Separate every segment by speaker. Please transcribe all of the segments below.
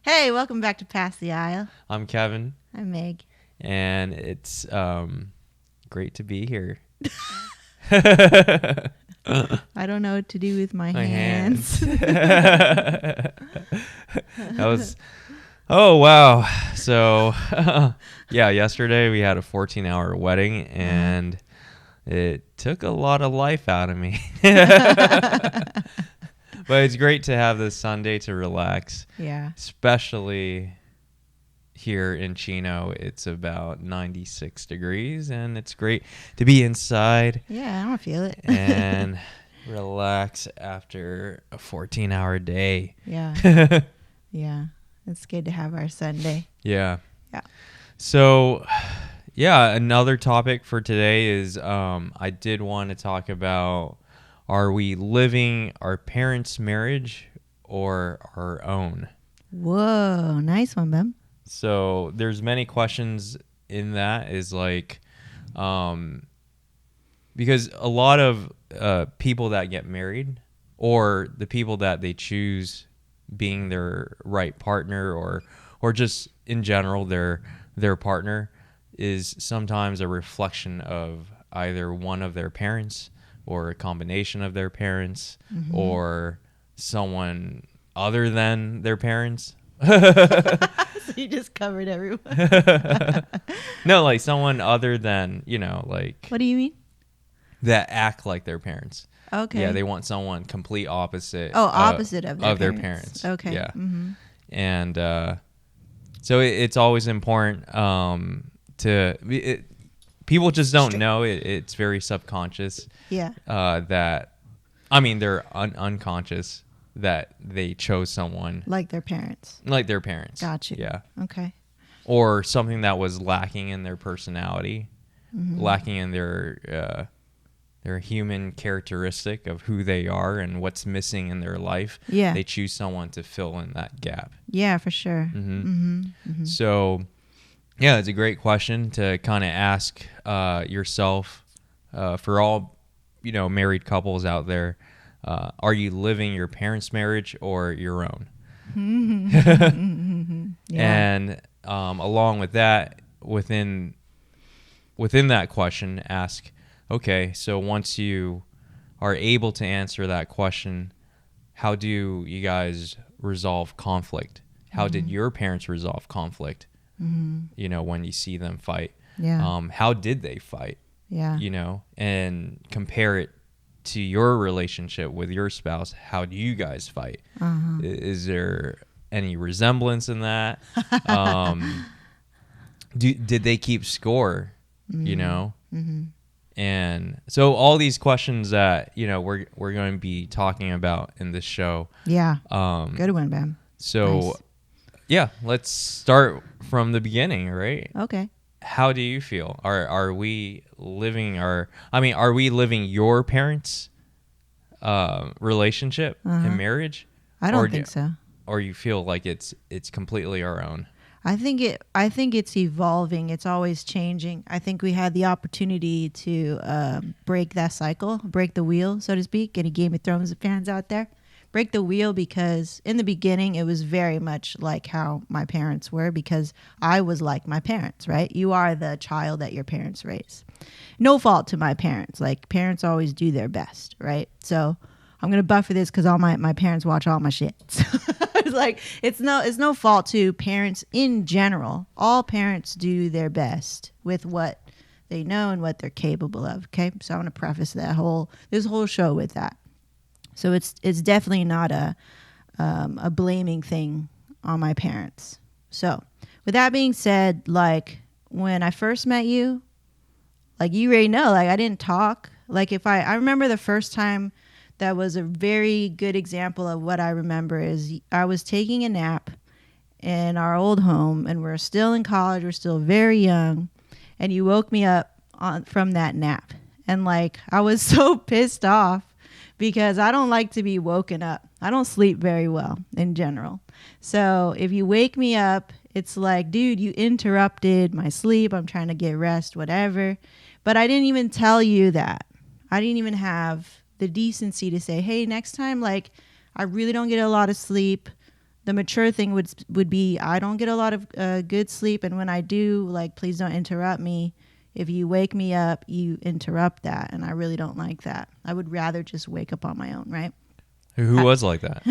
Speaker 1: Hey, welcome back to Pass the Aisle.
Speaker 2: I'm Kevin,
Speaker 1: I'm Meg.
Speaker 2: and it's great to be here.
Speaker 1: I don't know what to do with my hands.
Speaker 2: That was, oh wow. So, yeah, yesterday we had a 14-hour wedding, and it took a lot of life out of me. But it's great to have this Sunday to relax.
Speaker 1: Yeah.
Speaker 2: Especially here in Chino, it's about 96 degrees, and it's great to be inside.
Speaker 1: Yeah, I don't feel it.
Speaker 2: And relax after a 14-hour day.
Speaker 1: Yeah. Yeah. It's good to have our Sunday.
Speaker 2: Yeah.
Speaker 1: Yeah.
Speaker 2: So, yeah, another topic for today is I did want to talk about, are we living our parents' marriage or our own?
Speaker 1: Whoa, nice one, Bem.
Speaker 2: So there's many questions in that, is like, because a lot of people that get married, or the people that they choose being their right partner, or just in general their partner, is sometimes a reflection of either one of their parents, or a combination of their parents, or someone other than their parents.
Speaker 1: So you just covered everyone.
Speaker 2: No, like someone other than, like
Speaker 1: What do you mean?
Speaker 2: that act like their parents.
Speaker 1: Okay.
Speaker 2: Yeah, they want someone complete opposite.
Speaker 1: Opposite of their
Speaker 2: their
Speaker 1: parents.
Speaker 2: parents.
Speaker 1: Okay.
Speaker 2: Yeah.
Speaker 1: Mm-hmm.
Speaker 2: And so it's always important people just don't know. It's very subconscious.
Speaker 1: Yeah.
Speaker 2: They're unconscious that they chose someone
Speaker 1: Like their parents.
Speaker 2: like their parents.
Speaker 1: Got you.
Speaker 2: Yeah.
Speaker 1: Okay.
Speaker 2: Or something that was lacking in their personality,
Speaker 1: Mm-hmm.
Speaker 2: lacking in their human characteristic of who they are and what's missing in their life.
Speaker 1: Yeah.
Speaker 2: They choose someone to fill in that gap.
Speaker 1: Yeah, for sure.
Speaker 2: Mm-hmm.
Speaker 1: Mm-hmm. Mm-hmm.
Speaker 2: So, yeah, it's a great question to kind of ask yourself, for all, married couples out there. Are you living your parents' marriage or your own?
Speaker 1: Yeah.
Speaker 2: And along with that, within that question, ask, okay, so once you are able to answer that question, how do you guys resolve conflict? How did your parents resolve conflict? When you see them fight,
Speaker 1: Yeah.
Speaker 2: how did they fight?
Speaker 1: Yeah.
Speaker 2: And compare it to your relationship with your spouse. How do you guys fight?
Speaker 1: Uh-huh.
Speaker 2: Is there any resemblance in that? Did they keep score?
Speaker 1: Mm-hmm.
Speaker 2: And so all these questions that we're going to be talking about in this show.
Speaker 1: Yeah.
Speaker 2: Um,
Speaker 1: Good one, Bam.
Speaker 2: so
Speaker 1: Nice.
Speaker 2: yeah, let's start from the beginning, right?
Speaker 1: Okay.
Speaker 2: How do you feel? Are we living are we living your parents' relationship and marriage?
Speaker 1: I
Speaker 2: Or
Speaker 1: don't
Speaker 2: do-
Speaker 1: think so.
Speaker 2: Or you feel like it's completely our own?
Speaker 1: I think it's evolving. It's always changing. I think we had the opportunity to break that cycle, break the wheel, so to speak. Any Game of Thrones fans out there? Break the wheel, because in the beginning it was very much like how my parents were, because I was like my parents, right? You are the child that your parents raise. No fault to my parents. Like, parents always do their best, right? So I'm gonna buffer this because all my parents watch all my shit. It's like it's no fault to parents in general. All parents do their best with what they know and what they're capable of. Okay, so I want to preface this whole show with that. So it's definitely not a blaming thing on my parents. So with that being said, like, when I first met you, like, you already know, like, I didn't talk. Like, if I remember the first time, that was a very good example of what I remember is I was taking a nap in our old home, and we're still in college. We're still very young. And you woke me up from that nap. And like, I was so pissed off because I don't like to be woken up. I don't sleep very well in general. So if you wake me up, it's like, dude, you interrupted my sleep. I'm trying to get rest, whatever. But I didn't even tell you that. I didn't even have the decency to say, hey, next time, like, I really don't get a lot of sleep. The mature thing would be, I don't get a lot of good sleep, and when I do, like, please don't interrupt me. If you wake me up, you interrupt that, and I really don't like that. I would rather just wake up on my own, right?
Speaker 2: Who was like that?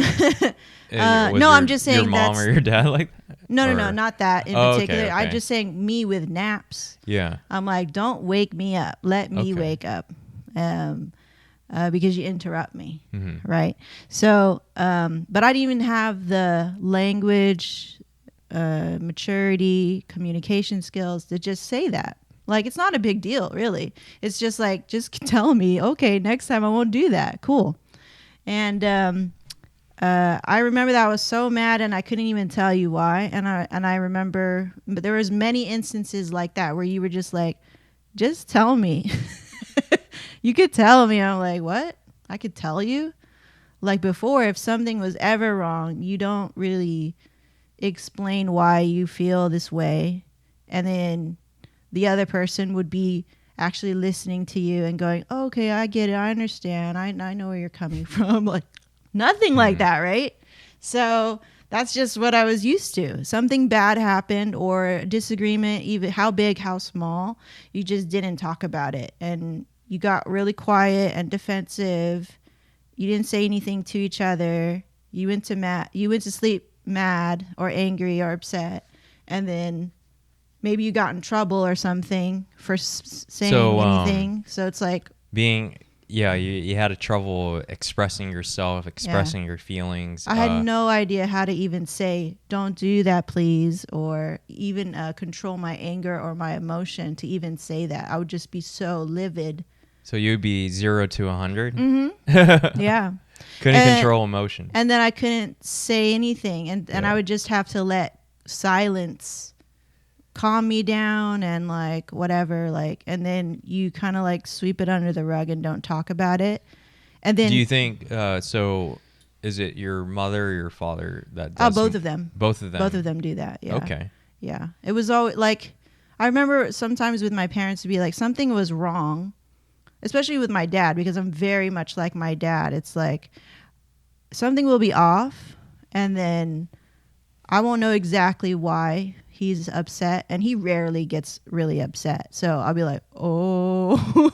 Speaker 1: No, I'm just saying
Speaker 2: your mom or your dad like that?
Speaker 1: No, not that in
Speaker 2: Oh,
Speaker 1: particular.
Speaker 2: okay.
Speaker 1: I'm just saying me with naps.
Speaker 2: Yeah.
Speaker 1: I'm like, don't wake me up. Let me wake up, because you interrupt me, right? So, but I didn't even have the language, maturity, communication skills to just say that. Like, it's not a big deal, really. It's just like, just tell me, okay, next time I won't do that. Cool. And I remember that I was so mad, and I couldn't even tell you why. And I remember, but there was many instances like that where you were just like, just tell me. You could tell me. I'm like, what? I could tell you? Like, before, if something was ever wrong, you don't really explain why you feel this way. And then the other person would be actually listening to you and going, oh, okay, I get it. I understand. I know where you're coming from. Like, nothing like that, right? So that's just what I was used to. Something bad happened, or a disagreement, even how big, how small, you just didn't talk about it. And you got really quiet and defensive. You didn't say anything to each other. You went to sleep mad or angry or upset. And then maybe you got in trouble or something for saying anything. So it's like
Speaker 2: you had a trouble expressing yourself, expressing your feelings.
Speaker 1: I had no idea how to even say, don't do that, please, or even control my anger or my emotion to even say that. I would just be so livid.
Speaker 2: So you'd be 0 to 100?
Speaker 1: Mm-hmm. Yeah.
Speaker 2: Couldn't control emotion.
Speaker 1: And then I couldn't say anything. And I would just have to let silence calm me down and like whatever, like, and then you kind of like sweep it under the rug and don't talk about it. And then,
Speaker 2: do you think so is it your mother or your father that does
Speaker 1: both of them do that? Yeah.
Speaker 2: Okay.
Speaker 1: Yeah, it was always like, I remember sometimes with my parents to be like, something was wrong, especially with my dad, because I'm very much like my dad. It's like something will be off, and then I won't know exactly why he's upset, and he rarely gets really upset. So I'll be like, oh,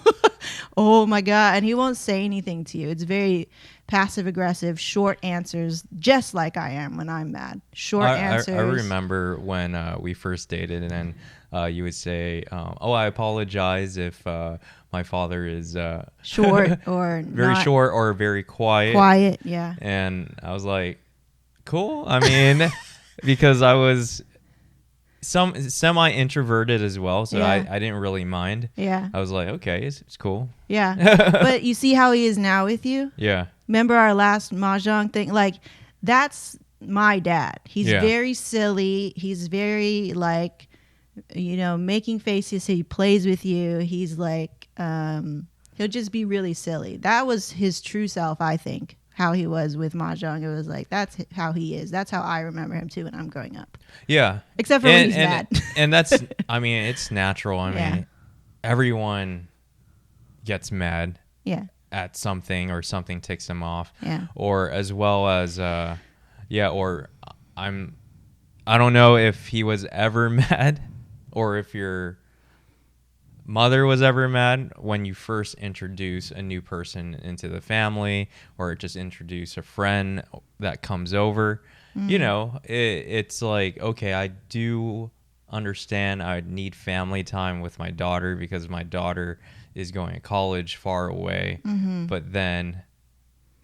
Speaker 1: oh my God. And he won't say anything to you. It's very passive aggressive, short answers, just like I am when I'm mad. Short answers.
Speaker 2: I remember when we first dated, and then you would say, oh, I apologize if my father is
Speaker 1: short or
Speaker 2: very
Speaker 1: not
Speaker 2: short or very quiet.
Speaker 1: Quiet, yeah.
Speaker 2: And I was like, cool. I mean, because I was semi-introverted as well, so I didn't really mind.
Speaker 1: Yeah.
Speaker 2: I was like, okay, it's cool.
Speaker 1: Yeah. But you see how he is now with you?
Speaker 2: Yeah.
Speaker 1: Remember our last mahjong thing? Like, that's my dad. He's very silly. He's very like, making faces. He plays with you. He's like, he'll just be really silly. That was his true self, I think. How he was with mahjong, it was like, that's how he is. That's how I remember him too when I'm growing up.
Speaker 2: Yeah,
Speaker 1: except for when he's mad.
Speaker 2: And that's, I mean, it's natural. I mean, everyone gets mad.
Speaker 1: Yeah.
Speaker 2: At something, or something ticks them off.
Speaker 1: Yeah.
Speaker 2: Or as well as, or I don't know if he was ever mad, or if your mother was ever mad when you first introduce a new person into the family, or just introduce a friend that comes over. It's like, okay, I do understand I need family time with my daughter because my daughter is going to college far away, but then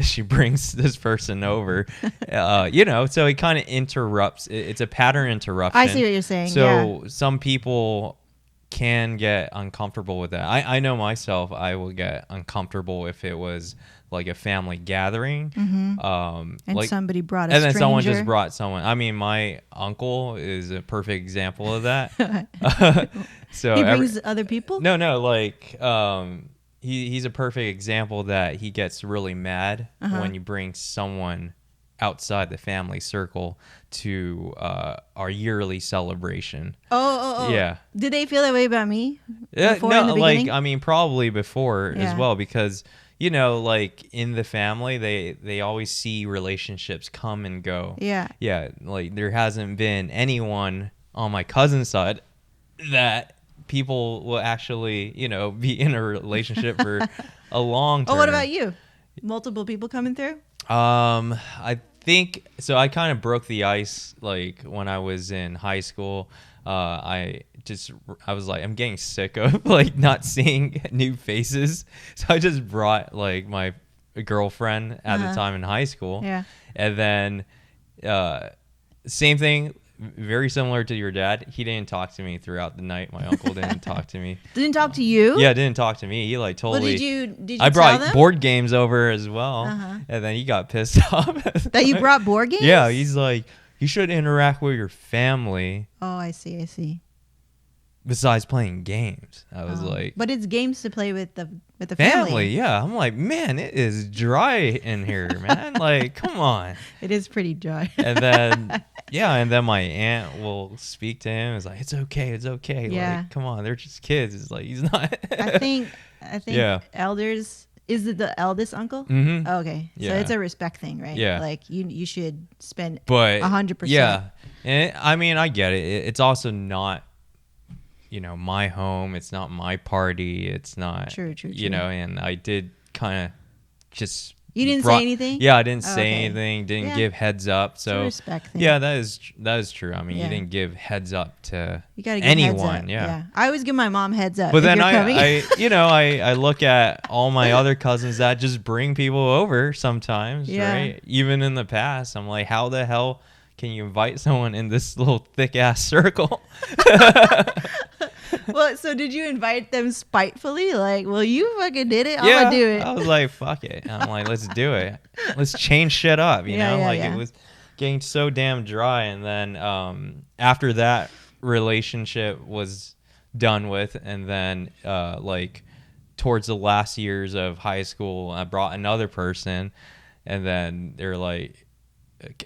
Speaker 2: she brings this person over, so it kind of interrupts. It's a pattern interruption.
Speaker 1: I see what you're saying.
Speaker 2: So some people can get uncomfortable with that. I know myself, I will get uncomfortable if it was like a family gathering,
Speaker 1: and
Speaker 2: like
Speaker 1: somebody brought a
Speaker 2: and then
Speaker 1: stranger.
Speaker 2: someone just brought someone. I mean, my uncle is a perfect example of that. So
Speaker 1: he brings other people.
Speaker 2: No, like he's a perfect example that he gets really mad when you bring someone outside the family circle to our yearly celebration.
Speaker 1: Oh.
Speaker 2: Yeah.
Speaker 1: Did they feel that way about me?
Speaker 2: Yeah,
Speaker 1: before in the beginning?
Speaker 2: I mean, probably before as well, because you know, like in the family, they always see relationships come and go.
Speaker 1: Yeah.
Speaker 2: Yeah, like there hasn't been anyone on my cousin's side that people will actually, you know, be in a relationship for a long term.
Speaker 1: Oh, what about you? Multiple people coming through?
Speaker 2: I think so. I kind of broke the ice like when I was in high school. I was like, I'm getting sick of like not seeing new faces, so I just brought like my girlfriend at the time in high school.
Speaker 1: Yeah.
Speaker 2: And then same thing, very similar to your dad. He didn't talk to me throughout the night. My uncle didn't talk to me.
Speaker 1: Didn't talk to you?
Speaker 2: Yeah, didn't talk to me. He like totally.
Speaker 1: Well, did you
Speaker 2: I
Speaker 1: tell
Speaker 2: brought
Speaker 1: them?
Speaker 2: board games over as well, and then he got pissed off.
Speaker 1: That you brought board games?
Speaker 2: Yeah, he's like, you should interact with your family
Speaker 1: Oh, I see.
Speaker 2: besides playing games. I was like,
Speaker 1: But it's games to play with the family.
Speaker 2: Yeah. I'm like, man, it is dry in here, man. Like, come on.
Speaker 1: It is pretty dry.
Speaker 2: And then and then my aunt will speak to him. It's like, it's okay.
Speaker 1: Yeah.
Speaker 2: Like, come on, they're just kids. It's like he's not.
Speaker 1: I think
Speaker 2: Yeah.
Speaker 1: elders. Is it the eldest uncle?
Speaker 2: Mm-hmm.
Speaker 1: Okay, so
Speaker 2: Yeah.
Speaker 1: it's a respect thing, right?
Speaker 2: Yeah.
Speaker 1: Like you should spend
Speaker 2: But
Speaker 1: 100%.
Speaker 2: Yeah, and I mean, I get it. It's also not, you know, my home. It's not my party. It's not
Speaker 1: True.
Speaker 2: You know, and I did kind of just.
Speaker 1: You didn't say anything?
Speaker 2: Yeah, I didn't say
Speaker 1: Okay.
Speaker 2: anything. Didn't
Speaker 1: Yeah.
Speaker 2: give heads up.
Speaker 1: It's a
Speaker 2: So
Speaker 1: respect thing.
Speaker 2: yeah, that is true. I mean,
Speaker 1: Yeah.
Speaker 2: you didn't give heads up to
Speaker 1: You gotta give
Speaker 2: anyone.
Speaker 1: heads up.
Speaker 2: Yeah.
Speaker 1: I always give my mom heads up.
Speaker 2: But
Speaker 1: if
Speaker 2: then
Speaker 1: you're coming.
Speaker 2: I look at all my other cousins that just bring people over sometimes,
Speaker 1: Yeah.
Speaker 2: right? Even in the past, I'm like, how the hell can you invite someone in this little thick ass circle?
Speaker 1: Well, so did you invite them spitefully? Like, well, you fucking did it. I'm gonna do it.
Speaker 2: I was like, fuck it. I'm like, let's do it. Let's change shit up, you know? Like it was getting so damn dry. And then after that relationship was done with, and then like towards the last years of high school, I brought another person, and then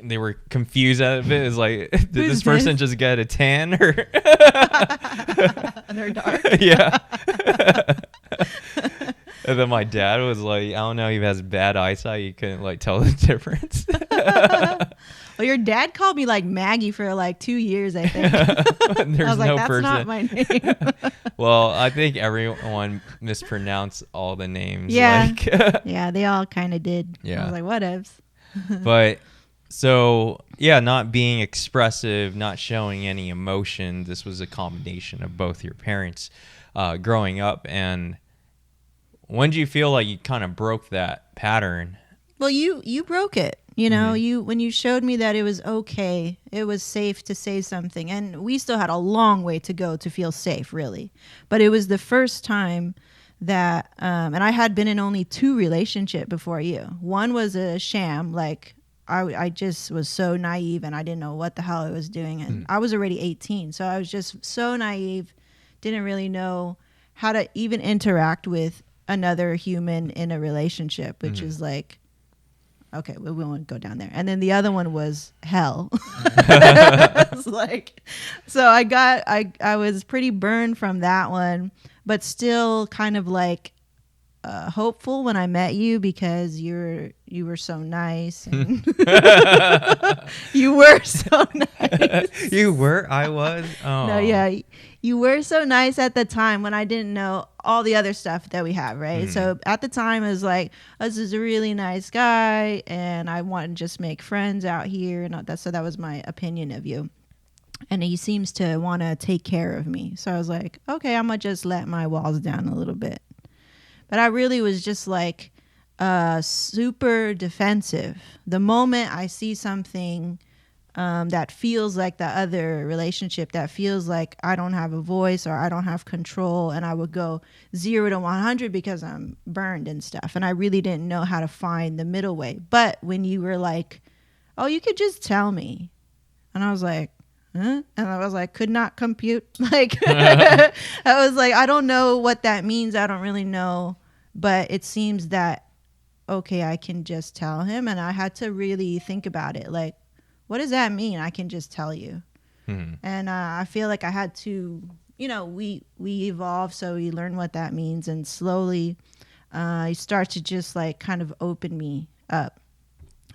Speaker 2: they were confused out of it. It's like, did
Speaker 1: Who's
Speaker 2: this person
Speaker 1: this?
Speaker 2: just get a tan or
Speaker 1: They're dark.
Speaker 2: yeah. And then my dad was like, I don't know, he has bad eyesight. You couldn't like tell the difference.
Speaker 1: Well, your dad called me like Maggie for like 2 years, I think.
Speaker 2: There's
Speaker 1: I was like,
Speaker 2: no
Speaker 1: that's
Speaker 2: person.
Speaker 1: not my name.
Speaker 2: Well, I think everyone mispronounced all the names.
Speaker 1: Yeah.
Speaker 2: Like,
Speaker 1: Yeah, they all kind of did.
Speaker 2: Yeah.
Speaker 1: I was like, whatevs.
Speaker 2: but so yeah, not being expressive, not showing any emotion. This was a combination of both your parents growing up. And when do you feel like you kind of broke that pattern?
Speaker 1: Well, you broke it. You know, when you showed me that it was okay, it was safe to say something. And we still had a long way to go to feel safe, really. But it was the first time that, and I had been in only 2 relationships before you. One was a sham, like I just was so naive and I didn't know what the hell I was doing. And I was already 18. So I was just so naive, didn't really know how to even interact with another human in a relationship, which is like, okay, we won't go down there. And then the other one was hell. It's like, so I was pretty burned from that one, but still kind of like hopeful when I met you because you were so nice. And you were so nice.
Speaker 2: You were? I was? Oh.
Speaker 1: No, yeah. You were so nice at the time when I didn't know all the other stuff that we have, right? So at the time, it was like, this is a really nice guy, and I want to just make friends out here. And so that was my opinion of you. And he seems to want to take care of me. So I was like, okay, I'm going to just let my walls down a little bit. But I really was just like super defensive. The moment I see something that feels like the other relationship, that feels like I don't have a voice or I don't have control, and I would go 0 to 100 because I'm burned and stuff. And I really didn't know how to find the middle way. But when you were like, oh, you could just tell me. And I was like, huh? And I was like, could not compute. Like, I was like, I don't know what that means. I don't really know. But it seems that, okay, I can just tell him. And I had to really think about it. Like, what does that mean? I can just tell you. And I feel like I had to, we evolve, so we learn what that means. And slowly You start to just like kind of open me up,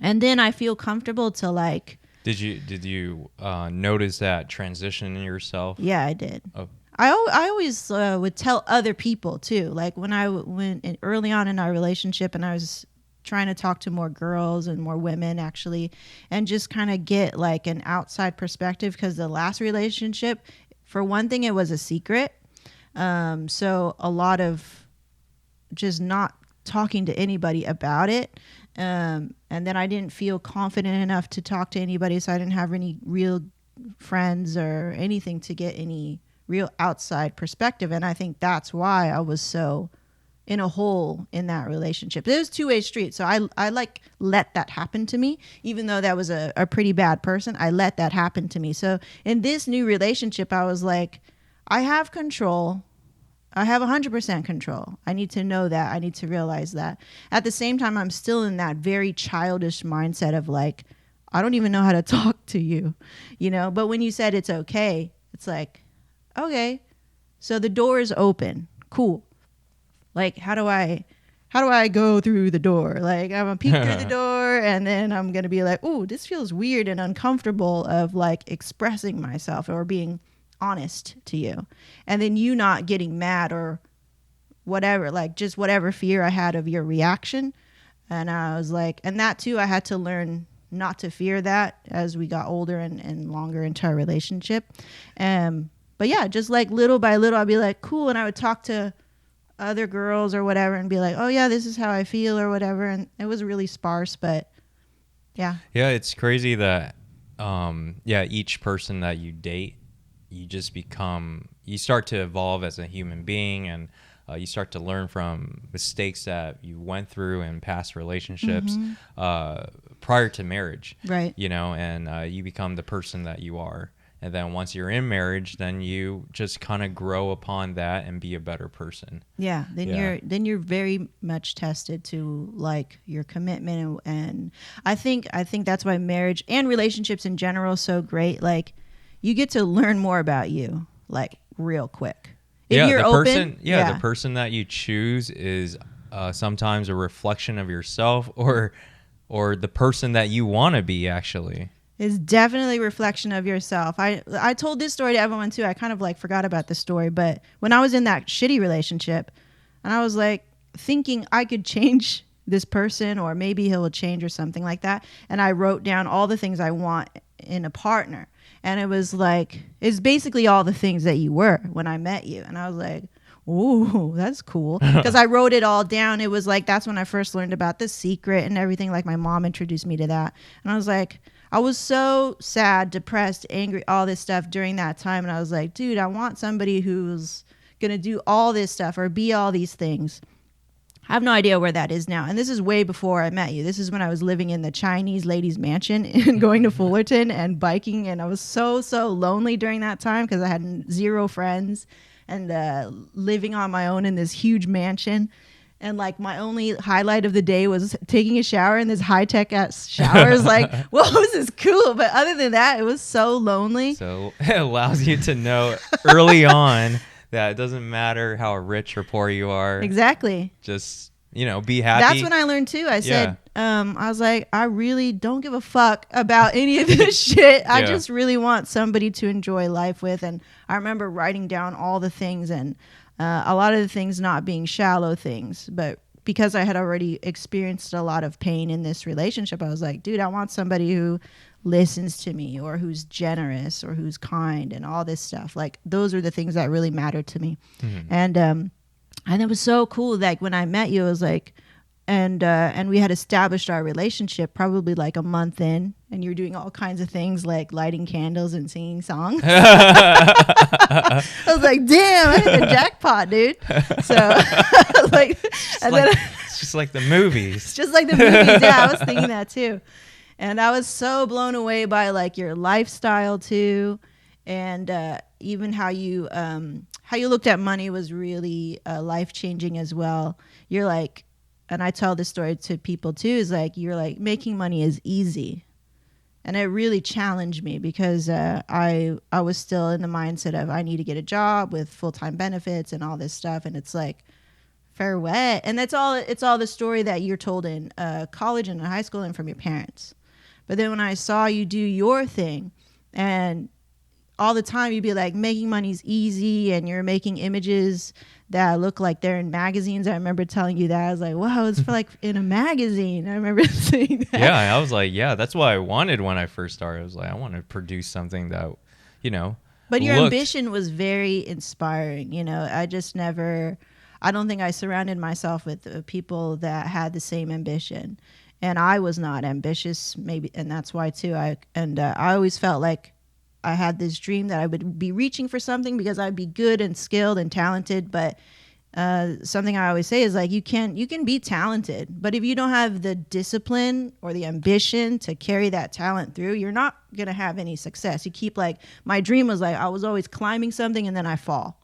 Speaker 1: and then I feel comfortable to like.
Speaker 2: Did you notice that transition in yourself?
Speaker 1: Yeah, I did.
Speaker 2: Oh.
Speaker 1: I always would tell other people too. Like when I went early on in our relationship, and I was trying to talk to more girls and more women actually, and just kind of get like an outside perspective, because the last relationship, for one thing, it was a secret. So a lot of just not talking to anybody about it. And then I didn't feel confident enough to talk to anybody, so I didn't have any real friends or anything to get any real outside perspective. And I think that's why I was so in a hole in that relationship. It was two-way street. So I like let that happen to me, even though that was a pretty bad person. I let that happen to me. So in this new relationship, I was like, I have control. I have 100% control. I need to know that. I need to realize that. At the same time, I'm still in that very childish mindset of like, I don't even know how to talk to you, you know? But when you said it's okay, it's like, okay, so the door is open. Cool. Like, how do I go through the door? Like, I'm gonna peek through the door, and then I'm gonna be like, ooh, this feels weird and uncomfortable of like expressing myself or being honest to you, and then you not getting mad or whatever, like just whatever fear I had of your reaction. And I was like, and that too, I had to learn not to fear that as we got older and longer into our relationship. But yeah, just like little by little, I'd be like, cool. And I would talk to other girls or whatever and be like, oh yeah, this is how I feel or whatever. And it was really sparse, but yeah.
Speaker 2: Yeah, it's crazy that, each person that you date, you start to evolve as a human being, and you start to learn from mistakes that you went through in past relationships prior to marriage.
Speaker 1: Right.
Speaker 2: You know, and you become the person that you are. And then once you're in marriage, then you just kind of grow upon that and be a better person.
Speaker 1: Yeah. Then you're very much tested to like your commitment, and I think that's why marriage and relationships in general is so great. Like, you get to learn more about you, like, real quick. If you're open,
Speaker 2: the person that you choose is sometimes a reflection of yourself, or the person that you want to be, actually.
Speaker 1: It's definitely a reflection of yourself. I told this story to everyone too. I kind of like forgot about the story, but when I was in that shitty relationship, and I was like thinking I could change this person, or maybe he'll change or something like that, and I wrote down all the things I want in a partner. And it was like, it's basically all the things that you were when I met you. And I was like, ooh, that's cool. Because I wrote it all down. It was like, that's when I first learned about The Secret and everything. Like, my mom introduced me to that. And I was like, I was so sad, depressed, angry, all this stuff during that time. And I was like, dude, I want somebody who's going to do all this stuff or be all these things. I have no idea where that is now. And this is way before I met you. This is when I was living in the Chinese ladies' mansion and going to Fullerton and biking. And I was so lonely during that time because I had zero friends and living on my own in this huge mansion. And like, my only highlight of the day was taking a shower in this high-tech ass showers. Like, well, this is cool. But other than that, it was so lonely.
Speaker 2: So it allows you to know early on that it doesn't matter how rich or poor you are.
Speaker 1: Exactly.
Speaker 2: Just, be happy.
Speaker 1: That's when I learned too. I said, I was like, I really don't give a fuck about any of this shit. I just really want somebody to enjoy life with. And I remember writing down all the things, and a lot of the things not being shallow things, but because I had already experienced a lot of pain in this relationship, I was like, dude, I want somebody who listens to me, or who's generous, or who's kind, and all this stuff. Like, those are the things that really mattered to me. Mm-hmm. And it was so cool. Like, when I met you, it was like, and we had established our relationship probably like a month in, and you were doing all kinds of things like lighting candles and singing songs. I was like, damn, I hit the jackpot, dude. So like,
Speaker 2: it's just like the movies.
Speaker 1: It's just like the movies. Yeah, I was thinking that too. And I was so blown away by like your lifestyle too. And even how you looked at money was really life-changing as well. You're like, and I tell this story to people too, is like, you're like, making money is easy. And it really challenged me because I was still in the mindset of I need to get a job with full-time benefits and all this stuff. And it's like, Fair wet. And that's all. It's all the story that you're told in college and in high school and from your parents. But then when I saw you do your thing, and all the time you'd be like, making money's easy, and you're making images that look like they're in magazines. I remember telling you that. I was like, wow, it's for like in a magazine. I remember saying that.
Speaker 2: Yeah, I was like, yeah, that's what I wanted when I first started. I was like, I want to produce something that, you know,
Speaker 1: But your
Speaker 2: looked-
Speaker 1: ambition was very inspiring. You know, I don't think I surrounded myself with people that had the same ambition. And I was not ambitious, maybe, and that's why too. I always felt like I had this dream that I would be reaching for something because I'd be good and skilled and talented. But something I always say is like, you can be talented, but if you don't have the discipline or the ambition to carry that talent through, you're not gonna have any success. You keep like, my dream was like, I was always climbing something and then I fall.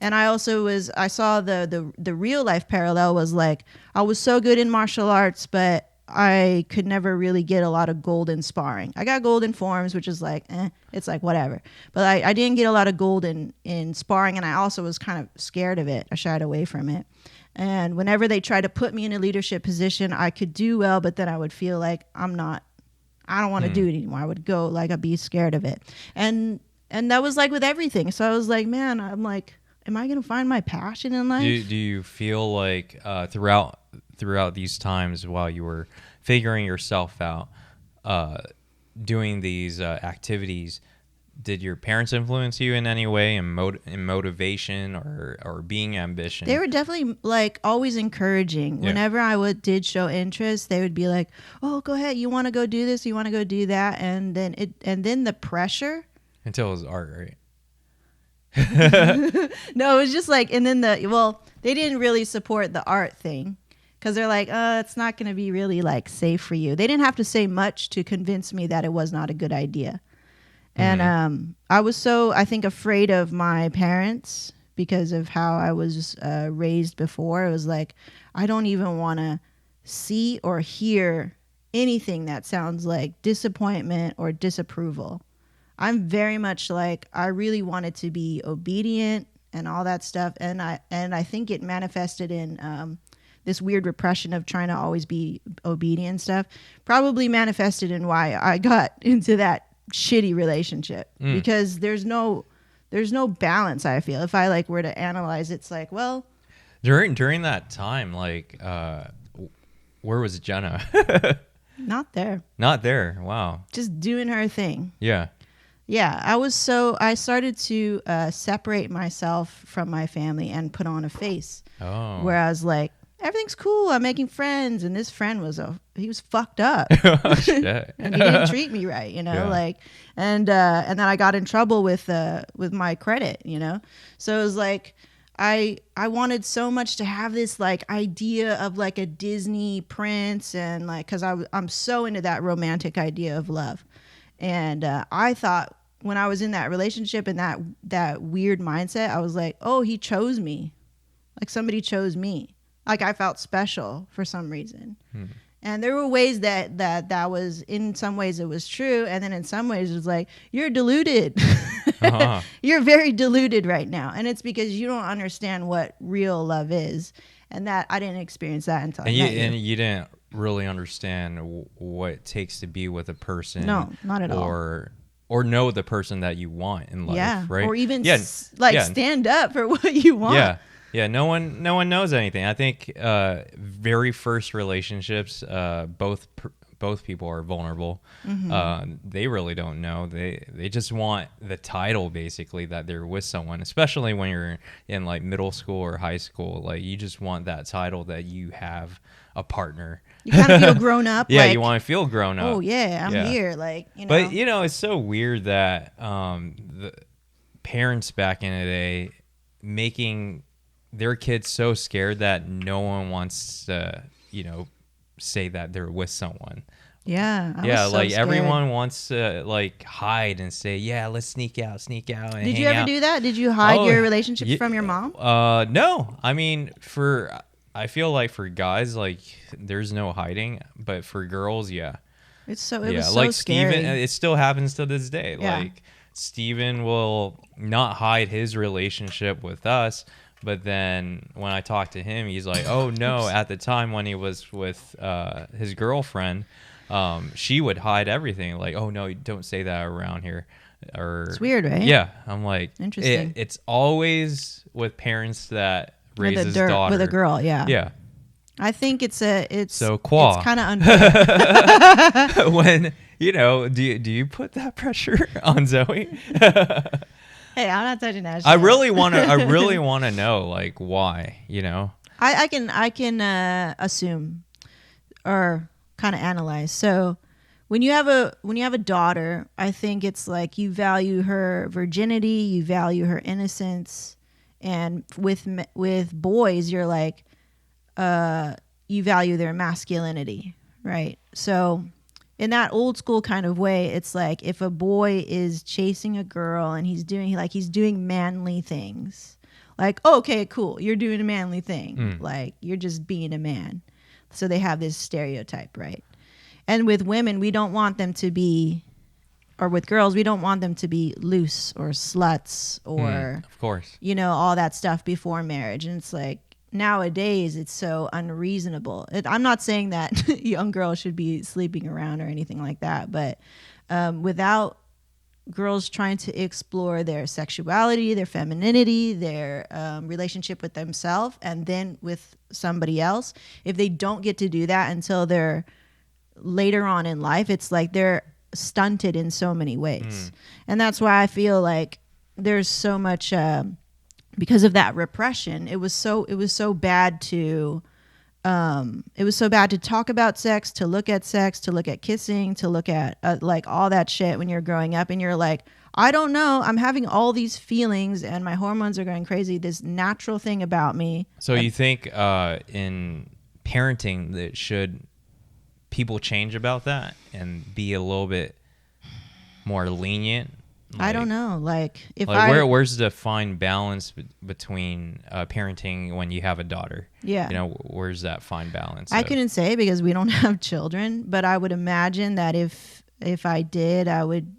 Speaker 1: And I also I saw the real life parallel was like, I was so good in martial arts, but I could never really get a lot of gold in sparring. I got gold in forms, which is like, it's like whatever. But I didn't get a lot of gold in sparring, and I also was kind of scared of it. I shied away from it. And whenever they tried to put me in a leadership position, I could do well, but then I would feel like I don't want to do it anymore. I would go like, I'd be scared of it. And that was like with everything. So I was like, man, I'm like, am I going to find my passion in life?
Speaker 2: Do you feel like throughout these times while you were figuring yourself out, doing these activities, did your parents influence you in any way in motivation or being ambitious?
Speaker 1: They were definitely like always encouraging.
Speaker 2: Yeah.
Speaker 1: Whenever I did show interest, they would be like, "Oh, go ahead. You want to go do this? You want to go do that?" And then the pressure.
Speaker 2: Until it was art, right?
Speaker 1: No, it was just like, and then they didn't really support the art thing because they're like, it's not going to be really like safe for you. They didn't have to say much to convince me that it was not a good idea. And I was so, I think, afraid of my parents because of how I was raised before. It was like, I don't even want to see or hear anything that sounds like disappointment or disapproval. I'm very much like, I really wanted to be obedient and all that stuff. And I think it manifested in this weird repression of trying to always be obedient and stuff. Probably manifested in why I got into that shitty relationship because there's no balance. I feel if I like were to analyze, it's like, well,
Speaker 2: during that time, like, where was Jenna?
Speaker 1: not there.
Speaker 2: Not there. Wow.
Speaker 1: Just doing her thing.
Speaker 2: Yeah.
Speaker 1: Yeah, I started to separate myself from my family and put on a face.
Speaker 2: Oh.
Speaker 1: Where I was like, everything's cool. I'm making friends, and this friend he was fucked up,
Speaker 2: Shit.
Speaker 1: and he didn't treat me right, you know,
Speaker 2: Yeah.
Speaker 1: like, and then I got in trouble with my credit, you know. So it was like, I wanted so much to have this like idea of like a Disney prince, and like, because I'm so into that romantic idea of love, and I thought when I was in that relationship and that weird mindset, I was like, oh, he chose me, like somebody chose me. Like I felt special for some reason. And there were ways that was, in some ways it was true. And then in some ways it was like, you're deluded.
Speaker 2: Uh-huh.
Speaker 1: You're very deluded right now. And it's because you don't understand what real love is. And that I didn't experience that until I met you.
Speaker 2: And you didn't really understand what it takes to be with a person.
Speaker 1: No, not at all.
Speaker 2: Or know the person that you want in life,
Speaker 1: Yeah.
Speaker 2: right?
Speaker 1: Or even
Speaker 2: yeah.
Speaker 1: stand up for what you want.
Speaker 2: Yeah. Yeah, no one knows anything. I think very first relationships, both people are vulnerable. They really don't know. They just want the title, basically, that they're with someone. Especially when you're in like middle school or high school, like you just want that title that you have a partner.
Speaker 1: You kind of feel grown up.
Speaker 2: Yeah,
Speaker 1: like,
Speaker 2: you want to feel grown up.
Speaker 1: oh yeah, I'm
Speaker 2: Yeah.
Speaker 1: here. Like, you know.
Speaker 2: But you know, it's so weird that the parents back in the day making their kids so scared that no one wants to, you know, say that they're with someone.
Speaker 1: Yeah. I
Speaker 2: Yeah,
Speaker 1: was so
Speaker 2: like
Speaker 1: scared.
Speaker 2: everyone wants to like hide and say, yeah, let's sneak out and
Speaker 1: Did
Speaker 2: hang
Speaker 1: you ever
Speaker 2: out.
Speaker 1: do that? Did you hide
Speaker 2: Oh,
Speaker 1: your relationships
Speaker 2: yeah.
Speaker 1: from your mom?
Speaker 2: No. I mean, I feel like for guys, like there's no hiding, but for girls, yeah.
Speaker 1: It was so
Speaker 2: like
Speaker 1: scary.
Speaker 2: Steven, it still happens to this day.
Speaker 1: Yeah.
Speaker 2: Like Steven will not hide his relationship with us, But then when I talked to him, he's like, "Oh no!" At the time when he was with his girlfriend, she would hide everything. Like, "Oh no, don't say that around here." Or
Speaker 1: It's weird, right?
Speaker 2: Yeah, I'm like,
Speaker 1: Interesting.
Speaker 2: It's always with parents that raises daughter
Speaker 1: with a girl, yeah.
Speaker 2: Yeah.
Speaker 1: I think it's
Speaker 2: So qua.
Speaker 1: it's kind of unfair.
Speaker 2: When do you put that pressure on Zoe?
Speaker 1: Hey, I'm not touching that shit.
Speaker 2: I really want to know like why,
Speaker 1: I can assume or kind of analyze. So when you have a daughter, I think it's like you value her virginity, you value her innocence, and with boys, you're like you value their masculinity, right? So in that old school kind of way, it's like if a boy is chasing a girl and he's doing manly things, like, oh, okay, cool, you're doing a manly thing, like you're just being a man. So they have this stereotype, right? And with women, we don't want them to be, or with girls, we don't want them to be loose or sluts or,
Speaker 2: of course,
Speaker 1: all that stuff before marriage. And it's like, nowadays it's so unreasonable. I'm not saying that young girls should be sleeping around or anything like that, but without girls trying to explore their sexuality, their femininity, their relationship with themselves and then with somebody else, if they don't get to do that until they're later on in life, it's like they're stunted in so many ways. And that's why I feel like there's so much because of that repression. It was so bad to talk about sex, to look at kissing, to look at like all that shit when you're growing up and you're like, I don't know, I'm having all these feelings and my hormones are going crazy, this natural thing about me.
Speaker 2: So you think in parenting that should people change about that and be a little bit more lenient?
Speaker 1: I don't know. Like,
Speaker 2: where's the fine balance between parenting when you have a daughter?
Speaker 1: Yeah.
Speaker 2: Where's that fine balance?
Speaker 1: I couldn't say because we don't have children, but I would imagine that if I did, I would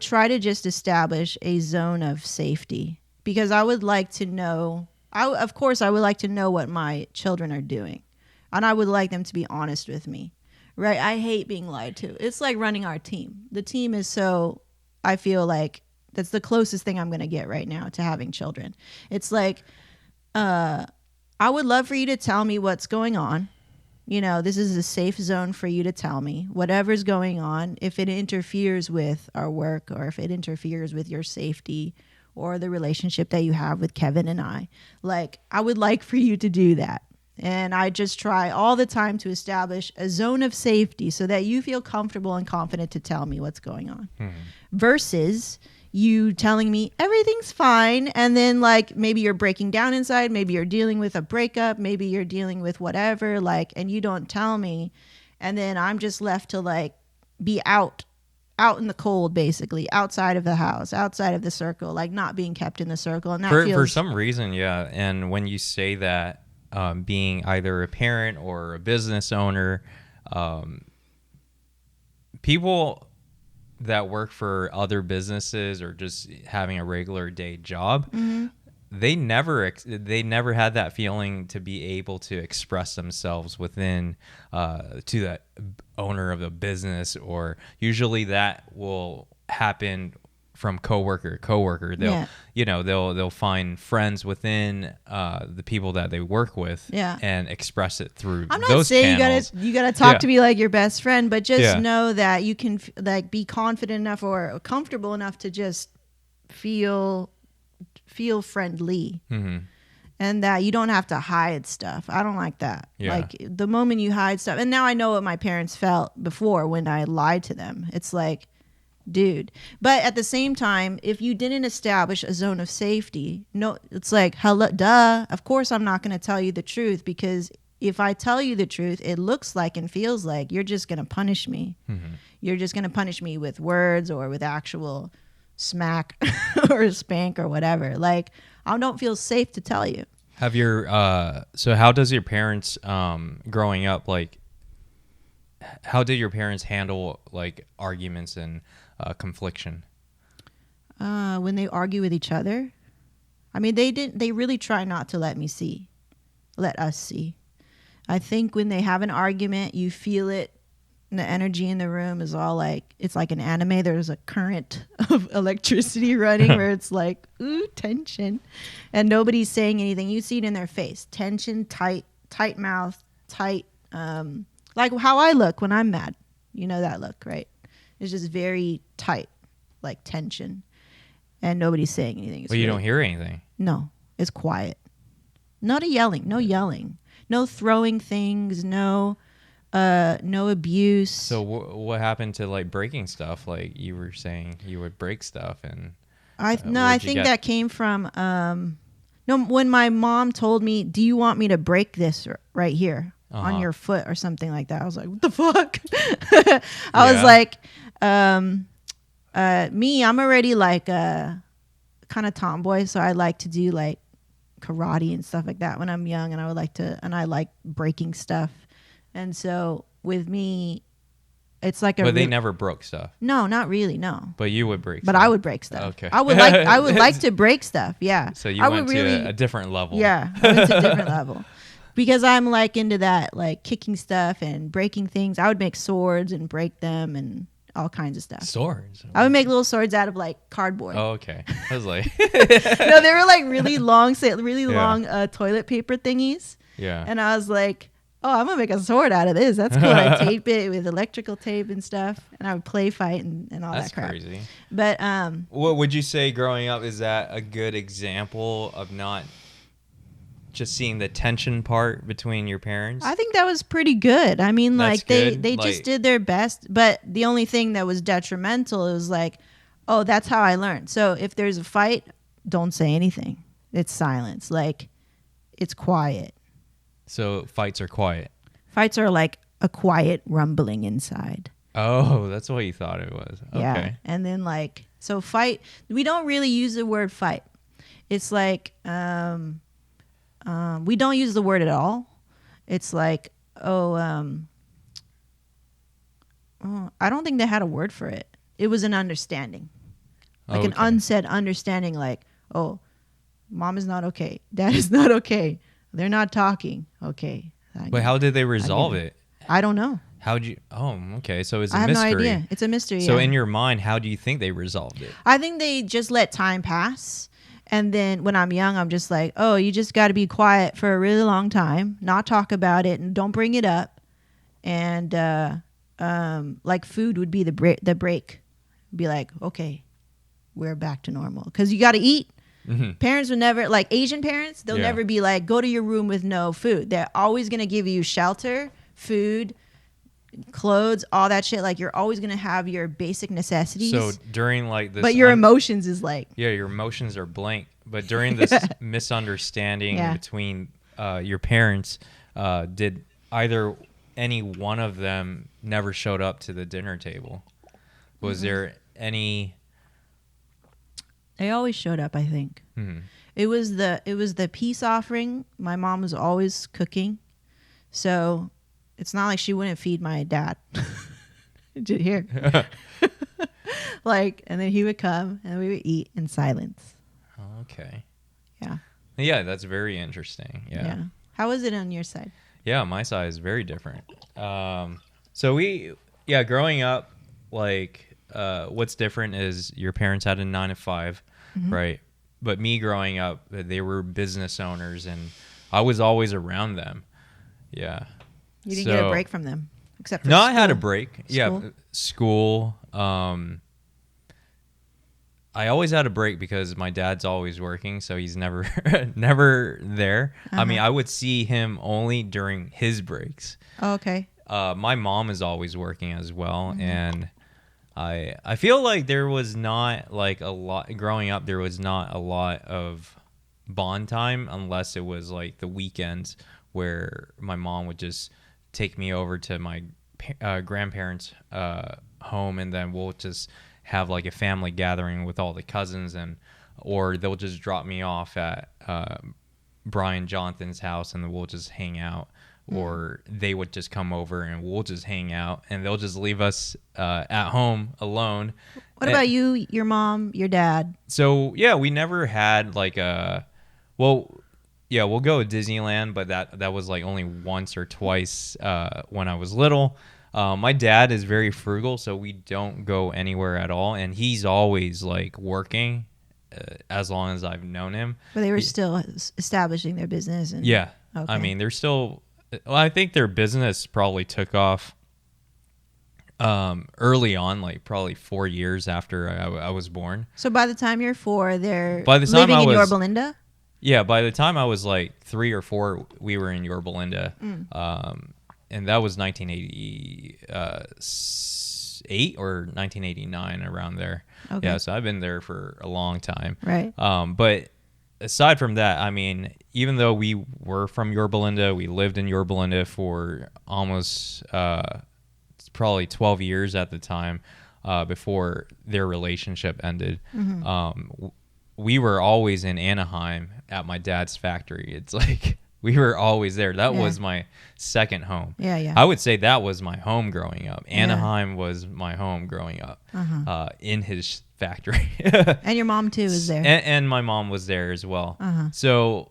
Speaker 1: try to just establish a zone of safety because I would like to know. Of course, I would like to know what my children are doing, and I would like them to be honest with me. Right? I hate being lied to. It's like running our team. The team is so. I feel like that's the closest thing I'm going to get right now to having children. It's like, I would love for you to tell me what's going on. This is a safe zone for you to tell me whatever's going on. If it interferes with our work or if it interferes with your safety or the relationship that you have with Kevin and I would like for you to do that. And I just try all the time to establish a zone of safety so that you feel comfortable and confident to tell me what's going on. Versus you telling me everything's fine. And then maybe you're breaking down inside. Maybe you're dealing with a breakup. Maybe you're dealing with whatever, and you don't tell me. And then I'm just left to be out in the cold, basically, outside of the house, outside of the circle, not being kept in the circle. And that
Speaker 2: for some reason, yeah. And when you say that, being either a parent or a business owner, people that work for other businesses or just having a regular day job, they never had that feeling to be able to express themselves within to that owner of a business, or usually that will happen from coworker to coworker. They'll find friends within the people that they work with, and express it through
Speaker 1: I'm not
Speaker 2: those
Speaker 1: saying
Speaker 2: channels.
Speaker 1: you gotta talk to me like your best friend, but just know that you can be confident enough or comfortable enough to just feel friendly. And that you don't have to hide stuff. I don't like that. The moment you hide stuff, and now I know what my parents felt before when I lied to them. It's like, dude. But at the same time, if you didn't establish a zone of safety, no, it's like, hello, duh. Of course, I'm not going to tell you the truth, because if I tell you the truth, it looks like and feels like you're just going to punish me. You're just going to punish me with words or with actual smack or spank or whatever. I don't feel safe to tell you.
Speaker 2: Have your so how does your parents growing up, how did your parents handle arguments and confliction?
Speaker 1: When they argue with each other, I mean, they really try not to let us see. I think when they have an argument, you feel it. The energy in the room is all like, it's like an anime. There's a current of electricity running where it's like, ooh, tension. And nobody's saying anything. You see it in their face. Tension, tight mouth, tight. Like how I look when I'm mad. You know that look, right? It's just very tight, like tension. And nobody's saying anything.
Speaker 2: But you don't hear anything.
Speaker 1: No, it's quiet. Not a yelling. No yelling. No throwing things. No abuse.
Speaker 2: So what happened to like breaking stuff? Like you were saying, you would break stuff, and
Speaker 1: I think that came from when my mom told me, "Do you want me to break this right here on your foot or something like that?" I was like, "What the fuck?" I was like, I'm already like a kind of tomboy, so I like to do like karate and stuff like that when I'm young, and I like breaking stuff. And so with me, it's like
Speaker 2: But they never broke stuff.
Speaker 1: No, not really, no.
Speaker 2: But you would break
Speaker 1: But
Speaker 2: stuff.
Speaker 1: I would break stuff.
Speaker 2: Okay.
Speaker 1: I would like to break stuff, yeah.
Speaker 2: So you went to a different level.
Speaker 1: Yeah, I went to a different level. Because I'm like into that, like kicking stuff and breaking things. I would make swords and break them and all kinds of stuff.
Speaker 2: Swords?
Speaker 1: I would make little swords out of like cardboard.
Speaker 2: Oh, okay. I was like...
Speaker 1: No, they were like really long toilet paper thingies.
Speaker 2: Yeah.
Speaker 1: And I was like, oh, I'm going to make a sword out of this. That's cool. I tape it with electrical tape and stuff. And I would play fight and all that crap.
Speaker 2: That's crazy.
Speaker 1: But
Speaker 2: what would you say growing up, is that a good example of not just seeing the tension part between your parents?
Speaker 1: I think that was pretty good. I mean,
Speaker 2: That's
Speaker 1: like they
Speaker 2: good.
Speaker 1: just did their best. But the only thing that was detrimental is like, oh, that's how I learned. So if there's a fight, don't say anything. It's silence. Like, it's quiet.
Speaker 2: So fights are quiet.
Speaker 1: Fights are like a quiet rumbling inside.
Speaker 2: Oh, that's what you thought it was. Okay.
Speaker 1: Yeah. And then like, so fight, we don't really use the word fight. It's like, we don't use the word at all. It's like, I don't think they had a word for it. It was an understanding. Like an unsaid understanding, like, oh, mom is not okay. Dad is not okay. They're not talking. Okay.
Speaker 2: But how did they resolve it?
Speaker 1: I don't know.
Speaker 2: How'd you... Oh, okay. So it's a
Speaker 1: I have
Speaker 2: mystery.
Speaker 1: no idea. It's a mystery.
Speaker 2: So
Speaker 1: yeah.
Speaker 2: in your mind, how do you think they resolved it?
Speaker 1: I think they just let time pass. And then when I'm young, I'm just like, oh, you just got to be quiet for a really long time, not talk about it, and don't bring it up. And like food would be the break. Be like, okay, we're back to normal. Because you got to eat. Mm-hmm. Parents would never, like Asian parents, they'll never be like, go to your room with no food. They're always going to give you shelter, food, clothes, all that shit. Like you're always going to have your basic necessities.
Speaker 2: So during like this...
Speaker 1: But your emotions is like...
Speaker 2: Yeah, your emotions are blank. But during this misunderstanding between your parents, did any one of them never showed up to the dinner table? Was there any...
Speaker 1: They always showed up, I think. Mm-hmm. It was the peace offering. My mom was always cooking. So it's not like she wouldn't feed my dad. Here. Like, and then he would come and we would eat in silence.
Speaker 2: Okay.
Speaker 1: Yeah.
Speaker 2: Yeah, that's very interesting. Yeah.
Speaker 1: How was it on your side?
Speaker 2: Yeah, my side is very different. So growing up, like, what's different is your parents had a 9-to-5, mm-hmm. right? But me growing up, they were business owners, and I was always around them. Yeah.
Speaker 1: You didn't get a break from them, except for
Speaker 2: No,
Speaker 1: school.
Speaker 2: I had a break.
Speaker 1: School?
Speaker 2: Yeah, school. I always had a break because my dad's always working, so he's never never there. Uh-huh. I mean, I would see him only during his breaks.
Speaker 1: Oh, okay.
Speaker 2: My mom is always working as well,
Speaker 1: mm-hmm.
Speaker 2: and I feel like there was not like a lot growing up. There was not a lot of bond time unless it was like the weekends where my mom would just take me over to my grandparents' home, and then we'll just have like a family gathering with all the cousins, or they'll just drop me off at Brian Jonathan's house, and then we'll just hang out or they would just come over and we'll just hang out, and they'll just leave us at home alone.
Speaker 1: What about you, your mom, your dad?
Speaker 2: So yeah, we never had like well, yeah, we'll go to Disneyland, but that was like only once or twice when I was little. My dad is very frugal, so we don't go anywhere at all, and he's always like working as long as I've known him.
Speaker 1: But they were still establishing their business. And,
Speaker 2: Yeah.
Speaker 1: okay.
Speaker 2: I mean, they're still, well, I think their business probably took off early on, like probably 4 years after I was born.
Speaker 1: So by the time you're 4, they're
Speaker 2: By the time
Speaker 1: living
Speaker 2: I
Speaker 1: in
Speaker 2: was-
Speaker 1: Yorba Linda?
Speaker 2: Yeah, by the time I was like 3 or 4, we were in Yorba Linda. And that was 1988 or 1989, around there.
Speaker 1: Okay.
Speaker 2: Yeah, so I've been there for a long time.
Speaker 1: Right.
Speaker 2: But aside from that, I mean, even though we were from Yorba Linda, we lived in Yorba Linda for almost probably 12 years at the time before their relationship ended. We were always in Anaheim at my dad's factory. It's like we were always there. That
Speaker 1: Yeah.
Speaker 2: was my second home.
Speaker 1: Yeah, yeah.
Speaker 2: I would say that was my home growing up. Anaheim was my home growing up in his factory.
Speaker 1: And your mom, too, is there.
Speaker 2: And my mom was there as well. So,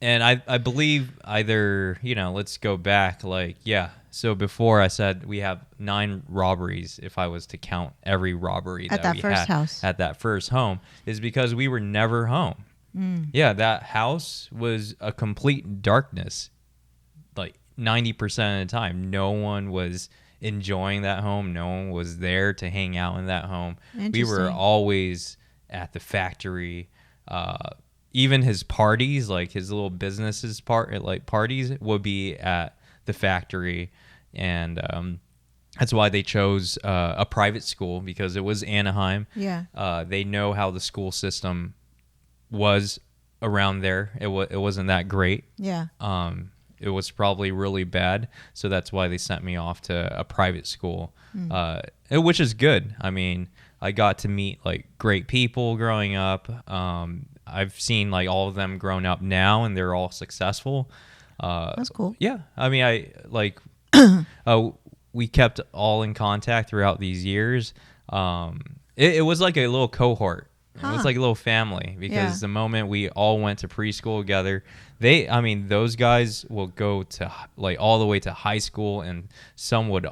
Speaker 2: and I believe either, let's go back, like, yeah. So before I said we have 9 robberies, if I was to count every robbery
Speaker 1: At
Speaker 2: that
Speaker 1: that
Speaker 2: we
Speaker 1: first
Speaker 2: had
Speaker 1: house.
Speaker 2: at that first home, is because we were never home. Yeah, that house was a complete darkness, like 90% of the time. No one was enjoying that home. No one was there to hang out in that home. We were
Speaker 1: Interesting.
Speaker 2: always at the factory. Even his parties, like his little businesses parties, would be at the factory, and that's why they chose a private school, because it was Anaheim.
Speaker 1: Yeah.
Speaker 2: They know how the school system was around there. It wasn't that great.
Speaker 1: Yeah.
Speaker 2: It was probably really bad, so that's why they sent me off to a private school, which is good. I mean, I got to meet like great people growing up. I've seen like all of them grown up now, and they're all successful.
Speaker 1: That's cool.
Speaker 2: Yeah, I mean, I like we kept all in contact throughout these years. It was like a little cohort. It was like a little family, because
Speaker 1: Yeah.
Speaker 2: the moment we all went to preschool together, those guys will go to like all the way to high school, and some would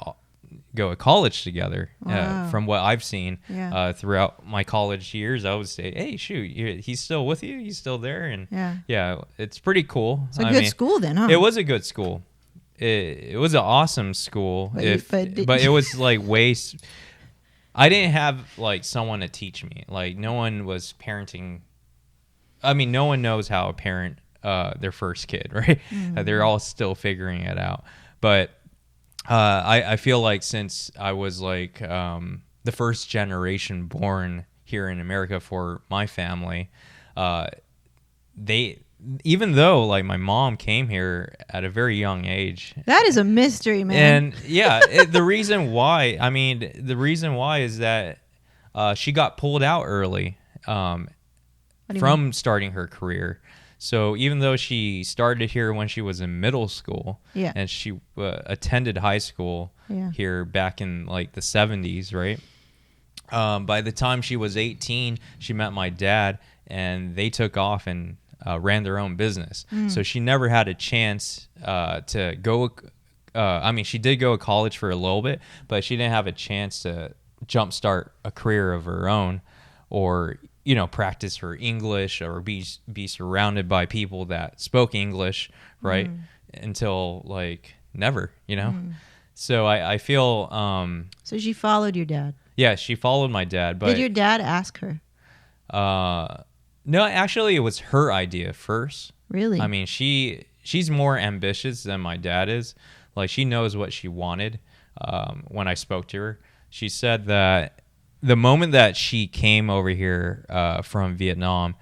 Speaker 2: go to college together.
Speaker 1: Wow.
Speaker 2: From what I've seen
Speaker 1: Yeah.
Speaker 2: throughout my college years, I would say, hey, shoot, he's still with you? He's still there? And
Speaker 1: Yeah.
Speaker 2: it's pretty cool.
Speaker 1: It's a good school then, huh?
Speaker 2: It was a good school. It was an awesome school.
Speaker 1: But
Speaker 2: But it was like I didn't have like someone to teach me. Like no one was parenting. I mean, no one knows how to parent their first kid, right? They're all still figuring it out. But I feel like since I was like the first generation born here in America for my family, even though like my mom came here at a very young age.
Speaker 1: That is a mystery, man.
Speaker 2: And yeah, the reason why is that she got pulled out early
Speaker 1: What do you mean?
Speaker 2: from starting her career. So even though she started here when she was in middle school,
Speaker 1: Yeah.
Speaker 2: and she attended high school
Speaker 1: Yeah.
Speaker 2: here back in like the 70s, right? By the time she was 18, she met my dad, and they took off and ran their own business. So she never had a chance to go. I mean, she did go to college for a little bit, but she didn't have a chance to jumpstart a career of her own, or practice her English, or be surrounded by people that spoke English, right? Until like never, So I feel
Speaker 1: So she followed your dad.
Speaker 2: yeah, she followed my dad, but
Speaker 1: Did your dad ask her?
Speaker 2: no, actually, it was her idea first.
Speaker 1: Really?
Speaker 2: I mean, she's more ambitious than my dad is. Like, she knows what she wanted. When I spoke to her, she said that the moment that she came over here from Vietnam,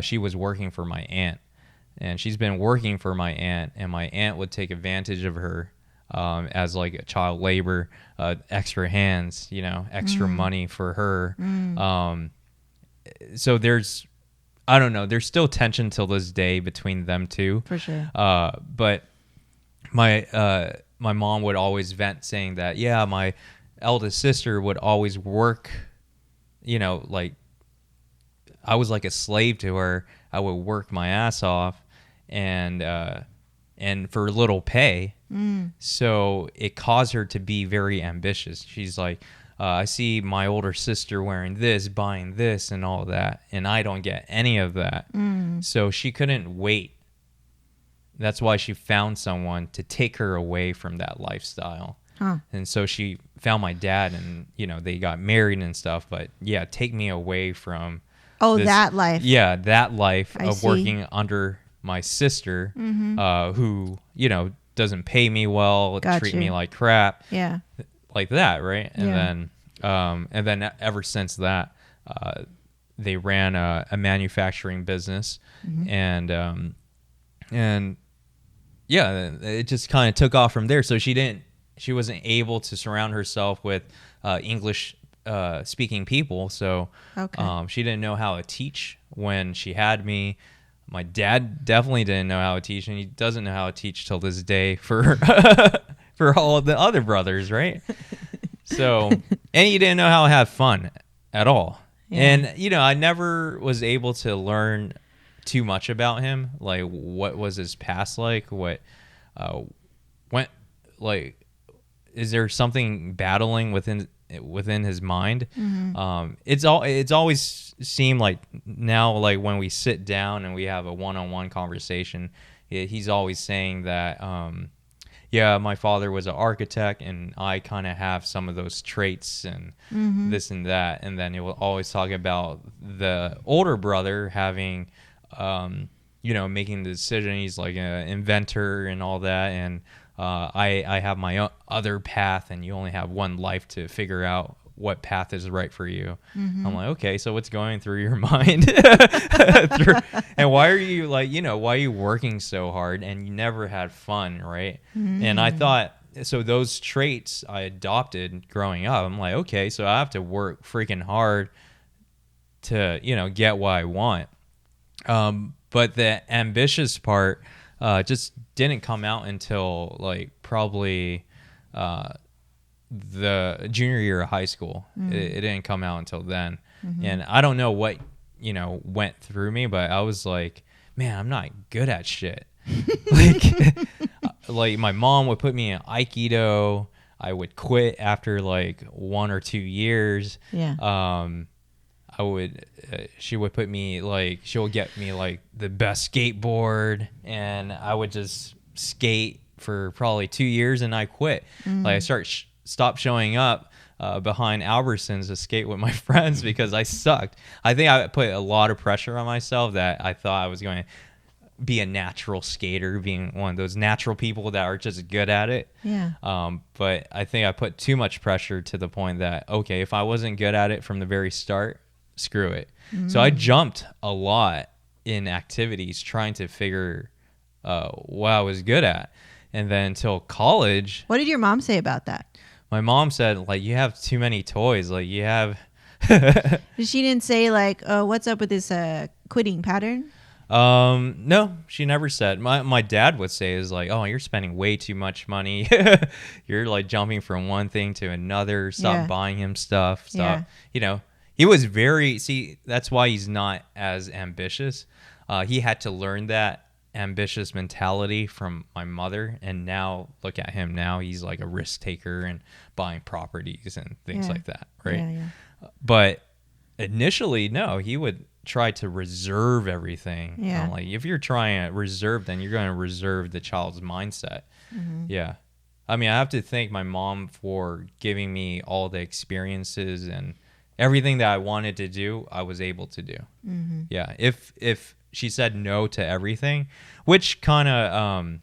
Speaker 2: she was working for my aunt, and she's been working for my aunt, and my aunt would take advantage of her as like a child labor, extra hands, extra money for her. So there's still tension till this day between them two.
Speaker 1: For sure.
Speaker 2: But my mom would always vent saying that, yeah, my eldest sister would always work, like I was like a slave to her. I would work my ass off and for little pay. So it caused her to be very ambitious. She's like, I see my older sister wearing this, buying this and all that, and I don't get any of that. So she couldn't wait. That's why she found someone to take her away from that lifestyle.
Speaker 1: Huh.
Speaker 2: And so she found my dad, and they got married and stuff. But yeah, take me away from
Speaker 1: that life.
Speaker 2: Yeah, that life
Speaker 1: I
Speaker 2: of
Speaker 1: see.
Speaker 2: working under my sister, who doesn't pay me well,
Speaker 1: Got
Speaker 2: treat
Speaker 1: you.
Speaker 2: me like crap,
Speaker 1: Yeah.
Speaker 2: like that, right?
Speaker 1: Yeah.
Speaker 2: And then ever since that, they ran a manufacturing business, and yeah, it just kind of took off from there. So she wasn't able to surround herself with English speaking people. So
Speaker 1: Okay.
Speaker 2: she didn't know how to teach when she had me. My dad definitely didn't know how to teach, and he doesn't know how to teach till this day for for all of the other brothers, right? So, and he didn't know how to have fun at all.
Speaker 1: Yeah.
Speaker 2: And I never was able to learn too much about him, like what was his past like, what went like, is there something battling within his mind? It's always seemed like now, like when we sit down and we have a one-on-one conversation, he's always saying that yeah, my father was an architect and I kind of have some of those traits and this and that. And then he will always talk about the older brother having making the decision. He's like an inventor and all that, and I have my other path, and you only have one life to figure out what path is right for you. I'm like, okay, so what's going through your mind? And why are you why are you working so hard and you never had fun, right? And I thought, so those traits I adopted growing up. I'm like, okay, so I have to work freaking hard to, get what I want. But the ambitious part just didn't come out until like probably the junior year of high school. It didn't come out until then. And I don't know what went through me, but I was like, man, I'm not good at shit. like my mom would put me in Aikido. I would quit after like 1 or 2 years.
Speaker 1: Yeah.
Speaker 2: She would put me she would get me like the best skateboard, and I would just skate for probably 2 years, and I quit. Like I stopped showing up behind Albertsons to skate with my friends because I sucked. I think I put a lot of pressure on myself that I thought I was going to be a natural skater, being one of those natural people that are just good at it.
Speaker 1: Yeah.
Speaker 2: But I think I put too much pressure to the point that, okay, if I wasn't good at it from the very start, screw it. So I jumped a lot in activities trying to figure what I was good at. And then until college,
Speaker 1: What did your mom say about that?
Speaker 2: my mom said, like, you have too many toys. Like, you have...
Speaker 1: She didn't say like, what's up with this quitting pattern?
Speaker 2: No, she never said. My dad would say is like, oh, you're spending way too much money. You're like jumping from one thing to another. Stop buying him stuff. Stop. He was that's why he's not as ambitious. He had to learn that ambitious mentality from my mother, and now look at him now. He's like a risk taker and buying properties and things like that, right?
Speaker 1: Yeah.
Speaker 2: But initially, no, he would try to reserve everything.
Speaker 1: Yeah.
Speaker 2: I'm like, if you're trying to reserve, then you're going to reserve the child's mindset. Yeah. I mean, I have to thank my mom for giving me all the experiences, and everything that I wanted to do, I was able to do. Yeah. If she said no to everything, which kind of,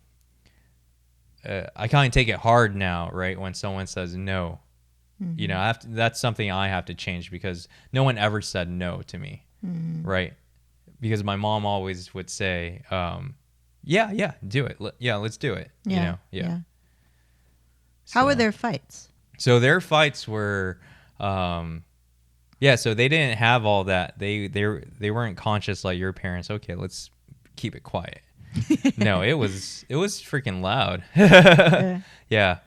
Speaker 2: I kind of take it hard now, right? When someone says no, that's something I have to change, because no one ever said no to me. Right. Because my mom always would say, yeah, do it. Let's do it.
Speaker 1: Yeah.
Speaker 2: So,
Speaker 1: How were their fights?
Speaker 2: So their fights were, so they didn't have all that. They weren't conscious like your parents. Okay, let's keep it quiet. No, it was freaking loud.
Speaker 1: Yeah.
Speaker 2: Yeah.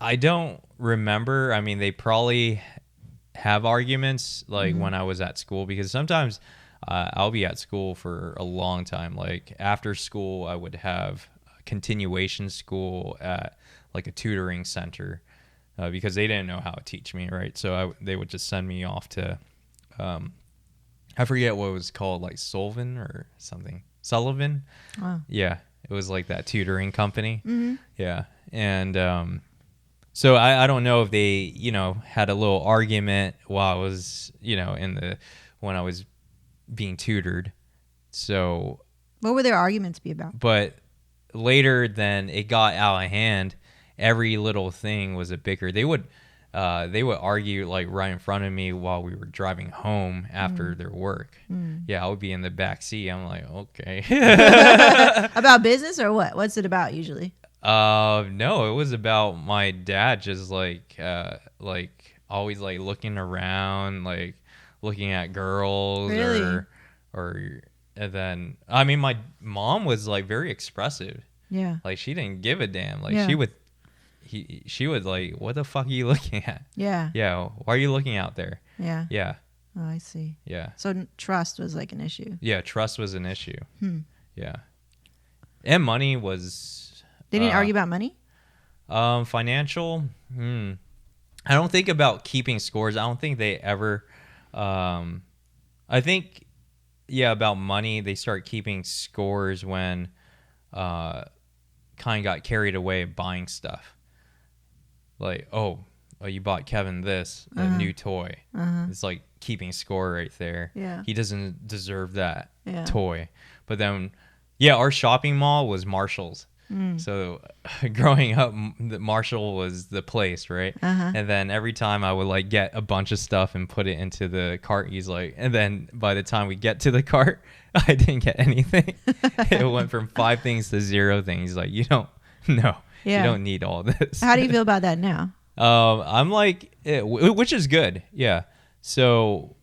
Speaker 2: I don't remember. I mean, they probably have arguments like when I was at school, because sometimes I'll be at school for a long time. Like after school, I would have continuation school at like a tutoring center because they didn't know how to teach me, right? So they would just send me off to, I forget what it was called, like Sullivan or something. Sullivan.
Speaker 1: Wow.
Speaker 2: Yeah, it was like that tutoring company.
Speaker 1: Mm-hmm.
Speaker 2: Yeah, and so I don't know if they had a little argument while I was when I was being tutored. So,
Speaker 1: What would their arguments be about?
Speaker 2: but later then it got out of hand. Every little thing was a bicker. They would argue like right in front of me while we were driving home after their work. Yeah, I would be in the back seat. I'm like, okay.
Speaker 1: About business or what? What's it about usually?
Speaker 2: No, it was about my dad just like always like looking around, like looking at girls.
Speaker 1: Really?
Speaker 2: or and then I mean my mom was like very expressive.
Speaker 1: Yeah.
Speaker 2: Like she didn't give a damn. Like
Speaker 1: Yeah.
Speaker 2: she would like, what the fuck are you looking at?
Speaker 1: Yeah.
Speaker 2: Yeah, why are you looking out there?
Speaker 1: Yeah.
Speaker 2: Yeah.
Speaker 1: Oh, I see.
Speaker 2: Yeah.
Speaker 1: So trust was like an issue.
Speaker 2: Yeah, trust was an issue. Yeah. And money was
Speaker 1: They didn't argue about money?
Speaker 2: financial. I don't think about keeping scores. I don't think they ever. I think, yeah, about money. They start keeping scores when, kind of got carried away buying stuff. Like, oh, you bought Kevin this a new toy. It's like keeping score right there.
Speaker 1: Yeah.
Speaker 2: He doesn't deserve that
Speaker 1: Yeah.
Speaker 2: toy. But then, yeah, our shopping mall was Marshall's. So growing up, the Marshall was the place, right? And then every time I would like get a bunch of stuff and put it into the cart, he's like, and then by the time we get to the cart, I didn't get anything. It went from 5 things to 0 things. He's like, you don't need all this.
Speaker 1: How do you feel about that now?
Speaker 2: I'm like, which is good. Yeah. So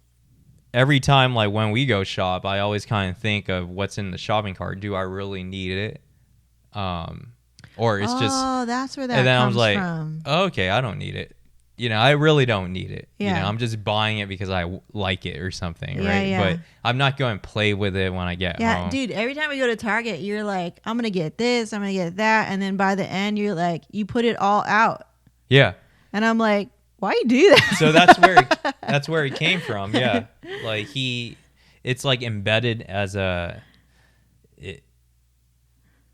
Speaker 2: every time, like when we go shop, I always kind of think of what's in the shopping cart. Do I really need it? Or it's just,
Speaker 1: that's where that
Speaker 2: and then I was
Speaker 1: comes
Speaker 2: like,
Speaker 1: from.
Speaker 2: okay, I don't need it. I really don't need it.
Speaker 1: Yeah.
Speaker 2: I'm just buying it because I like it or something,
Speaker 1: Yeah,
Speaker 2: right?
Speaker 1: yeah.
Speaker 2: But I'm not going to play with it when I get
Speaker 1: Yeah,
Speaker 2: home.
Speaker 1: dude, every time we go to Target, you're like, I'm going to get this, I'm going to get that. And then by the end, you're like, you put it all out.
Speaker 2: Yeah.
Speaker 1: And I'm like, why you do that?
Speaker 2: So that's where it came from. Yeah. Like it's like embedded as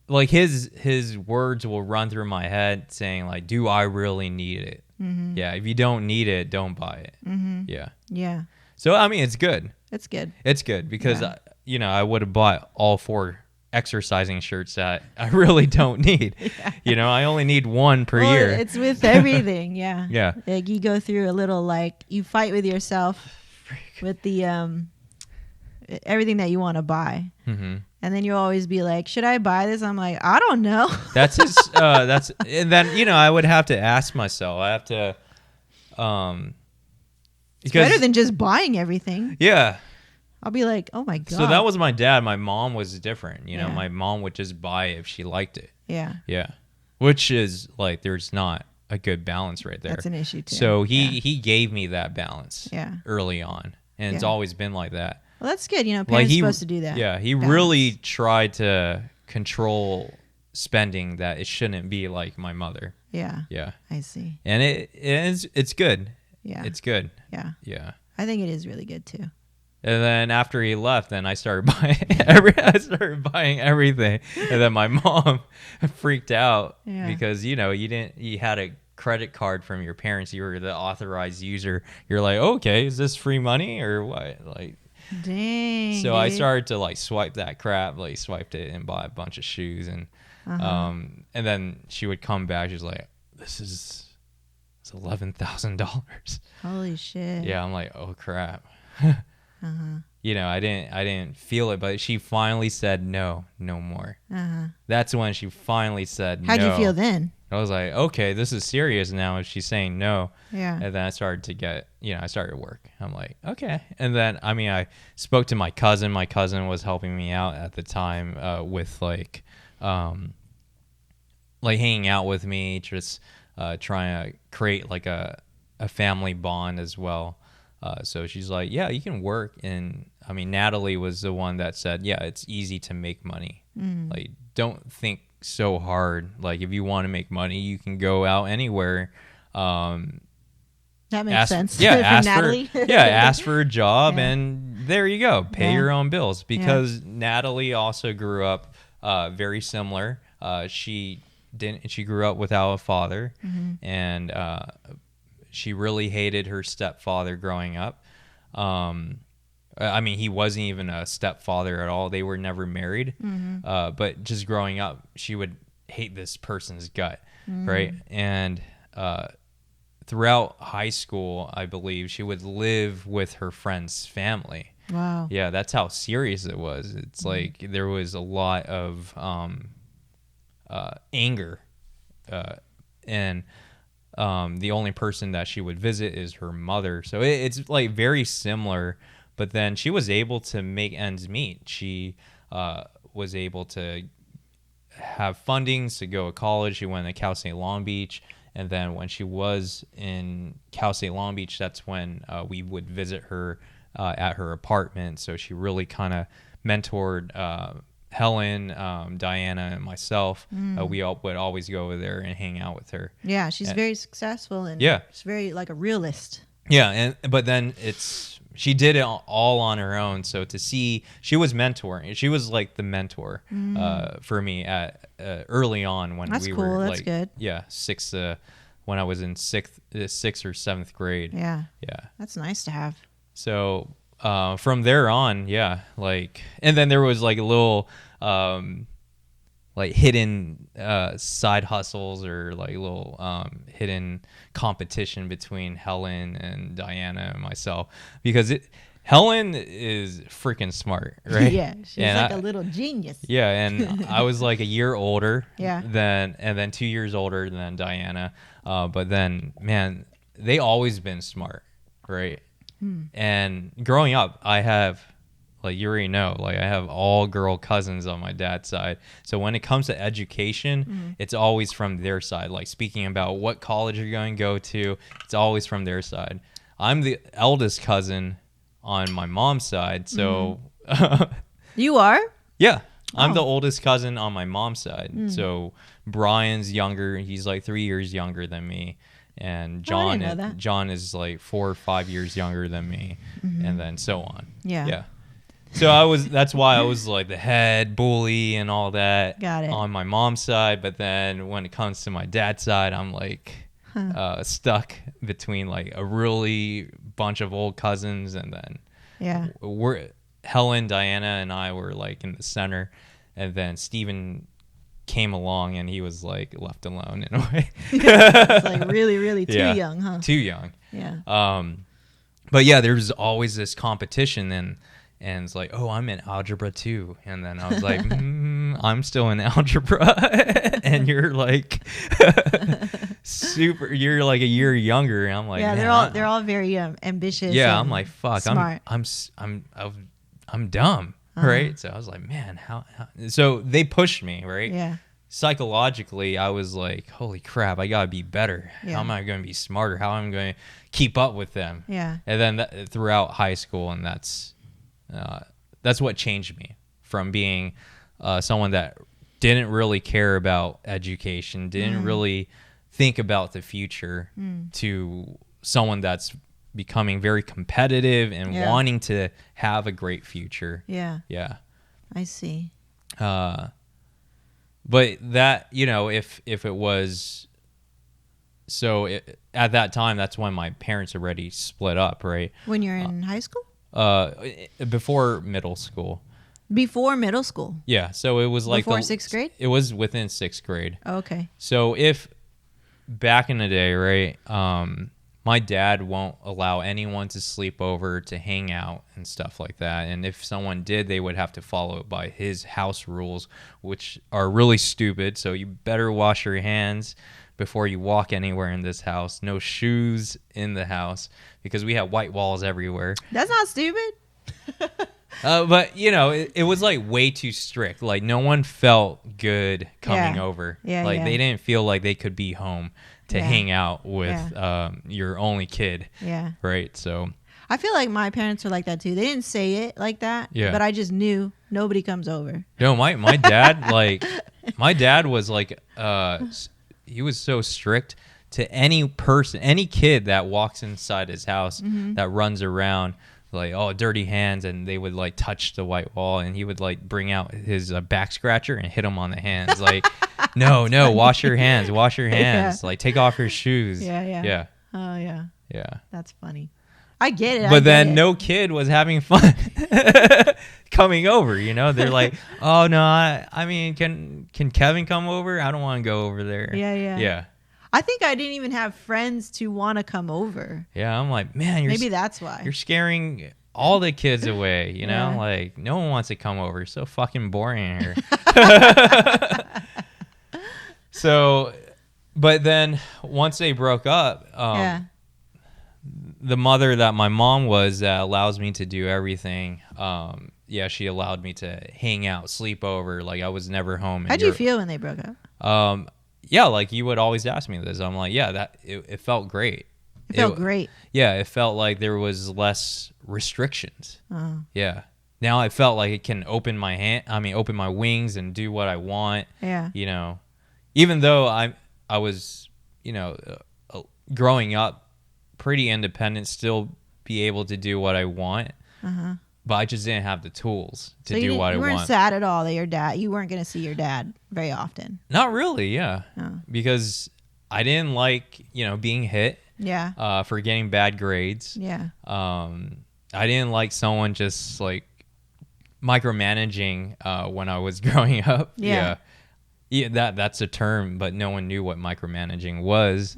Speaker 2: like his words will run through my head saying like, do I really need it? Yeah. If you don't need it, don't buy it. Yeah.
Speaker 1: Yeah,
Speaker 2: So, I mean, it's good.
Speaker 1: it's good.
Speaker 2: It's good because,
Speaker 1: Yeah.
Speaker 2: I would have bought all 4 exercising shirts that I really don't need. I only need 1 per
Speaker 1: Well,
Speaker 2: year.
Speaker 1: it's with everything. Yeah.
Speaker 2: Yeah.
Speaker 1: Like you go through a little, like you fight with yourself with the, everything that you want to buy. And then you'll always be like, should I buy this? I'm like, I don't know.
Speaker 2: That's and then, I would have to ask myself. I have to,
Speaker 1: It's better than just buying everything.
Speaker 2: yeah.
Speaker 1: I'll be like, oh my God.
Speaker 2: So that was my dad. My mom was different.
Speaker 1: Yeah.
Speaker 2: My mom would just buy it if she liked it.
Speaker 1: Yeah.
Speaker 2: Yeah. Which is like, there's not a good balance right there.
Speaker 1: That's an issue too.
Speaker 2: So he gave me that balance early on. And it's
Speaker 1: Yeah.
Speaker 2: always been like that.
Speaker 1: Well, that's good. Parents
Speaker 2: Like
Speaker 1: are supposed to do that.
Speaker 2: Yeah. He
Speaker 1: Balance.
Speaker 2: really tried to control spending that it shouldn't be like my mother.
Speaker 1: Yeah.
Speaker 2: Yeah.
Speaker 1: I see.
Speaker 2: And it's good.
Speaker 1: Yeah.
Speaker 2: It's good.
Speaker 1: Yeah.
Speaker 2: Yeah.
Speaker 1: I think it is really good too.
Speaker 2: And then after he left, then I started buying buying everything. And then my mom freaked out because you had a credit card from your parents. You were the authorized user. You're like, okay, is this free money or what? Like,
Speaker 1: Dang.
Speaker 2: so I
Speaker 1: dude.
Speaker 2: started to like swipe that crap, like swiped it and bought a bunch of shoes and and then she would come back. She's like, it's $11,000.
Speaker 1: Holy shit.
Speaker 2: Yeah, I'm like, oh crap. I didn't feel it, but she finally said no more. That's when she finally said
Speaker 1: How'd
Speaker 2: no.
Speaker 1: you feel then?
Speaker 2: I was like, okay, this is serious now if she's saying no.
Speaker 1: Yeah.
Speaker 2: And then I started to get, I started work. I'm like, okay. And then, I mean, I spoke to my cousin. My cousin was helping me out at the time with like hanging out with me, just trying to create like a family bond as well. So she's like, yeah, you can work. And I mean, Natalie was the one that said, yeah, it's easy to make money. Like, don't think so hard. Like, if you want to make money, you can go out anywhere.
Speaker 1: That makes sense.
Speaker 2: Yeah,
Speaker 1: for
Speaker 2: ask
Speaker 1: Natalie.
Speaker 2: ask for a job,
Speaker 1: Yeah.
Speaker 2: and there you go. Pay
Speaker 1: Yeah.
Speaker 2: your own bills. Because Natalie also grew up very similar. She grew up without a father, and she really hated her stepfather growing up. I mean, he wasn't even a stepfather at all. They were never married. But just growing up, she would hate this person's gut, right? And throughout high school, I believe, she would live with her friend's family.
Speaker 1: Wow.
Speaker 2: Yeah, that's how serious it was. It's like there was a lot of anger. And the only person that she would visit is her mother. So it's like very similar. But then she was able to make ends meet. She was able to have fundings to go to college. She went to Cal State Long Beach. And then when she was in Cal State Long Beach, that's when we would visit her at her apartment. So she really kind of mentored Helen, Diana, and myself. We all would always go over there and hang out with her.
Speaker 1: Yeah, she's very successful and
Speaker 2: Yeah.
Speaker 1: she's very like a realist.
Speaker 2: Yeah, but then she did it all on her own. So to see, she was mentoring. She was like the mentor for me at early on when
Speaker 1: That's
Speaker 2: we
Speaker 1: cool.
Speaker 2: were
Speaker 1: That's
Speaker 2: like,
Speaker 1: good.
Speaker 2: yeah, when I was in sixth or seventh grade.
Speaker 1: Yeah.
Speaker 2: Yeah.
Speaker 1: That's nice to have.
Speaker 2: So from there on, yeah, like, and then there was like a little like hidden side hustles or like little hidden competition between Helen and Diana and myself, because Helen is freaking smart, right?
Speaker 1: Yeah, she's
Speaker 2: And
Speaker 1: like a little genius.
Speaker 2: Yeah, and I was like a year older.
Speaker 1: Yeah.
Speaker 2: And then 2 years older than Diana. But then, man, they always been smart, right? And growing up, I have, like, you already know, like, I have all girl cousins on my dad's side. So when it comes to education, it's always from their side. Like, speaking about what college you're going to go to, it's always from their side. I'm the eldest cousin on my mom's side, so
Speaker 1: You are?
Speaker 2: yeah, I'm
Speaker 1: Oh.
Speaker 2: the oldest cousin on my mom's side. So Brian's younger; he's like 3 years younger than me, and
Speaker 1: I didn't know that.
Speaker 2: John is like 4 or 5 years younger than me, and then so on.
Speaker 1: Yeah.
Speaker 2: Yeah. So that's why I was like the head bully and all that
Speaker 1: Got it.
Speaker 2: on my mom's side. But then when it comes to my dad's side, I'm like stuck between like a really bunch of old cousins, and then
Speaker 1: Yeah.
Speaker 2: Helen, Diana, and I were like in the center, and then Steven came along and he was like left alone in a way.
Speaker 1: It's like really, really too
Speaker 2: Yeah.
Speaker 1: young, huh?
Speaker 2: Too young.
Speaker 1: Yeah.
Speaker 2: But yeah, there's always this competition, and it's like, oh, I'm in algebra too, and then I was like, I'm still in algebra, and you're like you're like a year younger, and I'm like,
Speaker 1: yeah,
Speaker 2: man,
Speaker 1: they're all very ambitious.
Speaker 2: yeah,
Speaker 1: and
Speaker 2: I'm like, fuck,
Speaker 1: smart.
Speaker 2: I'm dumb, right? So I was like, man, how? So they pushed me, right?
Speaker 1: Yeah.
Speaker 2: Psychologically, I was like, holy crap, I gotta be better.
Speaker 1: Yeah.
Speaker 2: How am I going to be smarter? How am I going to keep up with them?
Speaker 1: Yeah.
Speaker 2: And then throughout high school, and that's what changed me from being someone that didn't really care about education, didn't really think about the future, to someone that's becoming very competitive and
Speaker 1: Yeah.
Speaker 2: wanting to have a great future.
Speaker 1: Yeah.
Speaker 2: Yeah.
Speaker 1: I see.
Speaker 2: But that, if it was, at that time, that's when my parents already split up, right?
Speaker 1: When you're in high school?
Speaker 2: Before middle school.
Speaker 1: Before middle school.
Speaker 2: Yeah, so it was like
Speaker 1: Before sixth grade?
Speaker 2: It was within sixth grade.
Speaker 1: Oh, okay.
Speaker 2: So if back in the day, right, my dad won't allow anyone to sleep over, to hang out and stuff like that. And if someone did, they would have to follow by his house rules, which are really stupid. So you better wash your hands before you walk anywhere in this house. No shoes in the house because we have white walls everywhere.
Speaker 1: That's not stupid.
Speaker 2: But it was like way too strict. Like no one felt good coming
Speaker 1: Yeah.
Speaker 2: over.
Speaker 1: Yeah,
Speaker 2: like
Speaker 1: yeah.
Speaker 2: they didn't feel like they could be home to
Speaker 1: Yeah.
Speaker 2: hang out with your only kid,
Speaker 1: Yeah.
Speaker 2: right? So
Speaker 1: I feel like my parents were like that too. They didn't say it like that,
Speaker 2: Yeah.
Speaker 1: but I just knew nobody comes over.
Speaker 2: no, my dad my dad was like he was so strict to any person, any kid that walks inside his house that runs around. Like, oh, dirty hands, and they would like touch the white wall, and he would like bring out his back scratcher and hit him on the hands. Like, no, wash your hands,
Speaker 1: Yeah.
Speaker 2: like take off your shoes.
Speaker 1: Yeah. Oh yeah,
Speaker 2: yeah.
Speaker 1: that's funny. I get it.
Speaker 2: But then no kid was having fun coming over. They're like, oh no, I mean, can Kevin come over? I don't want to go over there.
Speaker 1: Yeah. I think I didn't even have friends to want to come over.
Speaker 2: Yeah, I'm like, man,
Speaker 1: Maybe that's why.
Speaker 2: you're scaring all the kids away,
Speaker 1: Yeah.
Speaker 2: Like no one wants to come over. It's so fucking boring here. So, but then once they broke up,
Speaker 1: Yeah.
Speaker 2: the mother that my mom was that allows me to do everything, she allowed me to hang out, sleep over. Like I was never home.
Speaker 1: How'd you feel when they broke up?
Speaker 2: Like you would always ask me this. I'm like, yeah, it felt great.
Speaker 1: It felt great.
Speaker 2: Yeah, it felt like there was less restrictions.
Speaker 1: Oh.
Speaker 2: Yeah. Now I felt like it can open my wings and do what I want.
Speaker 1: Yeah.
Speaker 2: Even though I was, growing up pretty independent, still be able to do what I want. But I just didn't have the tools to do what I
Speaker 1: You weren't
Speaker 2: want.
Speaker 1: sad at all that you weren't going to see your dad very often.
Speaker 2: Not really, yeah.
Speaker 1: Oh.
Speaker 2: Because I didn't like, being hit
Speaker 1: Yeah.
Speaker 2: for getting bad grades.
Speaker 1: Yeah.
Speaker 2: I didn't like someone just like micromanaging when I was growing up.
Speaker 1: Yeah.
Speaker 2: Yeah, that's a term, but no one knew what micromanaging was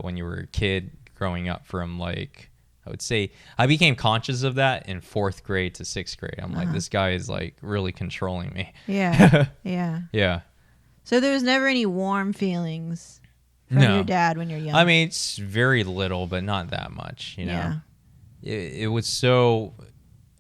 Speaker 2: when you were a kid growing up from like, I would say I became conscious of that in 4th grade to 6th grade. I'm like, this guy is like really controlling me.
Speaker 1: Yeah. Yeah.
Speaker 2: Yeah.
Speaker 1: So there was never any warm feelings from
Speaker 2: No.
Speaker 1: your dad when you're young.
Speaker 2: I mean, it's very little, but not that much,
Speaker 1: Yeah.
Speaker 2: It was so,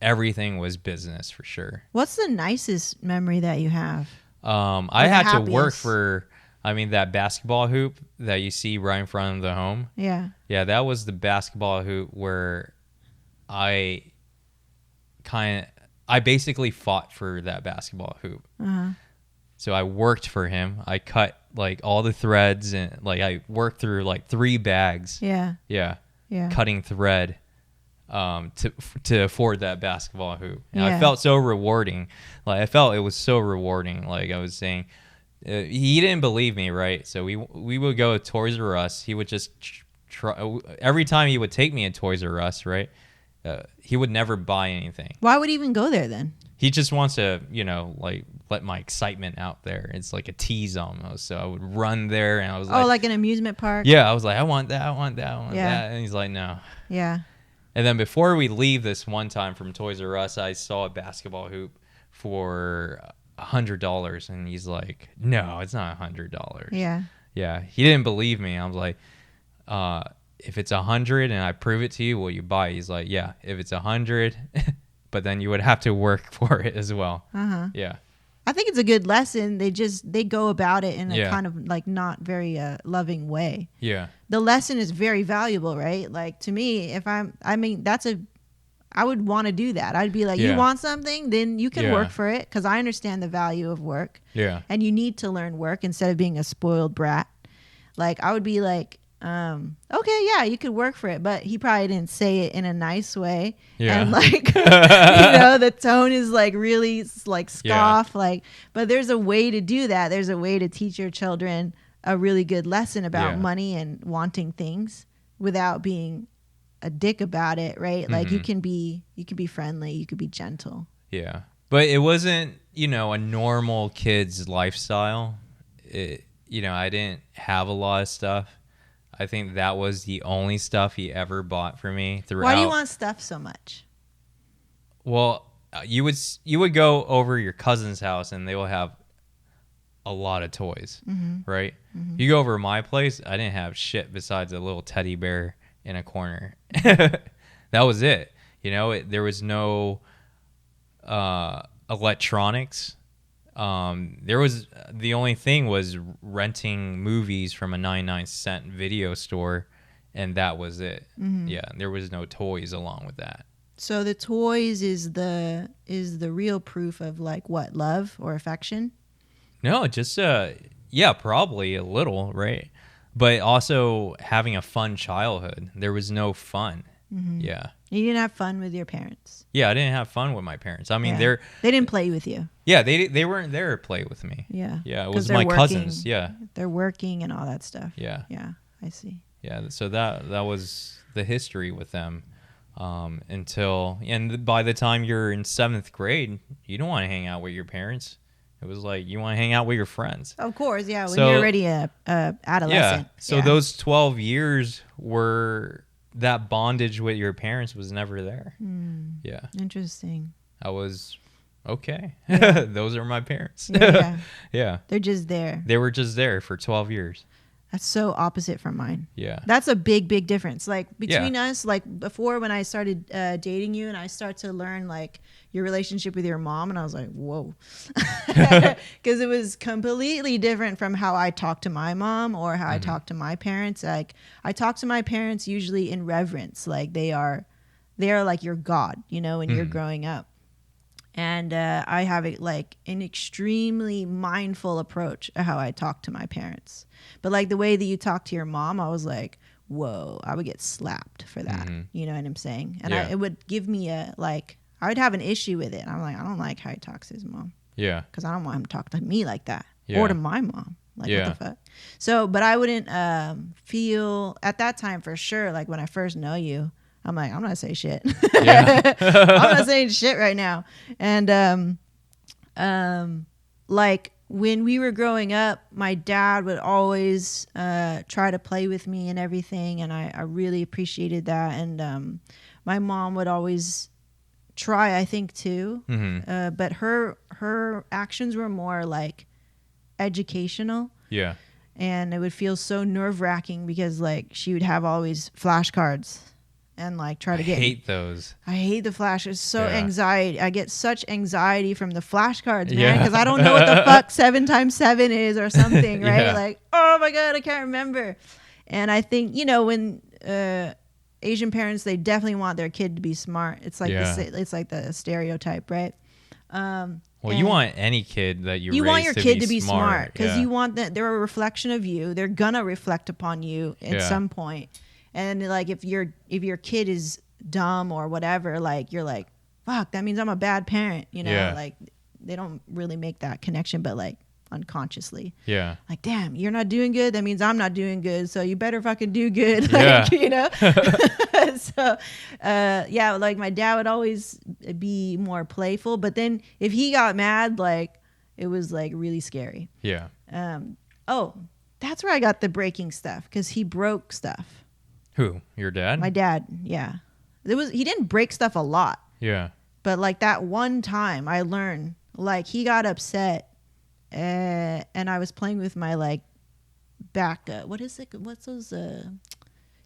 Speaker 2: everything was business for sure.
Speaker 1: What's the nicest memory that you have?
Speaker 2: I
Speaker 1: the
Speaker 2: had to work
Speaker 1: happiest?
Speaker 2: for, that basketball hoop that you see right in front of the home.
Speaker 1: Yeah.
Speaker 2: Yeah, that was the basketball hoop where I basically fought for that basketball hoop.
Speaker 1: Uh-huh.
Speaker 2: So I worked for him. I cut like all the threads and like I worked through like 3 bags.
Speaker 1: Yeah.
Speaker 2: Yeah.
Speaker 1: Yeah.
Speaker 2: Cutting thread to afford that basketball hoop. And
Speaker 1: Yeah.
Speaker 2: I felt so rewarding. Like I felt it was so rewarding. Like I was saying, he didn't believe me, right? So we would go to Toys R Us. He would just try every time he would take me to Toys R Us, right? He would never buy anything.
Speaker 1: Why would he even go there then?
Speaker 2: He just wants to, like let my excitement out there. It's like a tease almost. So I would run there and I was
Speaker 1: Like an amusement park?
Speaker 2: yeah, I was like, I want that, I want that, I want
Speaker 1: Yeah.
Speaker 2: that. And he's like, no.
Speaker 1: Yeah.
Speaker 2: And then before we leave this one time from Toys R Us, I saw a basketball hoop for $100. And he's like, no, it's not $100.
Speaker 1: Yeah.
Speaker 2: Yeah. He didn't believe me. I was like, if it's 100 and I prove it to you, will you buy it? He's like, yeah, if it's 100, but then you would have to work for it as well.
Speaker 1: Uh-huh.
Speaker 2: Yeah.
Speaker 1: I think it's a good lesson. They go about it in a
Speaker 2: Yeah.
Speaker 1: kind of like not very loving way.
Speaker 2: Yeah.
Speaker 1: The lesson is very valuable, right? Like to me, I would want to do that. I'd be like,
Speaker 2: Yeah.
Speaker 1: you want something, then you can
Speaker 2: Yeah.
Speaker 1: work for it because I understand the value of work
Speaker 2: Yeah.
Speaker 1: and you need to learn work instead of being a spoiled brat. Like I would be like, okay, yeah, you could work for it, but he probably didn't say it in a nice way.
Speaker 2: Yeah.
Speaker 1: And like, the tone is like really like scoff, like, but there's a way to do that. There's a way to teach your children a really good lesson about
Speaker 2: Yeah.
Speaker 1: money and wanting things without being a dick about it, right? Like you can be friendly, you could be gentle.
Speaker 2: Yeah. But it wasn't, a normal kid's lifestyle. I didn't have a lot of stuff. I think that was the only stuff he ever bought for me throughout.
Speaker 1: Why do you want stuff so much?
Speaker 2: Well, you would go over your cousin's house and they will have a lot of toys, right? You go over to my place, I didn't have shit besides a little teddy bear in a corner. That was it. You know, there was no electronics. There was the only thing was renting movies from a 99-cent video store, and that was it. Yeah, there was no toys along with that.
Speaker 1: So the toys is the real proof of like what, love or affection?
Speaker 2: No, just yeah, probably a little, right? But also having a fun childhood. There was no fun. Yeah.
Speaker 1: You didn't have fun with your parents.
Speaker 2: Yeah, I didn't have fun with my parents. I mean,
Speaker 1: Yeah. They didn't play with you.
Speaker 2: yeah, they weren't there to play with me.
Speaker 1: Yeah.
Speaker 2: Yeah, it
Speaker 1: 'Cause
Speaker 2: was
Speaker 1: they're
Speaker 2: my
Speaker 1: working.
Speaker 2: cousins. Yeah.
Speaker 1: They're working and all that stuff.
Speaker 2: Yeah.
Speaker 1: Yeah, I see.
Speaker 2: Yeah, so that was the history with them and by the time you're in 7th grade, you don't want to hang out with your parents. It was like you want to hang out with your friends.
Speaker 1: Of course, yeah. When
Speaker 2: So-
Speaker 1: you're already a adolescent.
Speaker 2: Yeah. So those 12 years were that bondage with your parents was never there. Yeah.
Speaker 1: Interesting.
Speaker 2: I was okay. Those are my parents.
Speaker 1: Yeah.
Speaker 2: Yeah.
Speaker 1: They're just there.
Speaker 2: They were just there for 12 years.
Speaker 1: That's so opposite from mine.
Speaker 2: Yeah.
Speaker 1: That's a big difference. Like between us, like before when I started dating you and I start to learn like your relationship with your mom, and I was like, whoa, because it was completely different from how I talk to my mom or how I talk to my parents. Like I talk to my parents usually in reverence, like they are like your God, you know, when you're growing up. And I have like an extremely mindful approach of how I talk to my parents. But like the way that you talk to your mom, I was like, whoa, I would get slapped for that. You know what I'm saying? And
Speaker 2: Yeah.
Speaker 1: it would give me I would have an issue with it. I'm like, I don't like how he talks to his mom
Speaker 2: Yeah.
Speaker 1: because I don't want him to talk to me like that
Speaker 2: Yeah.
Speaker 1: or to my mom. Like,
Speaker 2: Yeah.
Speaker 1: what the fuck? So, but I wouldn't feel at that time for sure, like when I first know you, I'm like, I'm not saying shit.
Speaker 2: Yeah.
Speaker 1: I'm not saying shit right now. And like when we were growing up, my dad would always try to play with me and everything, and I really appreciated that. And my mom would always try, I think, too. But her actions were more like educational.
Speaker 2: Yeah.
Speaker 1: And it would feel so nerve-wracking because like she would have always flashcards and like try to get
Speaker 2: hate those.
Speaker 1: I hate the flashes. So
Speaker 2: Yeah.
Speaker 1: anxiety. I get such anxiety from the flashcards, man,
Speaker 2: Yeah.
Speaker 1: because I don't know what the fuck 7 times 7 is or something, right?
Speaker 2: Yeah.
Speaker 1: Like, oh my God, I can't remember. And I think, you know, when Asian parents, they definitely want their kid to be smart. It's like
Speaker 2: Yeah.
Speaker 1: it's like the stereotype, right?
Speaker 2: Well, you want any kid that you
Speaker 1: want
Speaker 2: raise
Speaker 1: your
Speaker 2: to
Speaker 1: kid
Speaker 2: be
Speaker 1: to be smart because
Speaker 2: Yeah.
Speaker 1: you want that they're a reflection of you. They're gonna reflect upon you at
Speaker 2: Yeah.
Speaker 1: some point. And like if your kid is dumb or whatever, like you're like, fuck, that means I'm a bad parent, you know?
Speaker 2: Yeah.
Speaker 1: Like they don't really make that connection, but like unconsciously.
Speaker 2: Yeah.
Speaker 1: Like, damn, you're not doing good. That means I'm not doing good. So you better fucking do good.
Speaker 2: Yeah.
Speaker 1: Like, you know? So, yeah, like my dad would always be more playful. But then if he got mad, like it was like really scary.
Speaker 2: Yeah.
Speaker 1: Oh, that's where I got the breaking stuff because he broke stuff.
Speaker 2: Who? Your dad?
Speaker 1: My dad, yeah. He didn't break stuff a lot.
Speaker 2: Yeah.
Speaker 1: But like that one time I learned, like he got upset and I was playing with my like back, what's those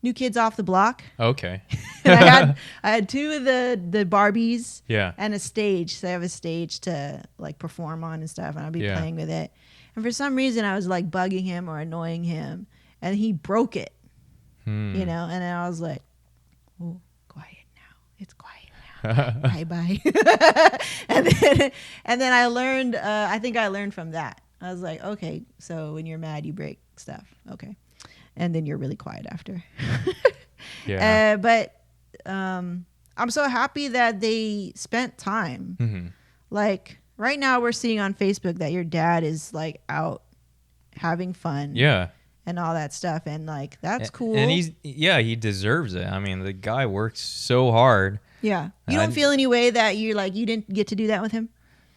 Speaker 1: New Kids Off the Block?
Speaker 2: Okay.
Speaker 1: And I had 2 of the Barbies
Speaker 2: Yeah.
Speaker 1: and a stage. So I have a stage to like perform on and stuff and I'll be
Speaker 2: Yeah.
Speaker 1: playing with it. And for some reason I was like bugging him or annoying him and he broke it, you know? And then I was like, oh, quiet now. It's quiet. Bye. and then I learned, I think I learned from that. I was like, okay, so when you're mad, you break stuff. Okay. And then you're really quiet after.
Speaker 2: Yeah.
Speaker 1: But I'm so happy that they spent time. Like right now we're seeing on Facebook that your dad is like out having fun.
Speaker 2: Yeah.
Speaker 1: And all that stuff. And like, that's cool.
Speaker 2: And he deserves it. I mean, the guy works so hard.
Speaker 1: Yeah. You don't feel any way that you didn't get to do that with him?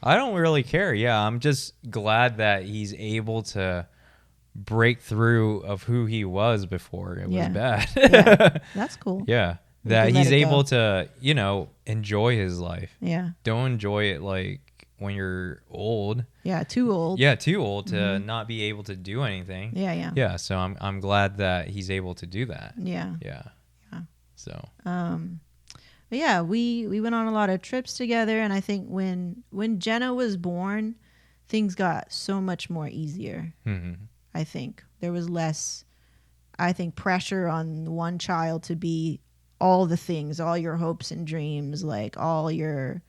Speaker 2: I don't really care. Yeah, I'm just glad that he's able to breakthrough of who he was before it was bad.
Speaker 1: Yeah. That's cool.
Speaker 2: Yeah.
Speaker 1: You
Speaker 2: That
Speaker 1: can let
Speaker 2: he's
Speaker 1: it
Speaker 2: able
Speaker 1: go.
Speaker 2: to, enjoy his life.
Speaker 1: Yeah.
Speaker 2: Don't enjoy it like when you're old.
Speaker 1: Yeah. Too old.
Speaker 2: Yeah, too old to not be able to do anything.
Speaker 1: Yeah. Yeah.
Speaker 2: Yeah, so I'm glad that he's able to do that.
Speaker 1: Yeah.
Speaker 2: Yeah.
Speaker 1: Yeah.
Speaker 2: So.
Speaker 1: But yeah, we went on a lot of trips together, and I think when Jenna was born, things got so much more easier.
Speaker 2: Mhm.
Speaker 1: I think there was less, I think, pressure on one child to be all the things, all your hopes and dreams, like all your,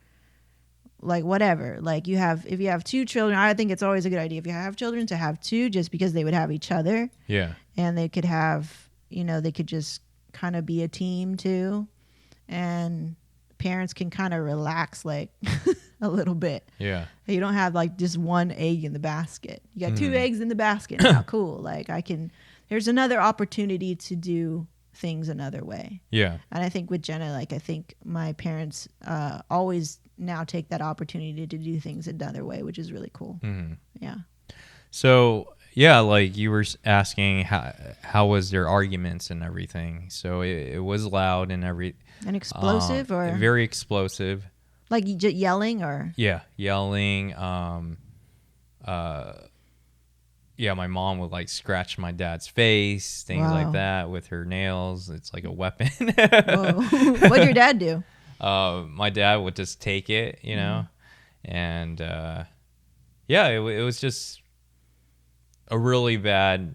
Speaker 1: like whatever. Like if you have two children, I think it's always a good idea if you have children to have two, just because they would have each other,
Speaker 2: Yeah.
Speaker 1: and they could have, they could just kind of be a team too, and parents can kind of relax like a little bit.
Speaker 2: Yeah.
Speaker 1: You don't have like just one egg in the basket. You got two eggs in the basket now. Cool. Like there's another opportunity to do things another way.
Speaker 2: Yeah.
Speaker 1: And I think with Jenna, like I think my parents always now take that opportunity to do things another way, which is really cool.
Speaker 2: Mhm.
Speaker 1: Yeah.
Speaker 2: So, yeah, like you were asking how was their arguments and everything. So it was loud and
Speaker 1: And explosive or
Speaker 2: very explosive.
Speaker 1: like yelling or
Speaker 2: Yeah, yelling. Yeah, my mom would like scratch my dad's face, things
Speaker 1: Wow.
Speaker 2: like that with her nails. It's like a weapon.
Speaker 1: whoa. What'd your dad do?
Speaker 2: My dad would just take it, and yeah, it was just a really bad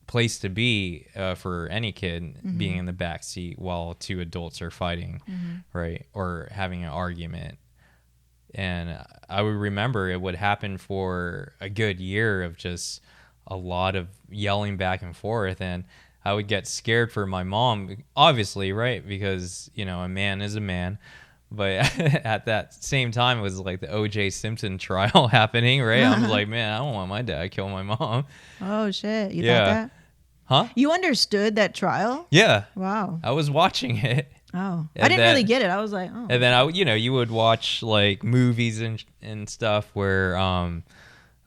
Speaker 2: place to be for any kid, being in the back seat while two adults are fighting, right, or having an argument. And I would remember it would happen for a good year of just a lot of yelling back and forth, and I would get scared for my mom, obviously, right, because a man is a man. But at that same time, it was like the O.J. Simpson trial happening, right? I'm like, man, I don't want my dad to kill my mom.
Speaker 1: Oh shit. You
Speaker 2: Yeah.
Speaker 1: thought that?
Speaker 2: Huh?
Speaker 1: You understood that trial?
Speaker 2: Yeah.
Speaker 1: Wow.
Speaker 2: I was watching it.
Speaker 1: Oh.
Speaker 2: And
Speaker 1: I didn't
Speaker 2: then-
Speaker 1: really get it. I was like, oh.
Speaker 2: And then you would watch like movies and stuff where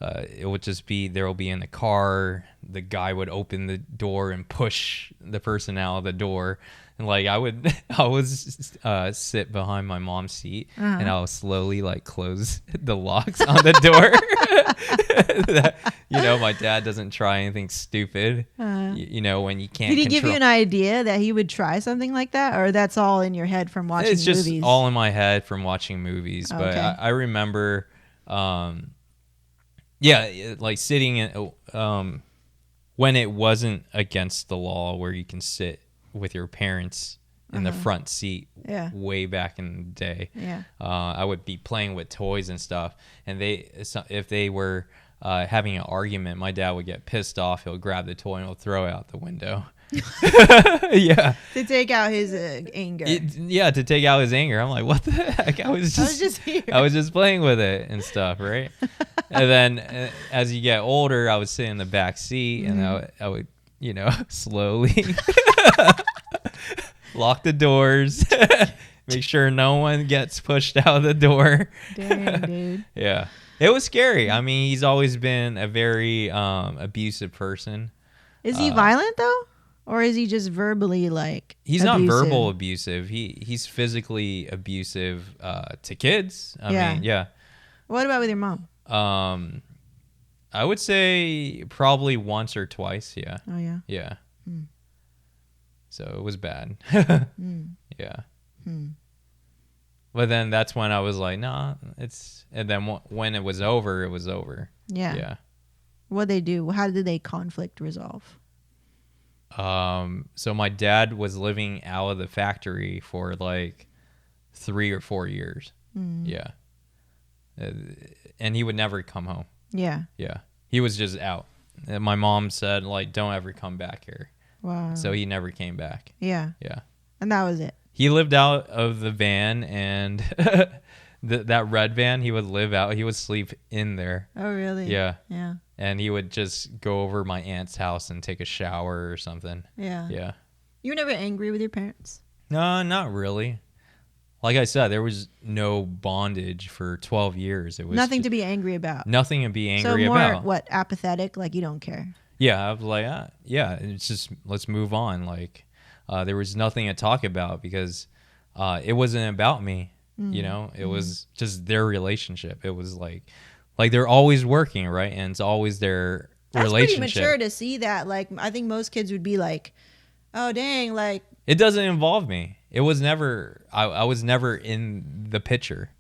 Speaker 2: it would just be there will be in the car, the guy would open the door and push the person out of the door, and like I would sit behind my mom's seat and I would slowly like close the locks on the door. That, my dad doesn't try anything stupid. When you can't.
Speaker 1: Did he give
Speaker 2: control-
Speaker 1: you an idea that he would try something like that, or that's all in your head from watching
Speaker 2: It's just
Speaker 1: movies?
Speaker 2: all in my head from watching movies. But
Speaker 1: Okay.
Speaker 2: I remember, like sitting in, when it wasn't against the law where you can sit with your parents in the front seat.
Speaker 1: Yeah.
Speaker 2: Way back in the day.
Speaker 1: Yeah.
Speaker 2: I would be playing with toys and stuff, and if they were having an argument, my dad would get pissed off. He'll grab the toy and he'll throw it out the window. Yeah.
Speaker 1: To take out his anger.
Speaker 2: To take out his anger. I'm like, what the heck? I was just
Speaker 1: here.
Speaker 2: I was just playing with it and stuff, right? And then as you get older, I would sit in the back seat and I would slowly lock the doors, make sure no one gets pushed out of the door.
Speaker 1: Dang, dude.
Speaker 2: Yeah. It was scary. I mean, he's always been a very abusive person.
Speaker 1: Is he violent though? Or is he just verbally like
Speaker 2: He's
Speaker 1: abusive?
Speaker 2: not verbal abusive. He's physically abusive to kids. I mean, yeah.
Speaker 1: What about with your mom?
Speaker 2: I would say probably once or twice. Yeah.
Speaker 1: Oh yeah.
Speaker 2: Yeah. So it was bad. Yeah. But then that's when I was like, nah, and then when it was over, it was over.
Speaker 1: Yeah.
Speaker 2: Yeah.
Speaker 1: What'd they do? How did they conflict resolve?
Speaker 2: So my dad was living out of the factory for like 3 or 4 years. Yeah. And he would never come home.
Speaker 1: Yeah.
Speaker 2: Yeah. He was just out. And my mom said, like, don't ever come back here.
Speaker 1: Wow.
Speaker 2: So he never came back.
Speaker 1: Yeah.
Speaker 2: Yeah.
Speaker 1: And that was it.
Speaker 2: He lived out of the van, and that red van, he would live out. He would sleep in there.
Speaker 1: Oh really?
Speaker 2: Yeah.
Speaker 1: Yeah.
Speaker 2: And he would just go over my aunt's house and take a shower or something.
Speaker 1: Yeah.
Speaker 2: Yeah.
Speaker 1: You were never angry with your parents?
Speaker 2: No, not really. Like I said, there was no bondage for 12 years. It was
Speaker 1: Nothing to be angry about.
Speaker 2: nothing to be
Speaker 1: So
Speaker 2: angry
Speaker 1: more
Speaker 2: about.
Speaker 1: what, apathetic, like you don't care.
Speaker 2: Yeah, I was like, yeah, it's just let's move on. Like, there was nothing to talk about because it wasn't about me. You know, it was just their relationship. It was like they're always working, right? And it's always their
Speaker 1: That's pretty
Speaker 2: relationship.
Speaker 1: mature to see that. Like, I think most kids would be like, oh, dang, like,
Speaker 2: It doesn't involve me. It was never. I was never in the picture.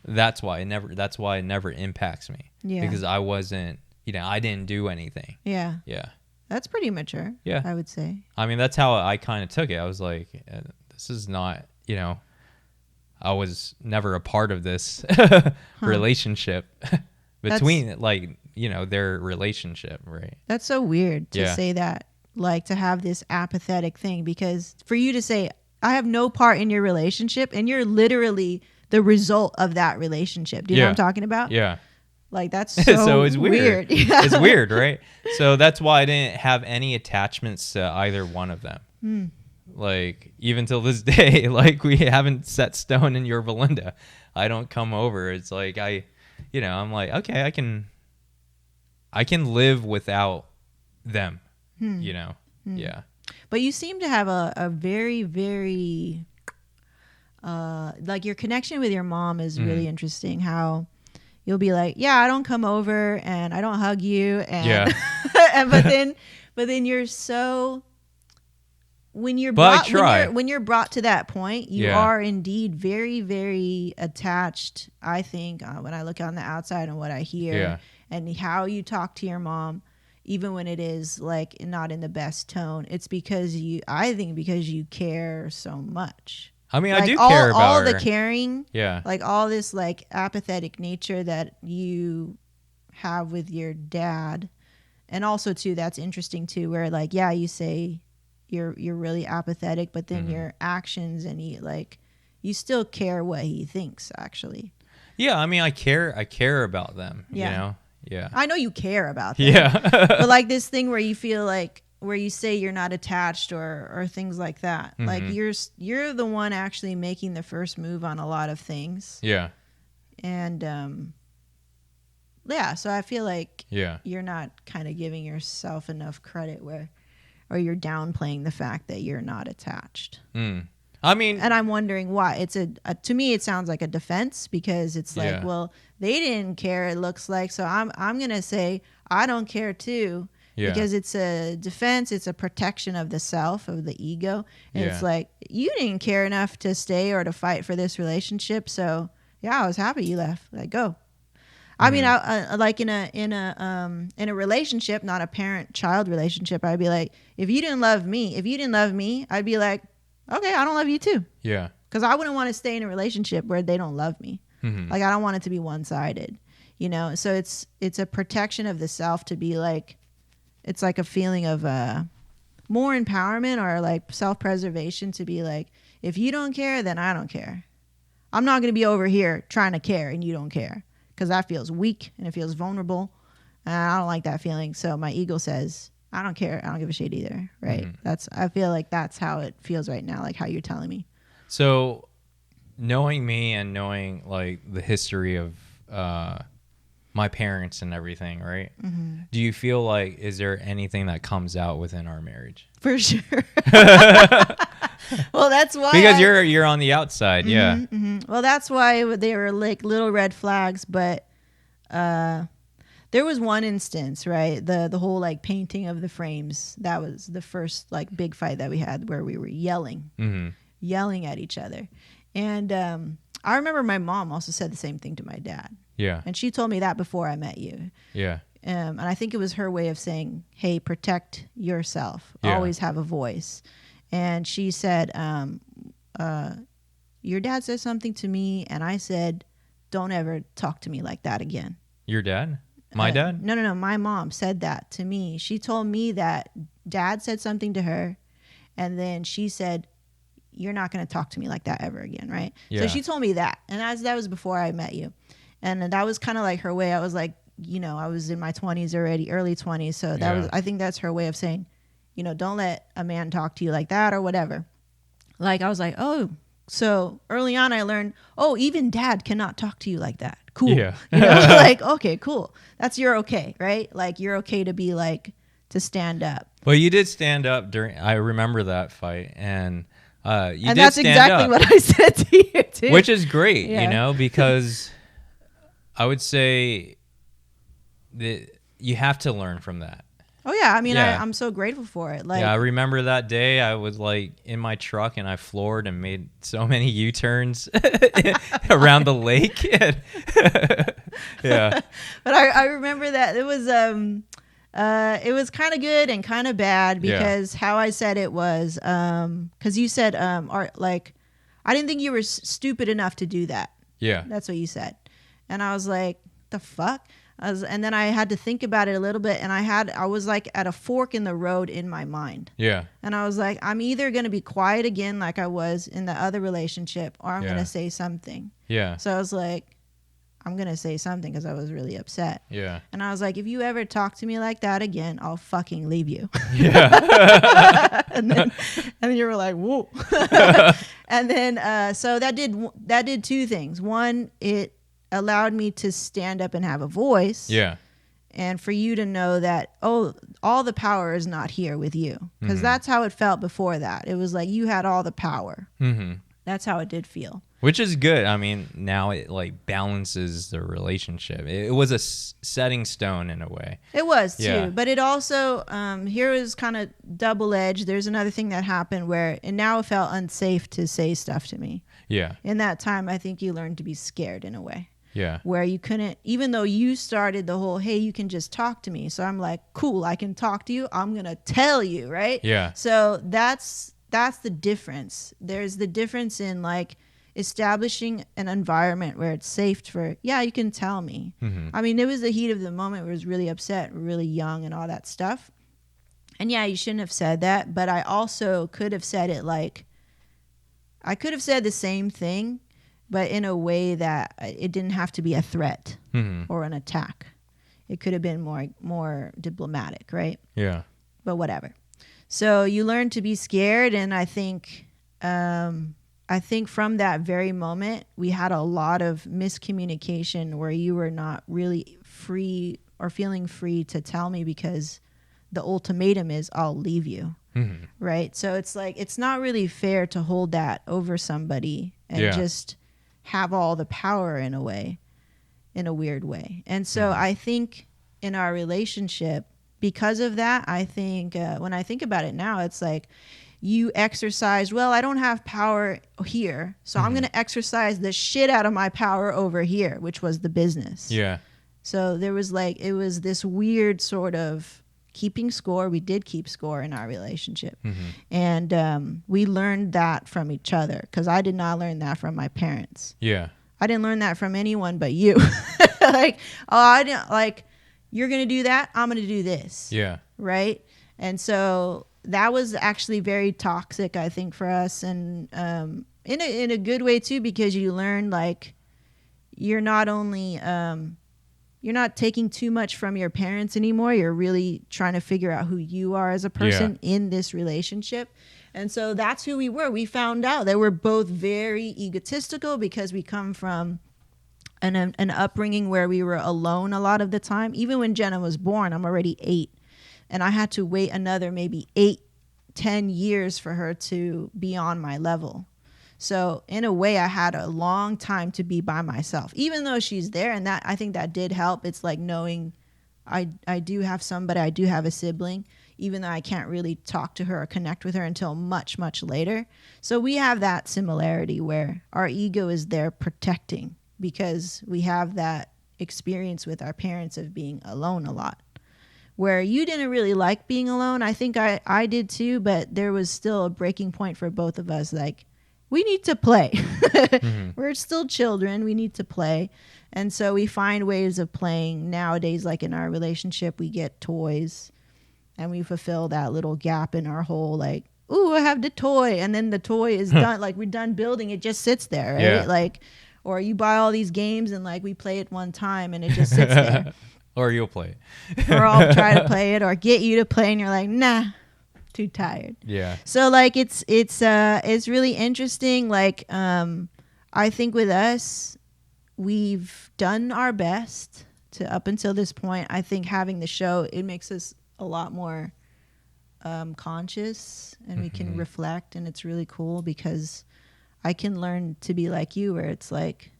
Speaker 2: That's why it never impacts me.
Speaker 1: Yeah.
Speaker 2: Because I wasn't. You know, I didn't do anything.
Speaker 1: yeah,
Speaker 2: Yeah.
Speaker 1: that's pretty mature.
Speaker 2: Yeah.
Speaker 1: I would say.
Speaker 2: I mean, that's how I kind of took it. I was like, this is not. You know, I was never a part of this relationship between like their relationship, right?
Speaker 1: That's so weird to
Speaker 2: Yeah.
Speaker 1: say that, like to have this apathetic thing, because for you to say, I have no part in your relationship, and you're literally the result of that relationship. Do you know what I'm talking about?
Speaker 2: Yeah.
Speaker 1: Like, that's so,
Speaker 2: So it's weird.
Speaker 1: Yeah.
Speaker 2: It's weird, right? So that's why I didn't have any attachments to either one of them. Like, even till this day, like, we haven't set stone in Yorba Linda. I don't come over. It's like I'm like, okay, I can live without them. Yeah.
Speaker 1: But you seem to have a very, very, like, your connection with your mom is really interesting. How you'll be like, yeah, I don't come over and I don't hug you. And,
Speaker 2: Yeah.
Speaker 1: but then you're so, when you're
Speaker 2: But I
Speaker 1: brought,
Speaker 2: try.
Speaker 1: when you're brought to that point, you
Speaker 2: Yeah.
Speaker 1: are indeed very, very attached. I think when I look on the outside and what I hear
Speaker 2: Yeah.
Speaker 1: and how you talk to your mom, even when it is like not in the best tone, it's because I think because you care so much.
Speaker 2: I mean,
Speaker 1: Like,
Speaker 2: I do care about
Speaker 1: all
Speaker 2: her.
Speaker 1: the caring,
Speaker 2: Yeah.
Speaker 1: like all this like apathetic nature that you have with your dad. And also too, that's interesting too, where like, yeah, you say you're really apathetic, but then your actions and you still care what he thinks actually.
Speaker 2: Yeah, I mean, I care about them,
Speaker 1: Yeah.
Speaker 2: you know? Yeah.
Speaker 1: I know you care about them.
Speaker 2: Yeah.
Speaker 1: But like this thing where you feel like, where you say you're not attached or things like that. Like you're the one actually making the first move on a lot of things.
Speaker 2: Yeah.
Speaker 1: And yeah, so I feel like
Speaker 2: Yeah.
Speaker 1: you're not kind of giving yourself enough credit or you're downplaying the fact that you're not attached.
Speaker 2: I mean,
Speaker 1: And I'm wondering why. It's to me it sounds like a defense, because it's like,
Speaker 2: Yeah.
Speaker 1: well, they didn't care, it looks like, so I'm going to say I don't care too.
Speaker 2: Yeah.
Speaker 1: Because it's a defense, it's a protection of the self, of the ego. And it's
Speaker 2: Yeah.
Speaker 1: like, you didn't care enough to stay or to fight for this relationship. So yeah, I was happy you left. Like, go. I mean, I like in a relationship, not a parent-child relationship, I'd be like, if you didn't love me, I'd be like, okay, I don't love you too.
Speaker 2: yeah.
Speaker 1: Because I wouldn't want to stay in a relationship where they don't love me. Like, I don't want it to be one-sided, So it's a protection of the self to be like, it's like a feeling of more empowerment or like self-preservation to be like, if you don't care, then I don't care. I'm not going to be over here trying to care and you don't care, because that feels weak and it feels vulnerable. And I don't like that feeling. So my ego says, I don't care. I don't give a shit either. Right. I feel like that's how it feels right now. Like how you're telling me.
Speaker 2: So, knowing me and knowing like the history of my parents and everything, right? Do you feel like, is there anything that comes out within our marriage?
Speaker 1: For sure. Well, that's why.
Speaker 2: Because you're on the outside, yeah.
Speaker 1: Well, that's why they were like little red flags. But there was one instance, right? The whole like painting of the frames. That was the first like big fight that we had, where we were yelling at each other. And I remember my mom also said the same thing to my dad.
Speaker 2: Yeah.
Speaker 1: And she told me that before I met you.
Speaker 2: Yeah.
Speaker 1: And I think it was her way of saying, hey, protect yourself.
Speaker 2: Yeah.
Speaker 1: Always have a voice. And she said, your dad said something to me, and I said, don't ever talk to me like that again.
Speaker 2: Your dad? My dad?
Speaker 1: No. My mom said that to me. She told me that dad said something to her, and then she said, you're not going to talk to me like that ever again, right?
Speaker 2: Yeah.
Speaker 1: So she told me that. And that was before I met you. And that was kind of like her way. I was like, I was in my 20s already, early 20s. So I think that's her way of saying, don't let a man talk to you like that or whatever. Like, I was like, oh, so early on I learned, oh, even dad cannot talk to you like that. Cool.
Speaker 2: Yeah.
Speaker 1: Like, okay, cool. You're okay, right? Like, you're okay to be like, to stand up.
Speaker 2: Well, you did stand up I remember that fight, and you
Speaker 1: And
Speaker 2: did
Speaker 1: that's
Speaker 2: stand
Speaker 1: exactly
Speaker 2: up,
Speaker 1: what I said to you too.
Speaker 2: which is great,
Speaker 1: Yeah.
Speaker 2: you know, because I would say that you have to learn from that.
Speaker 1: Oh yeah, I mean,
Speaker 2: Yeah.
Speaker 1: I'm so grateful for it. Like,
Speaker 2: Yeah, I remember that day. I was like in my truck and I floored and made so many U-turns around the lake. Yeah,
Speaker 1: but I remember that it was kind of good and kind of bad
Speaker 2: Yeah.
Speaker 1: because how I said it was because you said like I didn't think you were stupid enough to do that.
Speaker 2: yeah,
Speaker 1: That's what you said, and I was like, the fuck. And then I had to think about it a little bit, and I was like at a fork in the road in my mind.
Speaker 2: yeah,
Speaker 1: And I was like, I'm either going to be quiet again like I was in the other relationship, or I'm
Speaker 2: Yeah.
Speaker 1: going to say something.
Speaker 2: yeah,
Speaker 1: So I was like, I'm going to say something because I was really upset.
Speaker 2: yeah,
Speaker 1: And I was like, if you ever talk to me like that again, I'll fucking leave you.
Speaker 2: yeah,
Speaker 1: and then you were like, whoa. And then so that did two things. One, it allowed me to stand up and have a voice.
Speaker 2: yeah,
Speaker 1: And for you to know that, oh, all the power is not here with you. Because that's how it felt before that. It was like you had all the power.
Speaker 2: hmm
Speaker 1: That's how it did feel.
Speaker 2: which is good. I mean, now it like balances the relationship. It was a setting stone in a way.
Speaker 1: It was too.
Speaker 2: Yeah.
Speaker 1: But it also, here was kind of double-edged. There's another thing that happened where it now felt unsafe to say stuff to me.
Speaker 2: Yeah,
Speaker 1: In that time, I think you learned to be scared in a way.
Speaker 2: yeah,
Speaker 1: Where you couldn't, even though you started the whole, hey, you can just talk to me. So I'm like, cool, I can talk to you. I'm going to tell you, right?
Speaker 2: yeah,
Speaker 1: So that's the difference. There's the difference in like establishing an environment where it's safe for, yeah, you can tell me.
Speaker 2: hmm
Speaker 1: I mean, it was the heat of the moment where I was really upset, really young and all that stuff. And yeah, you shouldn't have said that. But I also could have said it like, I could have said the same thing, but in a way that it didn't have to be a threat
Speaker 2: hmm
Speaker 1: or an attack. It could have been more diplomatic, right?
Speaker 2: yeah,
Speaker 1: But whatever. So you learn to be scared, and I think from that very moment we had a lot of miscommunication where you were not really free or feeling free to tell me because the ultimatum is I'll leave you.
Speaker 2: hmm
Speaker 1: Right? So it's like it's not really fair to hold that over somebody and
Speaker 2: Yeah.
Speaker 1: just have all the power in a way, in a weird way. And so I think in our relationship, because of that, I think when I think about it now, it's like you exercised, well, I don't have power here, so I'm going to exercise the shit out of my power over here, which was the business.
Speaker 2: yeah,
Speaker 1: So there was like, it was this weird sort of keeping score. We did keep score in our relationship. And we learned that from each other because I did not learn that from my parents.
Speaker 2: yeah,
Speaker 1: I didn't learn that from anyone but you. Like, oh, I didn't like, you're going to do that. I'm going to do this.
Speaker 2: yeah,
Speaker 1: Right. And so that was actually very toxic, I think, for us. And in a good way, too, because you learn like you're not only you're not taking too much from your parents anymore. You're really trying to figure out who you are as a person in this relationship. And so that's who we were. We found out that we're both very egotistical because we come from an upbringing where we were alone a lot of the time. Even when Jenna was born, I'm already 8. And I had to wait another maybe 8-10 years for her to be on my level. So in a way, I had a long time to be by myself, even though she's there. And that, I think that did help. It's like knowing I do have somebody, I do have a sibling, even though I can't really talk to her or connect with her until much, much later. So we have that similarity where our ego is there protecting because we have that experience with our parents of being alone a lot. Where you didn't really like being alone. I think I did too, but there was still a breaking point for both of us. Like, we need to play. We're still children. We need to play. And so we find ways of playing nowadays. Like in our relationship, we get toys and we fulfill that little gap in our whole, like, ooh, I have the toy. And then the toy is done. Like, we're done building. It just sits there, right?
Speaker 2: Yeah.
Speaker 1: Like, or you buy all these games and like we play it one time and it just sits there.
Speaker 2: Or you'll play it.
Speaker 1: Or I'll try to play it or get you to play and you're like, nah, too tired.
Speaker 2: Yeah.
Speaker 1: So like it's really interesting. Like I think with us, we've done our best to up until this point. I think having the show, it makes us a lot more conscious, and we can reflect, and it's really cool because I can learn to be like you, where it's like,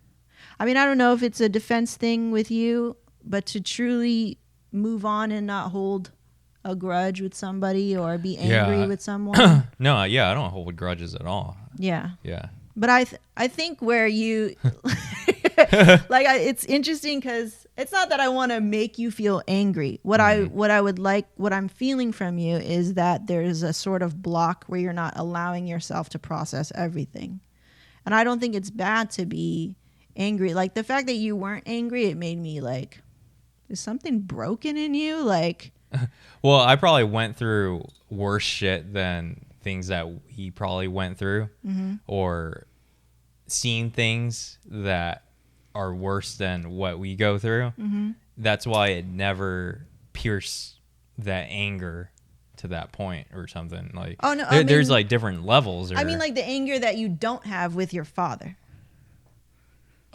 Speaker 1: I mean, I don't know if it's a defense thing with you, but to truly move on and not hold a grudge with somebody or be angry with someone.
Speaker 2: No, yeah, I don't hold grudges at all.
Speaker 1: Yeah.
Speaker 2: Yeah.
Speaker 1: But I think where you it's interesting because it's not that I want to make you feel angry. What I'm feeling from you is that there's a sort of block where you're not allowing yourself to process everything. And I don't think it's bad to be angry. Like the fact that you weren't angry, it made me like, is something broken in you? Like,
Speaker 2: well, I probably went through worse shit than things that he probably went through, or seen things that are worse than what we go through. That's why it never pierced that anger to that point or something. Like,
Speaker 1: oh no,
Speaker 2: there's like different levels.
Speaker 1: I mean, like the anger that you don't have with your father.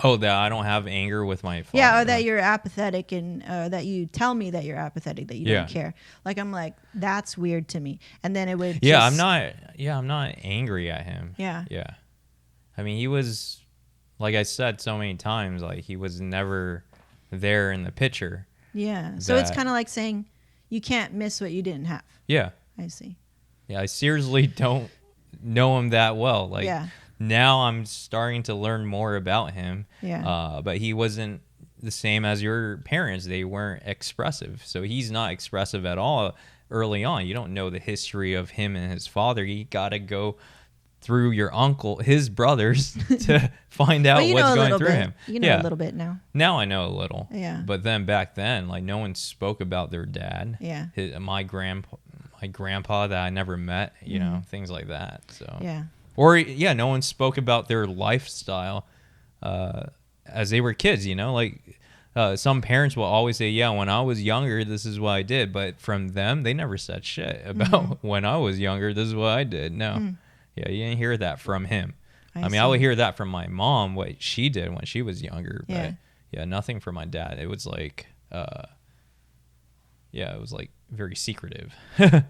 Speaker 2: Oh, that I don't have anger with my father.
Speaker 1: Yeah, or that you're apathetic, and that you tell me that you're apathetic, that you don't care. Like, I'm like, that's weird to me. And then it would
Speaker 2: I'm not angry at him.
Speaker 1: Yeah.
Speaker 2: Yeah. I mean, he was, like I said so many times, like he was never there in the picture.
Speaker 1: Yeah. So it's kind of like saying you can't miss what you didn't have.
Speaker 2: Yeah.
Speaker 1: I see.
Speaker 2: Yeah, I seriously don't know him that well. Like, now I'm starting to learn more about him.
Speaker 1: Yeah.
Speaker 2: But he wasn't the same as your parents. They weren't expressive. So he's not expressive at all early on. You don't know the history of him and his father. You got to go through your uncle, his brothers, to find out what's going through him.
Speaker 1: You know a little bit now.
Speaker 2: Now I know a little.
Speaker 1: Yeah.
Speaker 2: But then back then, like, no one spoke about their dad.
Speaker 1: Yeah.
Speaker 2: My grandpa that I never met, you know, things like that. So
Speaker 1: yeah.
Speaker 2: Or no one spoke about their lifestyle as they were kids. You know, like some parents will always say, "Yeah, when I was younger, this is what I did," but from them, they never said shit about when I was younger. This is what I did. No. Yeah, you didn't hear that from him. I mean, I would hear that from my mom, what she did when she was younger. But yeah, nothing from my dad. It was like, it was like very secretive.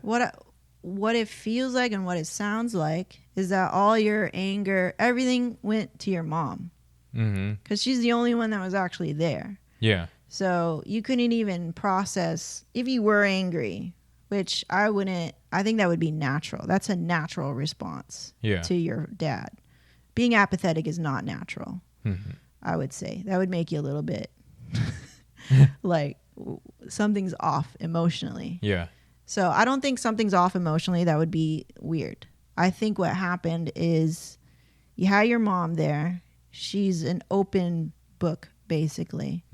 Speaker 1: What it feels like and what it sounds like is that all your anger, everything went to your mom. Because she's the only one that was actually there.
Speaker 2: Yeah.
Speaker 1: So you couldn't even process if you were angry, which I think that would be natural. That's a natural response to your dad. Being apathetic is not natural, I would say. That would make you a little bit like something's off emotionally.
Speaker 2: Yeah.
Speaker 1: So I don't think something's off emotionally. That would be weird. I think what happened is you had your mom there. She's an open book, basically.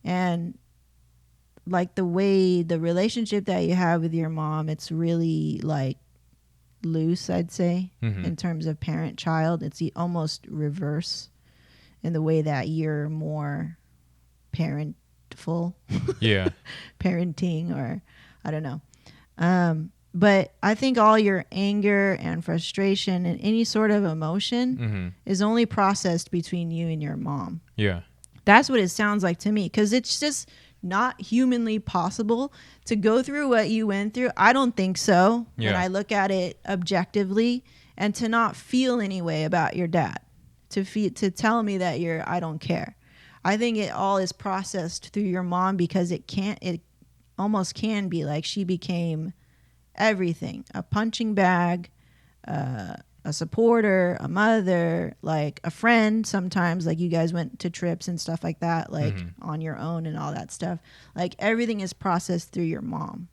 Speaker 1: And like the relationship that you have with your mom, it's really like loose, I'd say, in terms of parent-child. It's the almost reverse in the way that you're more parentful. Yeah. Parenting, or I don't know. But I think all your anger and frustration and any sort of emotion is only processed between you and your mom.
Speaker 2: Yeah.
Speaker 1: That's what it sounds like to me, because it's just not humanly possible to go through what you went through. I don't think so.
Speaker 2: Yeah.
Speaker 1: When I look at it objectively, and to not feel any way about your dad, to tell me that I don't care. I think it all is processed through your mom, because it almost can be like she became everything, a punching bag, a supporter, a mother, like a friend sometimes, like you guys went to trips and stuff like that, like on your own and all that stuff. Like everything is processed through your mom.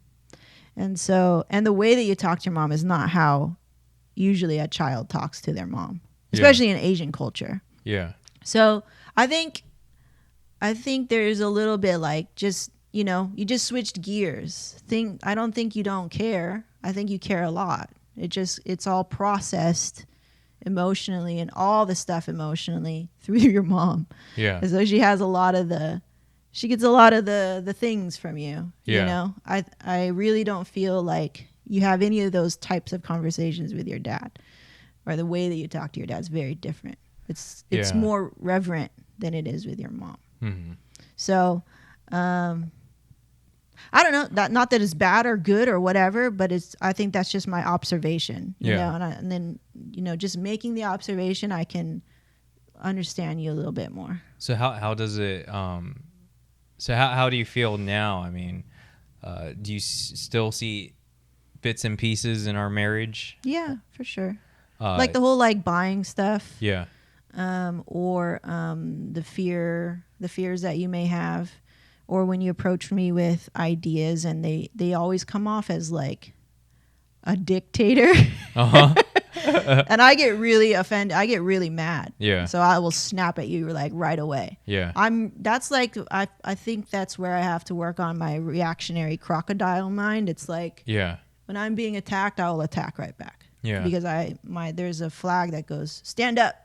Speaker 1: And the way that you talk to your mom is not how usually a child talks to their mom, especially in Asian culture.
Speaker 2: Yeah.
Speaker 1: So I think there's a little bit like just, you just switched gears. I don't think you don't care. I think you care a lot. It's all processed emotionally, and all the stuff emotionally through your mom.
Speaker 2: Yeah.
Speaker 1: As though she gets a lot of the things from you.
Speaker 2: Yeah.
Speaker 1: You know, I really don't feel like you have any of those types of conversations with your dad, or the way that you talk to your dad is very different. It's more reverent than it is with your mom. So, I don't know, that not that it's bad or good or whatever, but I think that's just my observation, you know, and then, you know, just making the observation, I can understand you a little bit more.
Speaker 2: So how does it, so how do you feel now? I mean, do you still see bits and pieces in our marriage?
Speaker 1: Yeah, for sure. Like the whole like buying stuff.
Speaker 2: Yeah.
Speaker 1: Or the fears that you may have, or when you approach me with ideas and they always come off as like a dictator.
Speaker 2: Uh-huh.
Speaker 1: And I get really offended. I get really mad.
Speaker 2: Yeah.
Speaker 1: So I will snap at you like right away.
Speaker 2: Yeah.
Speaker 1: That's like, I think that's where I have to work on my reactionary crocodile mind. It's like,
Speaker 2: yeah,
Speaker 1: when I'm being attacked, I will attack right back.
Speaker 2: Yeah.
Speaker 1: Because there's a flag that goes, stand up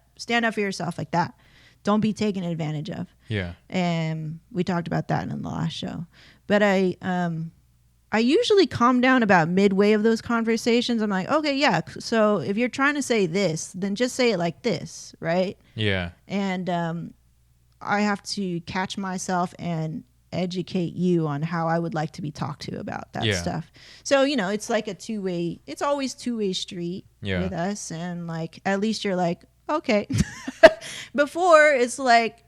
Speaker 1: for yourself, like that. Don't be taken advantage of.
Speaker 2: Yeah.
Speaker 1: And we talked about that in the last show. But I usually calm down about midway of those conversations. I'm like, okay, yeah. So if you're trying to say this, then just say it like this, right?
Speaker 2: Yeah.
Speaker 1: And I have to catch myself and educate you on how I would like to be talked to about that stuff. So, you know, it's like it's always two-way street with us. And like, at least you're like, okay. Before it's like,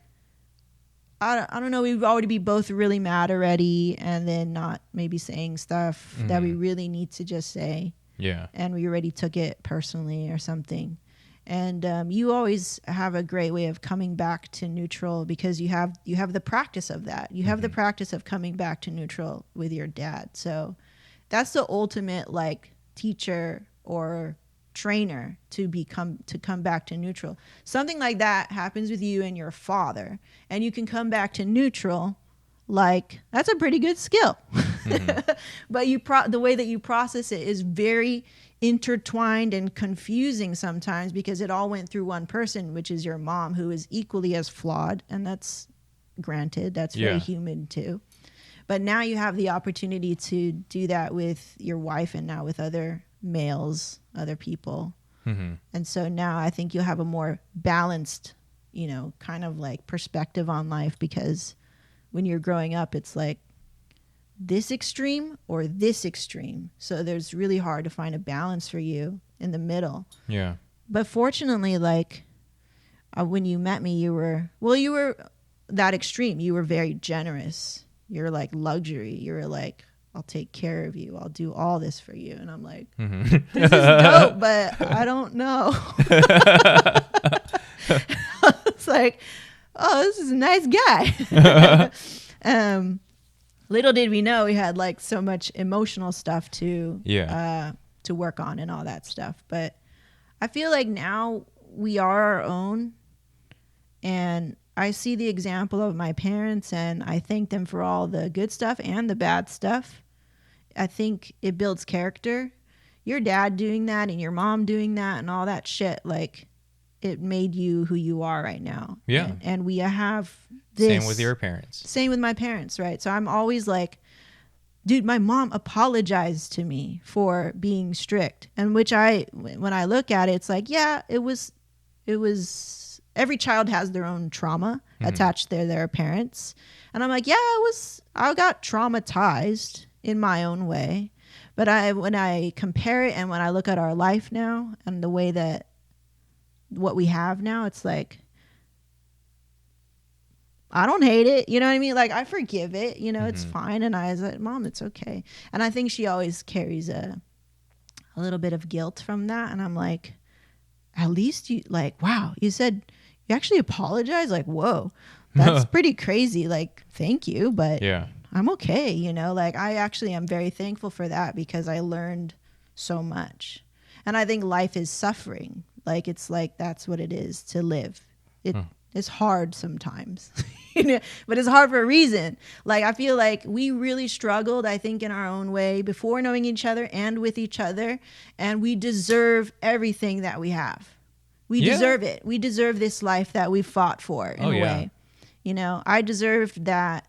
Speaker 1: I don't know, we'd already be both really mad already, and then not maybe saying stuff that we really need to just say.
Speaker 2: Yeah.
Speaker 1: And we already took it personally or something. And you always have a great way of coming back to neutral, because you have the practice of that. You have the practice of coming back to neutral with your dad. So that's the ultimate like teacher or trainer to come back to neutral. Something like that happens with you and your father, and you can come back to neutral. Like, that's a pretty good skill. But the way that you process it is very intertwined and confusing sometimes, because it all went through one person, which is your mom, who is equally as flawed, and that's granted, that's very human too. But now you have the opportunity to do that with your wife, and now with other males, other people. And so now I think you'll have a more balanced, you know, kind of like perspective on life, because when you're growing up, it's like this extreme or this extreme. So there's really hard to find a balance for you in the middle.
Speaker 2: Yeah.
Speaker 1: But fortunately, like when you met me, you were that extreme. You were very generous. You're like luxury. You're like, I'll take care of you. I'll do all this for you. And I'm like, this is dope, but I don't know. It's like, oh, this is a nice guy. Little did we know we had like so much emotional stuff to work on and all that stuff. But I feel like now we are our own, and I see the example of my parents, and I thank them for all the good stuff and the bad stuff. I think it builds character. Your dad doing that and your mom doing that and all that shit, like, it made you who you are right now.
Speaker 2: Yeah.
Speaker 1: And we have this.
Speaker 2: Same with your parents.
Speaker 1: Same with my parents, right? So I'm always like, dude, my mom apologized to me for being strict. And when I look at it, it's like, yeah, it was, every child has their own trauma attached to their parents. And I'm like, yeah, I got traumatized in my own way. But when I compare it and when I look at our life now and the way that what we have now, it's like, I don't hate it. You know what I mean? Like, I forgive it. You know, it's fine. And I was like, Mom, it's okay. And I think she always carries a little bit of guilt from that. And I'm like, at least you, like, wow, you said you actually apologized. Like, whoa, that's pretty crazy. Like, thank you. But I'm okay. You know, like, I actually am very thankful for that, because I learned so much. And I think life is suffering. Like, it's like, that's what it is to live. It's hard sometimes, you know, but it's hard for a reason. Like, I feel like we really struggled, I think, in our own way before knowing each other and with each other. And we deserve everything that we have. We deserve it. We deserve this life that we fought for in a way. You know, I deserved that.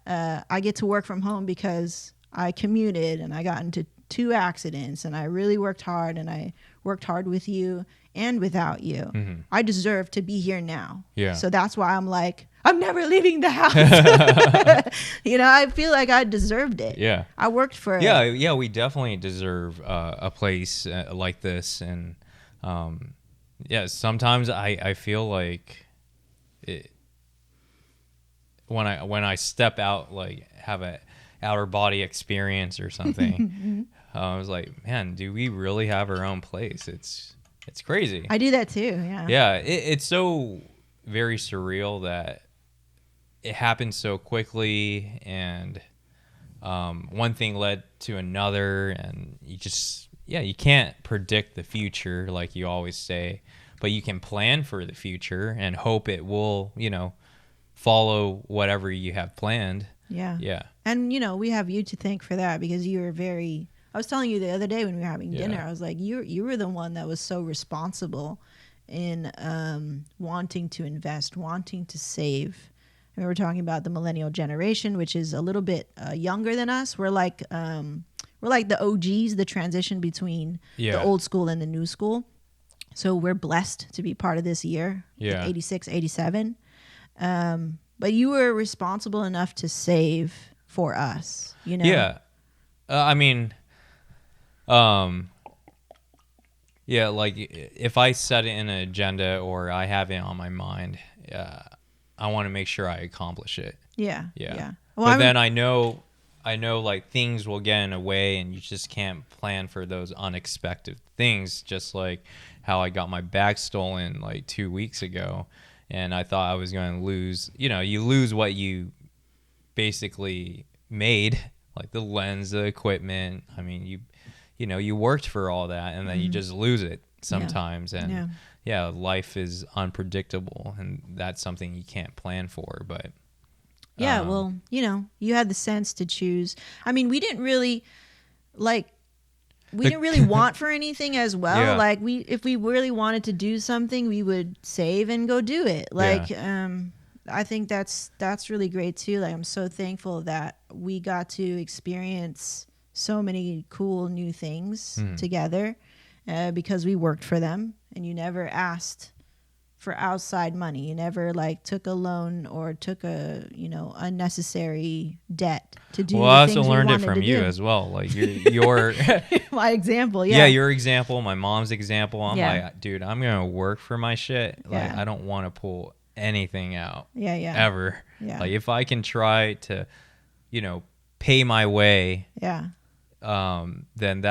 Speaker 1: I get to work from home because I commuted and I got into 2 accidents, and I really worked hard, and I worked hard with you and without you. I deserve to be here now. So that's why I'm like, I'm never leaving the house. I feel like I deserved it.
Speaker 2: Yeah.
Speaker 1: I worked for it.
Speaker 2: Yeah, we definitely deserve a place like this, and sometimes I feel like it, when I step out, like have a outer body experience or something, I was like, man, do we really have our own place? It's crazy.
Speaker 1: I do that too. Yeah.
Speaker 2: Yeah, it's so very surreal that it happened so quickly, and one thing led to another, and you can't predict the future like you always say, but you can plan for the future and hope it will, follow whatever you have planned.
Speaker 1: Yeah.
Speaker 2: Yeah.
Speaker 1: And, we have you to thank for that, because you were I was telling you the other day when we were having dinner, I was like, you were the one that was so responsible in wanting to invest, wanting to save. And we were talking about the millennial generation, which is a little bit younger than us. We're like the OGs, the transition between the old school and the new school. So we're blessed to be part of this year, 86, 87. But you were responsible enough to save for us,
Speaker 2: Yeah. Like if I set an agenda or I have it on my mind, I want to make sure I accomplish it.
Speaker 1: Yeah.
Speaker 2: Well, but then I know like things will get in the way, and you just can't plan for those unexpected things. Just like how I got my bag stolen like 2 weeks ago, and I thought I was going to lose. You lose what you basically made, like the lens, the equipment. I mean, you worked for all that, and then you just lose it sometimes. And life is unpredictable, and that's something you can't plan for. But
Speaker 1: well, you had the sense to choose. I mean, we didn't really want for anything as well.
Speaker 2: Yeah.
Speaker 1: Like if we really wanted to do something, we would save and go do it. I think that's really great too. Like, I'm so thankful that we got to experience so many cool new things together because we worked for them, and you never asked for outside money. You never took a loan or took a unnecessary debt to do.
Speaker 2: Well, I also learned it from you as well. Like your
Speaker 1: my example,
Speaker 2: your example, my mom's example. I'm like, dude, I'm gonna work for my shit. Like, I don't want to pull anything out. Ever.
Speaker 1: Yeah.
Speaker 2: Like, if I can try to, pay my way. Then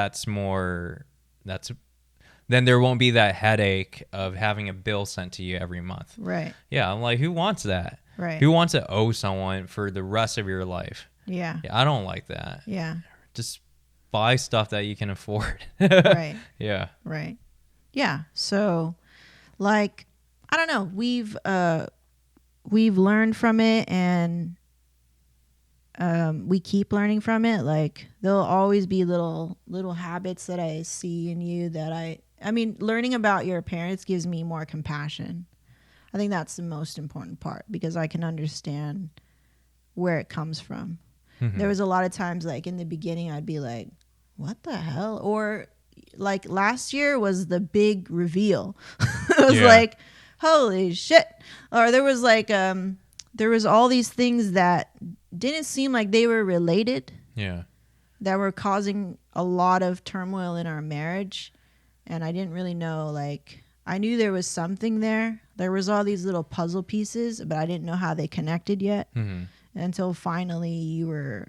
Speaker 2: then there won't be that headache of having a bill sent to you every month.
Speaker 1: Right.
Speaker 2: Yeah, I'm like, who wants that?
Speaker 1: Right.
Speaker 2: Who wants to owe someone for the rest of your life?
Speaker 1: Yeah.
Speaker 2: I don't like that.
Speaker 1: Yeah.
Speaker 2: Just buy stuff that you can afford.
Speaker 1: Right.
Speaker 2: Yeah.
Speaker 1: Right. Yeah. So, I don't know. We've learned from it, and we keep learning from it. Like, there'll always be little habits that I see in you that I mean, learning about your parents gives me more compassion. I think that's the most important part, because I can understand where it comes from. Mm-hmm. There was a lot of times, in the beginning, I'd be like, what the hell? Or last year was the big reveal. It was like, holy shit. Or there was there was all these things that didn't seem like they were related.
Speaker 2: Yeah.
Speaker 1: That were causing a lot of turmoil in our marriage. And I didn't really know, I knew there was something there. There was all these little puzzle pieces, but I didn't know how they connected yet. Mm-hmm. Until finally you were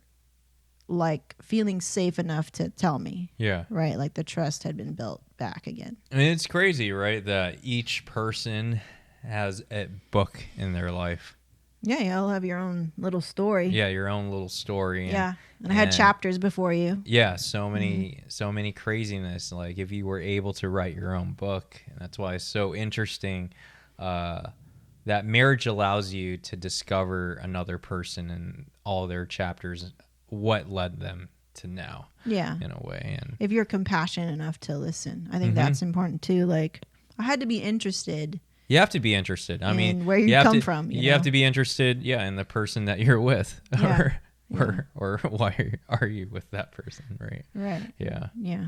Speaker 1: feeling safe enough to tell me.
Speaker 2: Yeah.
Speaker 1: Right? The trust had been built back again.
Speaker 2: I mean, it's crazy, right? That each person has a book in their life.
Speaker 1: Yeah, you all have your own little story.
Speaker 2: Yeah, your own little story.
Speaker 1: And I had chapters before you.
Speaker 2: Yeah, so many craziness. Like, if you were able to write your own book, and that's why it's so interesting that marriage allows you to discover another person and all their chapters, what led them to now.
Speaker 1: Yeah,
Speaker 2: in a way. And
Speaker 1: if you're compassionate enough to listen, I think that's important too. I had to be interested.
Speaker 2: You have to be interested. I mean,
Speaker 1: where you come from.
Speaker 2: You have to be interested, in the person that you're with, or why are you with that person, right?
Speaker 1: Right.
Speaker 2: Yeah.
Speaker 1: Yeah.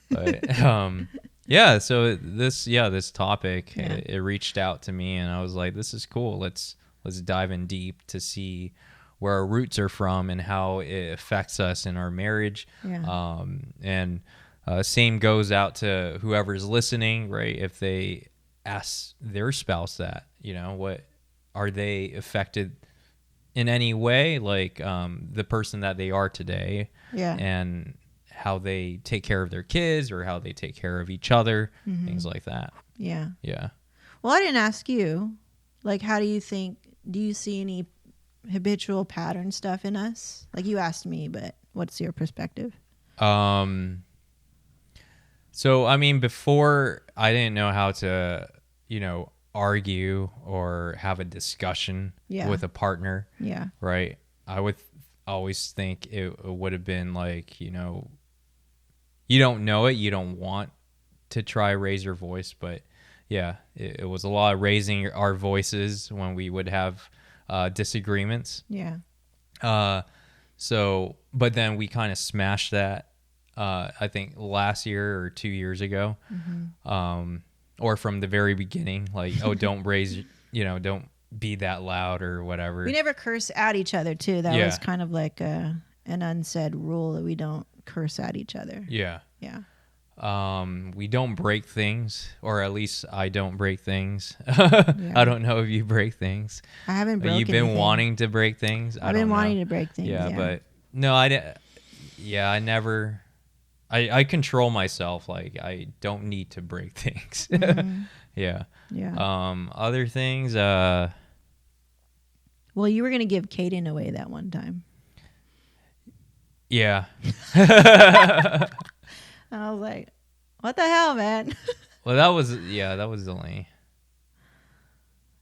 Speaker 2: But Yeah, so this topic,
Speaker 1: Yeah.
Speaker 2: it reached out to me, and I was like, this is cool. Let's dive in deep to see where our roots are from and how it affects us in our marriage.
Speaker 1: Yeah.
Speaker 2: And same goes out to whoever's listening, right? If they ask their spouse that, what are they affected in any way, like the person that they are today,
Speaker 1: Yeah.
Speaker 2: and how they take care of their kids or how they take care of each other, things like that.
Speaker 1: Yeah.
Speaker 2: Yeah.
Speaker 1: Well, I didn't ask you. Like, how do you see any habitual pattern stuff in us? Like, you asked me, but what's your perspective?
Speaker 2: So, I mean, before I didn't know how to, argue or have a discussion
Speaker 1: Yeah.
Speaker 2: with a partner,
Speaker 1: Yeah.
Speaker 2: right? I would always think it would have been like, you don't know it, you don't want to try raise your voice, but yeah, it was a lot of raising our voices when we would have disagreements.
Speaker 1: Yeah.
Speaker 2: So, but then we kind of smashed that, I think last year or 2 years ago, or from the very beginning, like, oh, don't raise, don't be that loud or whatever.
Speaker 1: We never curse at each other, too. That
Speaker 2: Yeah.
Speaker 1: was kind of like an unsaid rule that we don't curse at each other.
Speaker 2: Yeah.
Speaker 1: Yeah.
Speaker 2: We don't break things, or at least I don't break things. I don't know if you break things.
Speaker 1: I haven't broken
Speaker 2: You've been
Speaker 1: anything.
Speaker 2: wanting to break things.
Speaker 1: I've been wanting to break things.
Speaker 2: Yeah,
Speaker 1: Yeah.
Speaker 2: but no, I never. I control myself. Like, I don't need to break things. Yeah.
Speaker 1: Yeah.
Speaker 2: Other things.
Speaker 1: Well, you were going to give Kaden away that one time.
Speaker 2: Yeah.
Speaker 1: I was like, what the hell, man?
Speaker 2: Well, that was only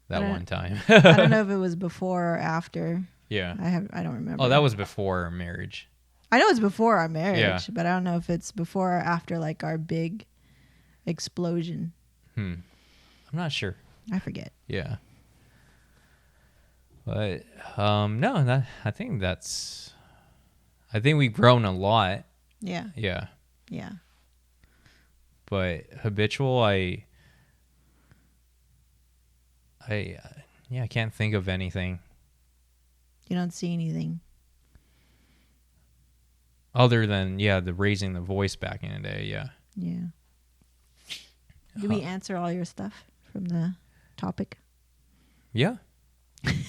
Speaker 2: that
Speaker 1: I
Speaker 2: one time.
Speaker 1: I don't know if it was before or after.
Speaker 2: Yeah.
Speaker 1: I don't remember.
Speaker 2: Oh, that was before our marriage.
Speaker 1: I know it's before our marriage,
Speaker 2: Yeah.
Speaker 1: but I don't know if it's before or after like our big explosion.
Speaker 2: I'm not sure.
Speaker 1: I forget.
Speaker 2: Yeah. But no, I think we've grown a lot.
Speaker 1: Yeah.
Speaker 2: Yeah.
Speaker 1: Yeah.
Speaker 2: But habitual, I can't think of anything
Speaker 1: You don't see anything.
Speaker 2: other than the raising the voice back in the day. Yeah.
Speaker 1: Yeah. Did we answer all your stuff from the topic?
Speaker 2: Yeah.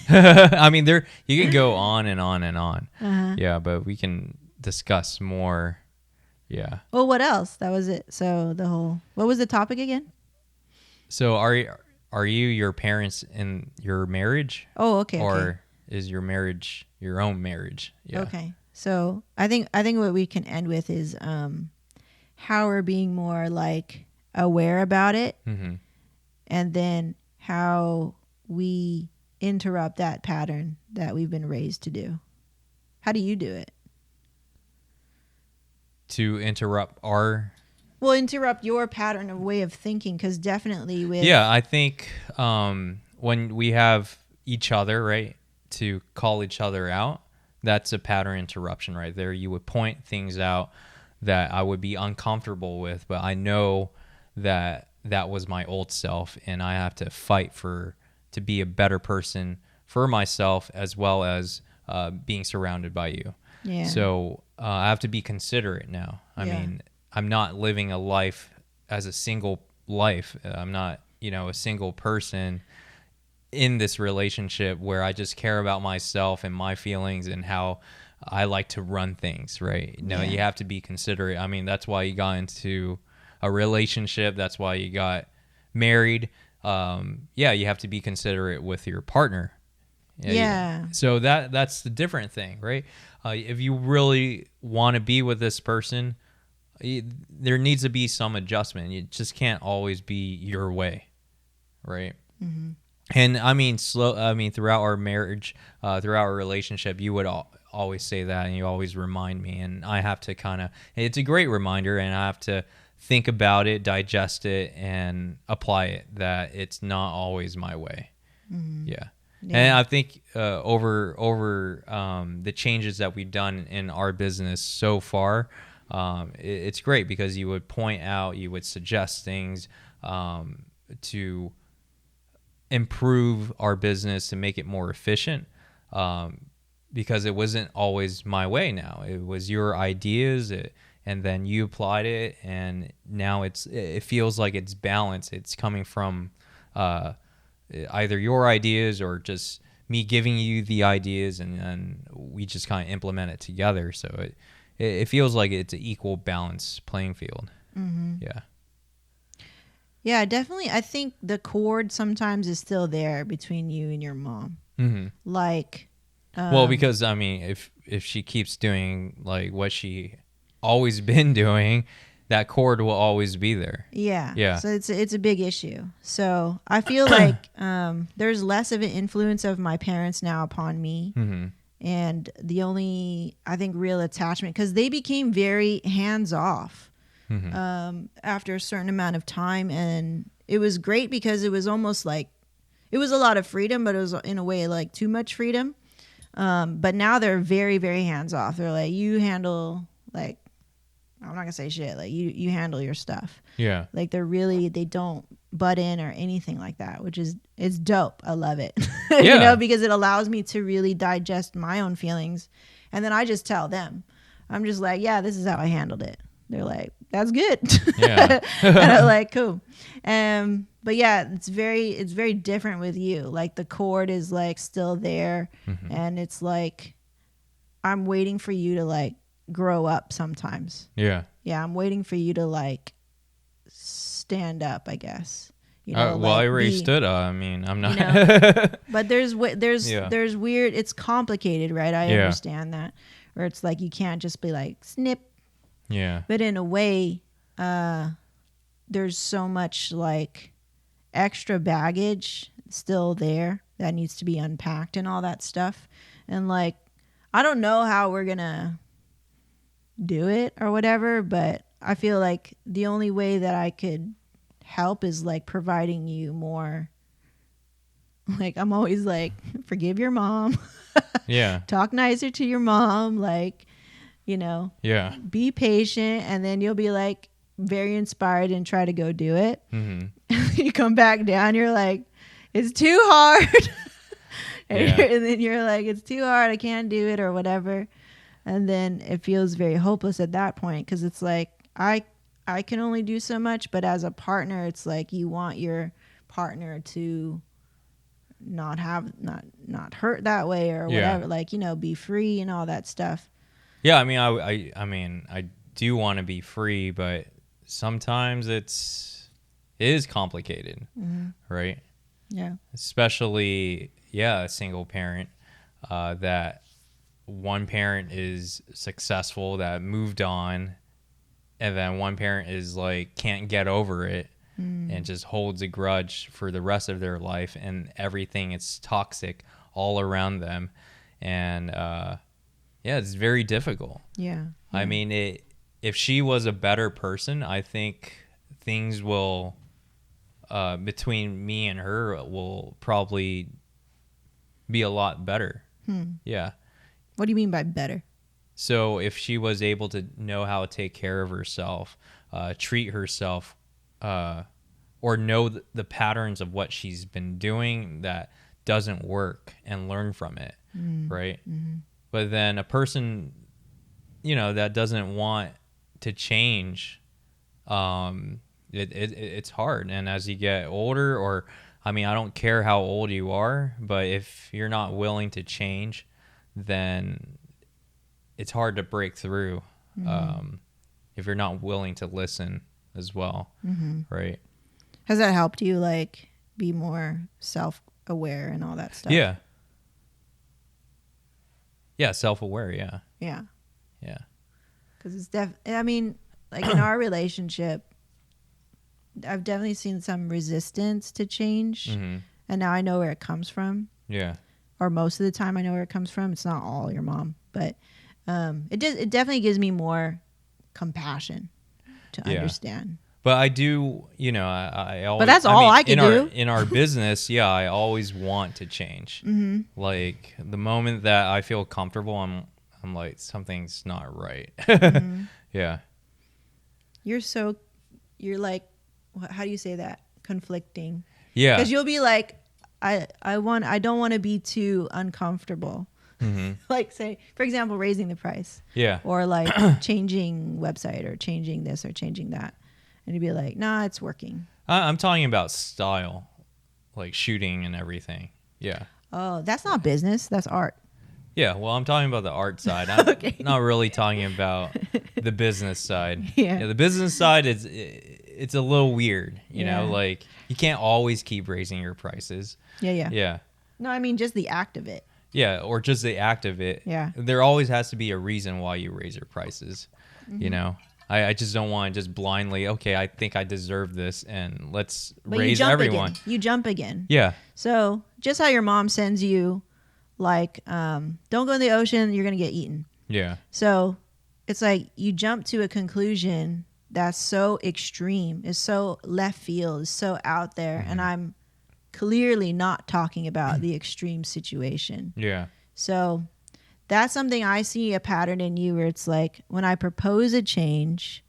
Speaker 2: I mean, you can go on and on and on.
Speaker 1: Uh-huh.
Speaker 2: Yeah, but we can discuss more. Yeah.
Speaker 1: Well, what else? That was it. So what was the topic again?
Speaker 2: So are you your parents in your marriage?
Speaker 1: Oh, okay.
Speaker 2: Or is your marriage your own marriage? Yeah.
Speaker 1: Okay. So I think what we can end with is how we're being more like aware about it,
Speaker 2: Mm-hmm.
Speaker 1: and then how we interrupt that pattern that we've been raised to do. How do you do it?
Speaker 2: To interrupt our.
Speaker 1: Well, interrupt your pattern of way of thinking, because definitely with
Speaker 2: Yeah, I think when we have each other, right, to call each other out, that's a pattern interruption right there. You would point things out that I would be uncomfortable with, but I know that was my old self, and I have to fight to be a better person for myself, as well as being surrounded by you.
Speaker 1: Yeah.
Speaker 2: So I have to be considerate now. I
Speaker 1: Yeah.
Speaker 2: mean, I'm not living a life as a single life. I'm not, a single person in this relationship where I just care about myself and my feelings and how I like to run things, right? No,
Speaker 1: Yeah.
Speaker 2: you have to be considerate. I mean, that's why you got into a relationship. That's why you got married. You have to be considerate with your partner.
Speaker 1: Yeah.
Speaker 2: So that's the different thing, right? If you really want to be with this person, there needs to be some adjustment. It just can't always be your way, right?
Speaker 1: Mm-hmm.
Speaker 2: And I mean, throughout our marriage, throughout our relationship, you would always say that, and you always remind me, and I have to it's a great reminder, and I have to think about it, digest it, and apply it, that it's not always my way.
Speaker 1: Mm-hmm.
Speaker 2: Yeah.
Speaker 1: Yeah.
Speaker 2: And I think over the changes that we've done in our business so far, It's great because you would point out, you would suggest things to improve our business, to make it more efficient, because it wasn't always my way. Now it was your ideas, and then you applied it, and now it feels like it's balanced. It's coming from either your ideas or just me giving you the ideas, and then we just kind of implement it together. So it feels like it's an equal balance playing field.
Speaker 1: Mm-hmm.
Speaker 2: Yeah.
Speaker 1: Yeah, definitely. I think the cord sometimes is still there between you and your mom.
Speaker 2: Mm-hmm.
Speaker 1: Like,
Speaker 2: Well, because I mean, if she keeps doing like what she always been doing, that cord will always be there.
Speaker 1: yeah.
Speaker 2: Yeah.
Speaker 1: So it's a big issue. So I feel like there's less of an influence of my parents now upon me.
Speaker 2: Mm-hmm.
Speaker 1: And the only, I think, real attachment, because they became very hands off after a certain amount of time. And it was great because it was almost like, it was a lot of freedom, but it was in a way like too much freedom. But now they're very, very hands off. They're like, you handle, like, I'm not gonna say shit. Like you handle your stuff.
Speaker 2: Yeah.
Speaker 1: Like they don't butt in or anything like that, which is, it's dope. I love it.
Speaker 2: Yeah.
Speaker 1: You know, because it allows me to really digest my own feelings. And then I just tell them, I'm just like, yeah, this is how I handled it. They're like, that's good.
Speaker 2: Yeah.
Speaker 1: And I'm like, cool. But yeah, it's very different with you. Like the cord is like still there, and it's like I'm waiting for you to like grow up sometimes.
Speaker 2: Yeah.
Speaker 1: Yeah, I'm waiting for you to like stand up, I guess. You
Speaker 2: Well,
Speaker 1: like,
Speaker 2: I already stood up. I mean, I'm not.
Speaker 1: You know, but there's
Speaker 2: Yeah.
Speaker 1: there's weird. It's complicated, right? I
Speaker 2: Yeah.
Speaker 1: understand that. Where it's like you can't just be like snip.
Speaker 2: Yeah.
Speaker 1: But in a way, there's so much like extra baggage still there that needs to be unpacked and all that stuff. And like, I don't know how we're gonna do it or whatever, but I feel like the only way that I could help is like providing you more. Like I'm always like, forgive your mom.
Speaker 2: Yeah.
Speaker 1: Talk nicer to your mom. Like, you know,
Speaker 2: Yeah.
Speaker 1: be patient, and then you'll be like very inspired and try to go do it.
Speaker 2: Mm-hmm.
Speaker 1: You come back down, you're like, it's too hard. And then you're like, it's too hard, I can't do it or whatever. And then it feels very hopeless at that point, because it's like I can only do so much, but as a partner, it's like you want your partner to not hurt that way or whatever, like, you know, be free and all that stuff.
Speaker 2: Yeah. I mean, I mean, I do want to be free, but sometimes it is complicated, right?
Speaker 1: Yeah.
Speaker 2: Especially, a single parent, that one parent is successful, that moved on, and then one parent is like can't get over it and just holds a grudge for the rest of their life, and everything is toxic all around them. And it's very difficult.
Speaker 1: Yeah.
Speaker 2: I mean, if she was a better person, I think things will between me and her will probably be a lot better. Yeah.
Speaker 1: What do you mean by better?
Speaker 2: So if she was able to know how to take care of herself, treat herself, or know the patterns of what she's been doing that doesn't work, and learn from it, right? But then a person, you know, that doesn't want to change, it's hard. And as you get older, or I mean, I don't care how old you are, but if you're not willing to change, then it's hard to break through. If you're not willing to listen as well, right?
Speaker 1: Has that helped you like be more self-aware and all that stuff?
Speaker 2: Yeah, self-aware.
Speaker 1: Yeah. Because it's I mean, like in our relationship, I've definitely seen some resistance to change, and now I know where it comes from.
Speaker 2: Yeah.
Speaker 1: Or most of the time I know where it comes from. It's not all your mom, but it definitely gives me more compassion to understand.
Speaker 2: But I do, you know, I always.
Speaker 1: But that's all I can do.
Speaker 2: In our business, I always want to change. Like the moment that I feel comfortable, I'm like, something's not right.
Speaker 1: Mhm.
Speaker 2: Yeah.
Speaker 1: You're like, how do you say that? Conflicting.
Speaker 2: Yeah.
Speaker 1: Because you'll be like, I don't want to be too uncomfortable.
Speaker 2: Hmm.
Speaker 1: Like, say, for example, raising the price,
Speaker 2: Yeah.
Speaker 1: or like changing website, or changing this or changing that, and you'd be like, nah, it's working.
Speaker 2: I'm talking about style, like shooting and everything. Yeah.
Speaker 1: Oh, that's not business. That's art.
Speaker 2: Yeah. Well, I'm talking about the art side. I'm
Speaker 1: Okay.
Speaker 2: not really talking about the business side.
Speaker 1: Yeah.
Speaker 2: The business side it's a little weird, you know,
Speaker 1: Yeah.
Speaker 2: like you can't always keep raising your prices.
Speaker 1: Yeah, yeah.
Speaker 2: Yeah.
Speaker 1: No, I mean just the act of it.
Speaker 2: Yeah, or just the act of it.
Speaker 1: Yeah.
Speaker 2: There always has to be a reason why you raise your prices.
Speaker 1: Mm-hmm.
Speaker 2: You know, I just don't want to just blindly, okay, I think I deserve this and let's
Speaker 1: But you
Speaker 2: raise
Speaker 1: jump
Speaker 2: everyone.
Speaker 1: again. You jump again.
Speaker 2: Yeah.
Speaker 1: So just how your mom sends you, like, don't go in the ocean, you're gonna get eaten.
Speaker 2: Yeah.
Speaker 1: So it's like you jump to a conclusion that's so extreme, is so left field, is so out there, and I'm clearly not talking about the extreme situation.
Speaker 2: Yeah.
Speaker 1: So that's something I see a pattern in you, where it's like when I propose a change,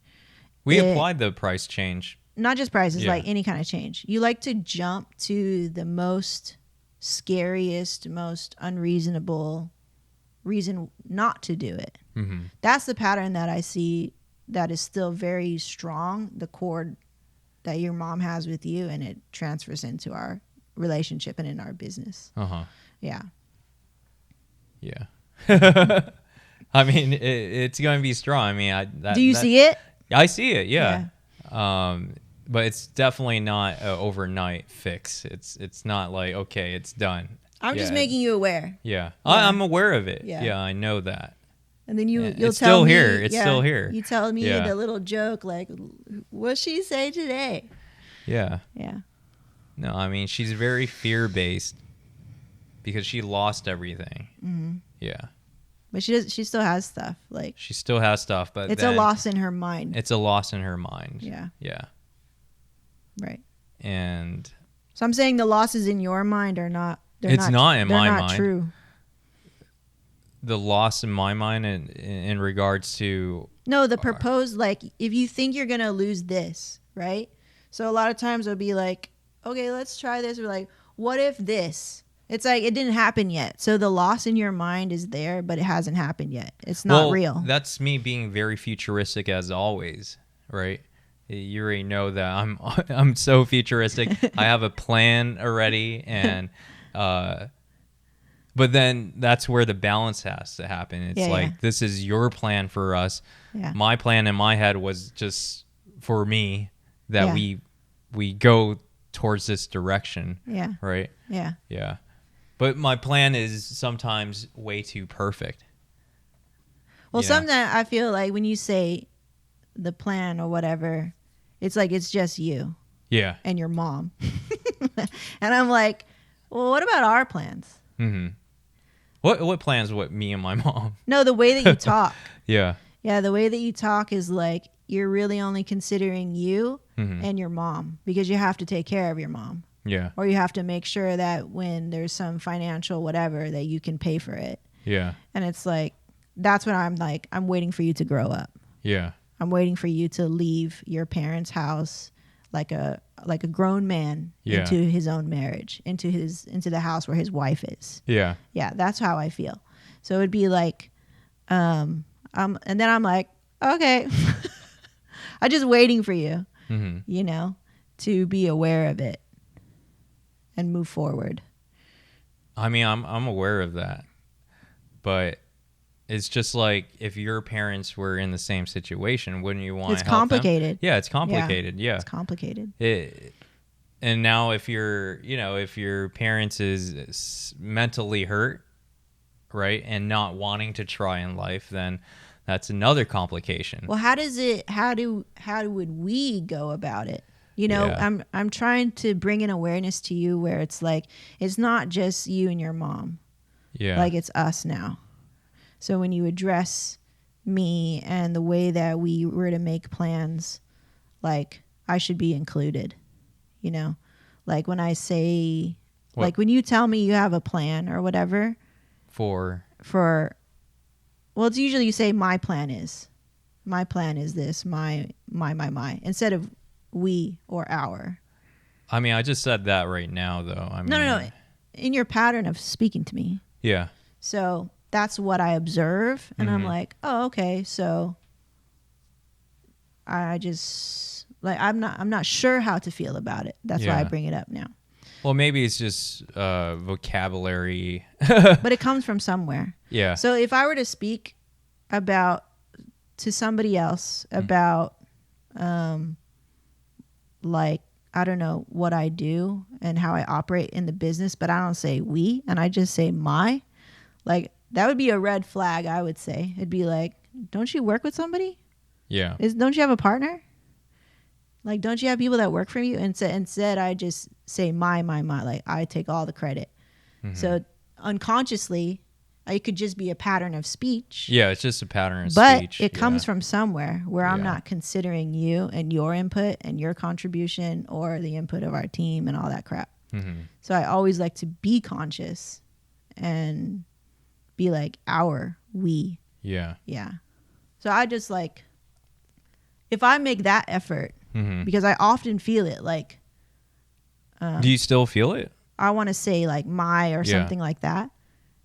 Speaker 2: We
Speaker 1: It-
Speaker 2: applied the price change.
Speaker 1: not just prices,
Speaker 2: Yeah.
Speaker 1: like any kind of change, you like to jump to the most scariest, most unreasonable reason not to do it.
Speaker 2: Hmm.
Speaker 1: That's the pattern that I see that is still very strong, the cord that your mom has with you, and it transfers into our relationship and in our business.
Speaker 2: Uh-huh.
Speaker 1: Yeah.
Speaker 2: Yeah. I mean, it's going to be strong. I mean,
Speaker 1: Do you see it?
Speaker 2: I see it. Yeah. But it's definitely not an overnight fix. It's not like, okay, it's done.
Speaker 1: I'm just
Speaker 2: Yeah.
Speaker 1: making you aware.
Speaker 2: Yeah.
Speaker 1: Yeah.
Speaker 2: I'm aware of it.
Speaker 1: Yeah.
Speaker 2: Yeah, I know that.
Speaker 1: And then
Speaker 2: Yeah,
Speaker 1: you'll
Speaker 2: it's
Speaker 1: tell
Speaker 2: still
Speaker 1: me,
Speaker 2: here. It's still here.
Speaker 1: You tell me
Speaker 2: Yeah.
Speaker 1: the little joke, like, what'd she say today?
Speaker 2: Yeah.
Speaker 1: Yeah.
Speaker 2: No, I mean, she's very fear-based because she lost everything.
Speaker 1: Hmm.
Speaker 2: Yeah.
Speaker 1: But she still has stuff. Like,
Speaker 2: She still has stuff, but
Speaker 1: it's a
Speaker 2: then
Speaker 1: loss in her mind.
Speaker 2: It's a loss in her mind.
Speaker 1: Yeah.
Speaker 2: Yeah.
Speaker 1: Right.
Speaker 2: And
Speaker 1: So I'm saying the losses in your mind are not.
Speaker 2: It's not in
Speaker 1: they're
Speaker 2: my
Speaker 1: not
Speaker 2: mind.
Speaker 1: True.
Speaker 2: the loss in my mind in regards to
Speaker 1: No, the proposed, like, if you think you're gonna lose this, right? So a lot of times it'll be like, okay, let's try this. Or like, what if this? It's like it didn't happen yet. So the loss in your mind is there, but it hasn't happened yet. It's not
Speaker 2: well,
Speaker 1: real.
Speaker 2: That's me being very futuristic as always, right? You already know that I'm so futuristic. I have a plan already, and but then that's where the balance has to happen. It's
Speaker 1: Yeah,
Speaker 2: like
Speaker 1: yeah.
Speaker 2: this is your plan for us.
Speaker 1: Yeah.
Speaker 2: My plan in my head was just for me that
Speaker 1: Yeah.
Speaker 2: we go towards this direction,
Speaker 1: Yeah.
Speaker 2: right?
Speaker 1: Yeah.
Speaker 2: Yeah. But my plan is sometimes way too perfect.
Speaker 1: Well,
Speaker 2: You know?
Speaker 1: sometimes I feel like when you say the plan or whatever, it's like it's just you
Speaker 2: Yeah.
Speaker 1: and your mom. And I'm like, well, what about our plans?
Speaker 2: Mm-hmm. What plans with me and my mom?
Speaker 1: No, the way that you talk.
Speaker 2: Yeah.
Speaker 1: Yeah, the way that you talk is like you're really only considering you
Speaker 2: Mhm.
Speaker 1: and your mom, because you have to take care of your mom,
Speaker 2: Yeah.
Speaker 1: or you have to make sure that when there's some financial whatever that you can pay for it.
Speaker 2: Yeah.
Speaker 1: And it's like, that's when I'm like, I'm waiting for you to grow up.
Speaker 2: Yeah.
Speaker 1: I'm waiting for you to leave your parents' house like a grown man
Speaker 2: Yeah.
Speaker 1: into his own marriage, into the house where his wife is.
Speaker 2: Yeah.
Speaker 1: Yeah, that's how I feel. So it'd be like, and then I'm like, okay, I'm just waiting for you,
Speaker 2: Mm-hmm.
Speaker 1: you know, to be aware of it and move forward.
Speaker 2: I mean, I'm aware of that, but it's just like if your parents were in the same situation, wouldn't you want
Speaker 1: It's
Speaker 2: to help them?
Speaker 1: complicated.
Speaker 2: Yeah, it's complicated. Yeah.
Speaker 1: It's complicated.
Speaker 2: And now if if your parents is mentally hurt, right, and not wanting to try in life, then that's another complication.
Speaker 1: Well, how would we go about it? You know,
Speaker 2: Yeah.
Speaker 1: I'm trying to bring an awareness to you where it's like, it's not just you and your mom.
Speaker 2: Yeah.
Speaker 1: Like, it's us now. So when you address me and the way that we were to make plans, like, I should be included, you know? Like when I say,
Speaker 2: What?
Speaker 1: like when you tell me you have a plan or whatever
Speaker 2: for
Speaker 1: for well, it's usually you say my plan is this, my, instead of we or our.
Speaker 2: I mean, I just said that right now, though. I mean,
Speaker 1: No. In your pattern of speaking to me.
Speaker 2: Yeah.
Speaker 1: So that's what I observe. And I'm like, oh, okay. So I just like, I'm not sure how to feel about it. That's why I bring it up now.
Speaker 2: Well, maybe it's just vocabulary.
Speaker 1: But it comes from somewhere.
Speaker 2: Yeah.
Speaker 1: So if I were to speak to somebody else about, like, I don't know what I do and how I operate in the business, but I don't say we and I just say my, like, that would be a red flag, I would say. It'd be like, don't you work with somebody?
Speaker 2: Yeah.
Speaker 1: Don't you have a partner? Like, don't you have people that work for you? And instead, I just say my, like, I take all the credit. So unconsciously, it could just be a pattern of speech.
Speaker 2: Yeah, it's just a pattern of
Speaker 1: but
Speaker 2: speech.
Speaker 1: But it comes from somewhere where I'm not considering you and your input and your contribution or the input of our team and all that crap. So I always like to be conscious and be like we.
Speaker 2: Yeah.
Speaker 1: Yeah. So I just like, if I make that effort, because I often feel it, like.
Speaker 2: Do you still feel it?
Speaker 1: I want to say like my or something like that.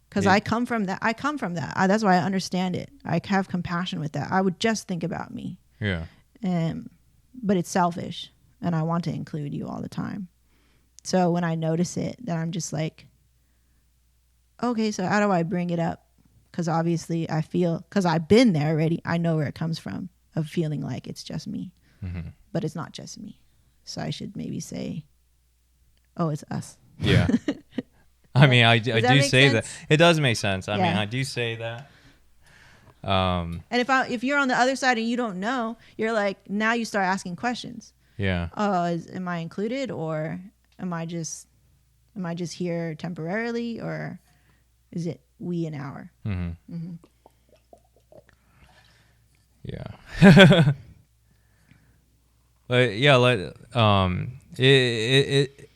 Speaker 1: Because I come from that. That's why I understand it. I have compassion with that. I would just think about me.
Speaker 2: Yeah.
Speaker 1: But it's selfish. And I want to include you all the time. So when I notice it, then I'm just like, okay, so how do I bring it up? Because obviously I feel, because I've been there already, I know where it comes from, of feeling like it's just me. But it's not just me. So I should maybe say, oh, it's us.
Speaker 2: Yeah. I mean, I do say
Speaker 1: sense?
Speaker 2: that. It does make sense. I mean, I do say that.
Speaker 1: And if you're on the other side and you don't know, you're like, now you start asking questions.
Speaker 2: Yeah.
Speaker 1: Oh, am I included, or am I just here temporarily, or is it we and our?
Speaker 2: Yeah. But yeah, it's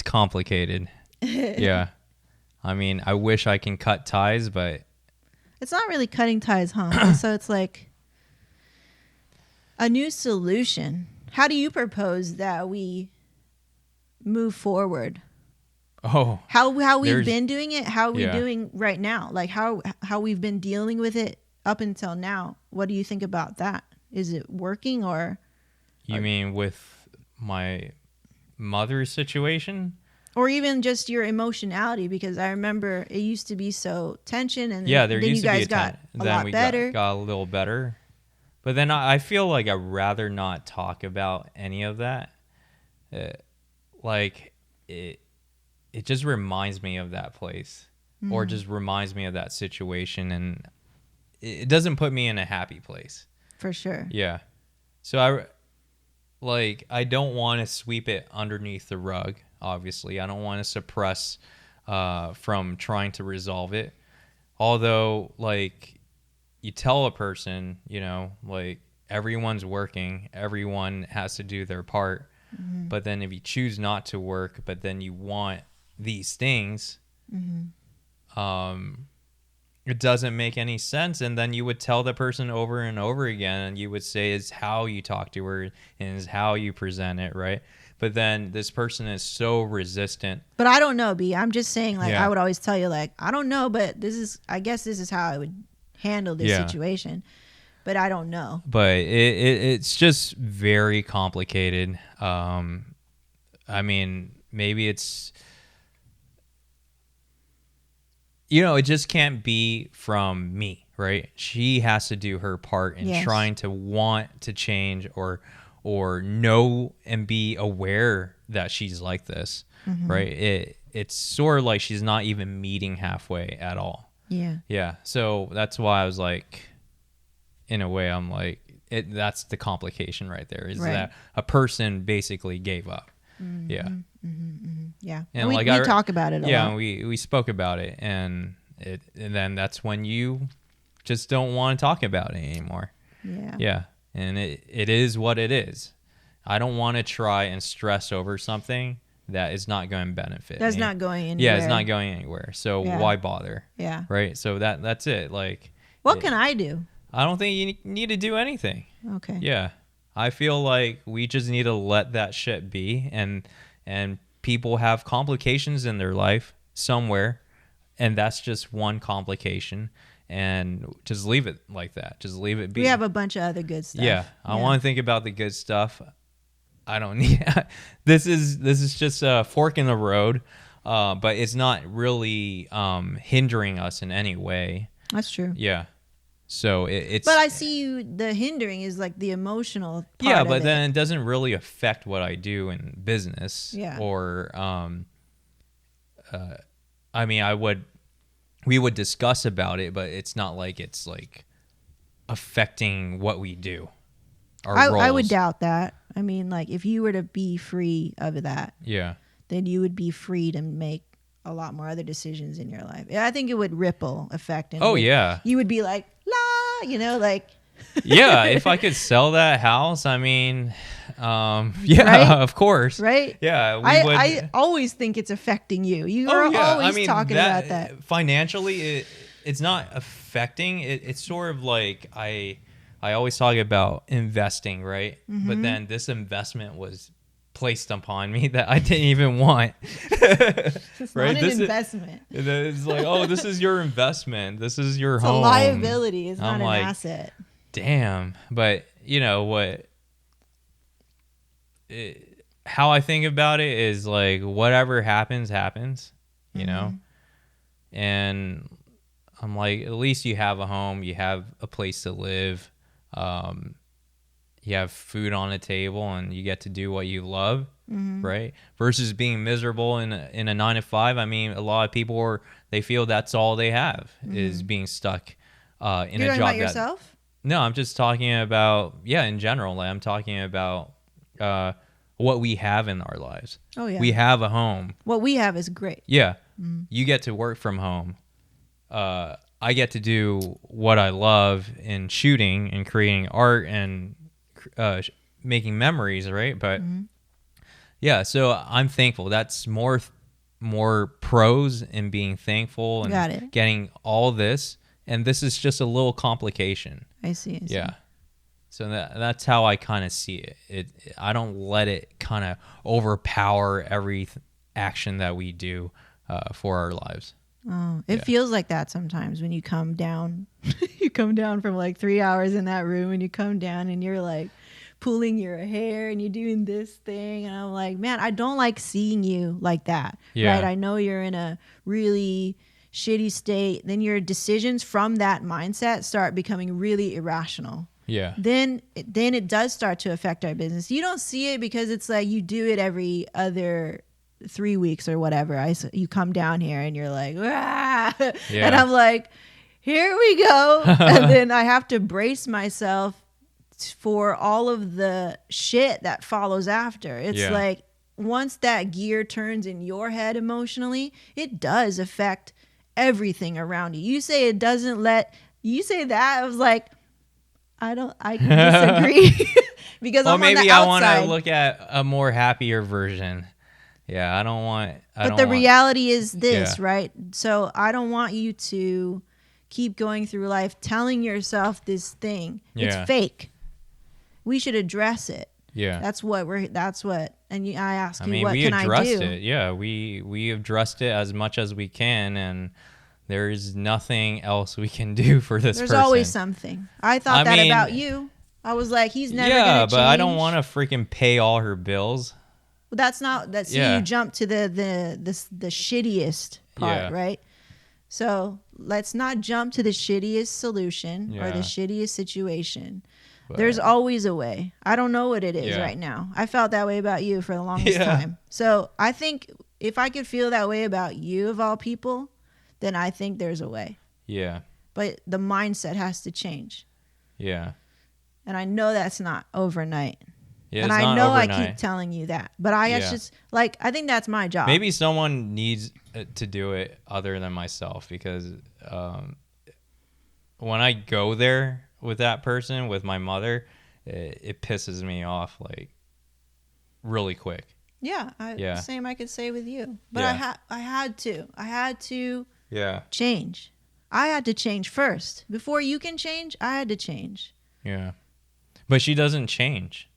Speaker 2: complicated. Yeah. I mean, I wish I can cut ties, but
Speaker 1: it's not really cutting ties, huh? So it's like a new solution. How do you propose that we move forward?
Speaker 2: Oh,
Speaker 1: how we've been doing it? How are we doing right now? Like how we've been dealing with it up until now. What do you think about that? Is it working, or?
Speaker 2: You mean with my mother's situation?
Speaker 1: Or even just your emotionality, because I remember it used to be so tension, and
Speaker 2: there
Speaker 1: then
Speaker 2: used
Speaker 1: you guys
Speaker 2: to be
Speaker 1: got a
Speaker 2: then
Speaker 1: lot
Speaker 2: we
Speaker 1: better.
Speaker 2: Got a little better. But then I feel like I'd rather not talk about any of that. Like it just reminds me of that place, or just reminds me of that situation, and it doesn't put me in a happy place.
Speaker 1: For sure.
Speaker 2: Yeah. So I don't want to sweep it underneath the rug. Obviously, I don't want to suppress from trying to resolve it. Although, like, you tell a person, like, everyone's working, everyone has to do their part. But then if you choose not to work, but then you want these things, it doesn't make any sense. And then you would tell the person over and over again, and you would say it's how you talk to her and is how you present it, right? But then this person is so resistant.
Speaker 1: But I don't know, B. I'm just saying, like, I would always tell you, like, I don't know, but I guess this is how I would handle this situation. But I don't know. But
Speaker 2: it's just very complicated. I mean, maybe it's, it just can't be from me, right? She has to do her part in trying to want to change or know and be aware that she's like this, right? It's sort of like she's not even meeting halfway at all. Yeah. So that's why I was like, in a way, I'm like, that's the complication right there, is that a person basically gave up. Yeah.
Speaker 1: Yeah. And we talk about it a lot.
Speaker 2: Yeah, and we spoke about it, and then that's when you just don't want to talk about it anymore. Yeah. And it is what it is. I don't want to try and stress over something that is not going to benefit
Speaker 1: That's
Speaker 2: me.
Speaker 1: not going anywhere.
Speaker 2: Yeah, it's not going anywhere. So
Speaker 1: Yeah.
Speaker 2: why bother?
Speaker 1: Yeah.
Speaker 2: Right. So that's it. Like,
Speaker 1: What can I do?
Speaker 2: I don't think you need to do anything.
Speaker 1: Okay.
Speaker 2: Yeah. I feel like we just need to let that shit be, and people have complications in their life somewhere, and that's just one complication, and just leave it like that. Just leave it be.
Speaker 1: We have a bunch of other good stuff.
Speaker 2: Yeah. I want to think about the good stuff. I don't need this is just a fork in the road, but it's not really hindering us in any way.
Speaker 1: That's true.
Speaker 2: Yeah. So it's.
Speaker 1: But I see you. The hindering is like the emotional part.
Speaker 2: Yeah, but
Speaker 1: of
Speaker 2: then it doesn't really affect what I do in business.
Speaker 1: Yeah.
Speaker 2: Or I mean, we would discuss about it, but it's not like it's like affecting what we do.
Speaker 1: I would doubt that. I mean, like if you were to be free of that,
Speaker 2: Yeah.
Speaker 1: then you would be free to make a lot more other decisions in your life. I think it would ripple effect. And
Speaker 2: Yeah.
Speaker 1: You would be like, la, like.
Speaker 2: Yeah. If I could sell that house, I mean, yeah,
Speaker 1: Right?
Speaker 2: of course.
Speaker 1: Right?
Speaker 2: Yeah.
Speaker 1: I always think it's affecting you. You are always talking about that.
Speaker 2: Financially, it's not affecting. It's sort of like I always talk about investing, right?
Speaker 1: Mm-hmm.
Speaker 2: But then this investment was placed upon me that I didn't even want.
Speaker 1: It's
Speaker 2: right?
Speaker 1: not an investment.
Speaker 2: It's like, oh, this is your investment. This is your
Speaker 1: It's
Speaker 2: home.
Speaker 1: a liability. It's not
Speaker 2: I'm
Speaker 1: an
Speaker 2: like,
Speaker 1: asset.
Speaker 2: Damn. But you know what? How I think about it is like whatever happens, you know? And I'm like, at least you have a home, you have a place to live, you have food on the table, and you get to do what you love, right? Versus being miserable in a 9-to-5. I mean, a lot of people they feel that's all they have is being stuck in
Speaker 1: You're
Speaker 2: a
Speaker 1: talking
Speaker 2: job.
Speaker 1: about yourself?
Speaker 2: No, I'm just talking about in general. Like, I'm talking about what we have in our lives.
Speaker 1: Oh yeah.
Speaker 2: We have a home.
Speaker 1: What we have is great.
Speaker 2: Yeah. You get to work from home. I get to do what I love in shooting and creating art and making memories, right? But yeah, so I'm thankful. That's more pros in being thankful and getting all this. And this is just a little complication.
Speaker 1: I see.
Speaker 2: Yeah. So that's how I kind of see it. I don't let it kind of overpower every action that we do for our lives.
Speaker 1: Oh, it feels like that sometimes when you come down. You come down from like 3 hours in that room, and you come down and you're like pulling your hair and you're doing this thing, and I'm like, man, I don't like seeing you like that.
Speaker 2: Yeah.
Speaker 1: Right? I know you're in a really shitty state. Then your decisions from that mindset start becoming really irrational.
Speaker 2: Yeah.
Speaker 1: Then it does start to affect our business. You don't see it because it's like you do it every other 3 weeks or whatever. You come down here and you're like, ah!
Speaker 2: Yeah.
Speaker 1: And I'm like, here we go. And then I have to brace myself for all of the shit that follows after. It's like once that gear turns in your head emotionally, it does affect everything around you. You say it doesn't you say that, I was like, I disagree. Because I'm on the outside.
Speaker 2: I want to look at a more happier version. Yeah, I don't want.
Speaker 1: But the reality is this, right? So I don't want you to keep going through life telling yourself this thing. It's fake. We should address it.
Speaker 2: Yeah.
Speaker 1: That's what. And I ask you,
Speaker 2: what can I do? We addressed it. Yeah, we addressed it as much as we can, and there's nothing else we can do for this person.
Speaker 1: There's always something. I thought that about you. I was like, he's never gonna change.
Speaker 2: Yeah, but I don't want to freaking pay all her bills.
Speaker 1: Well, that's not. You jump to the shittiest part, right? So let's not jump to the shittiest solution or the shittiest situation. But there's always a way. I don't know what it is right now. I felt that way about you for the longest time. So I think if I could feel that way about you of all people, then I think there's a way. Yeah. But the mindset has to change. Yeah. And I know that's not overnight. Yeah, and I know overnight. I keep telling you that. But I just, like, I think that's my job.
Speaker 2: Maybe someone needs to do it other than myself, because when I go there with that person, with my mother, it pisses me off, like, really quick.
Speaker 1: Yeah,
Speaker 2: Yeah.
Speaker 1: same I could say with you. But
Speaker 2: Yeah.
Speaker 1: I had to
Speaker 2: Yeah.
Speaker 1: change. I had to change first. Before you can change, I had to change.
Speaker 2: Yeah. But she doesn't change.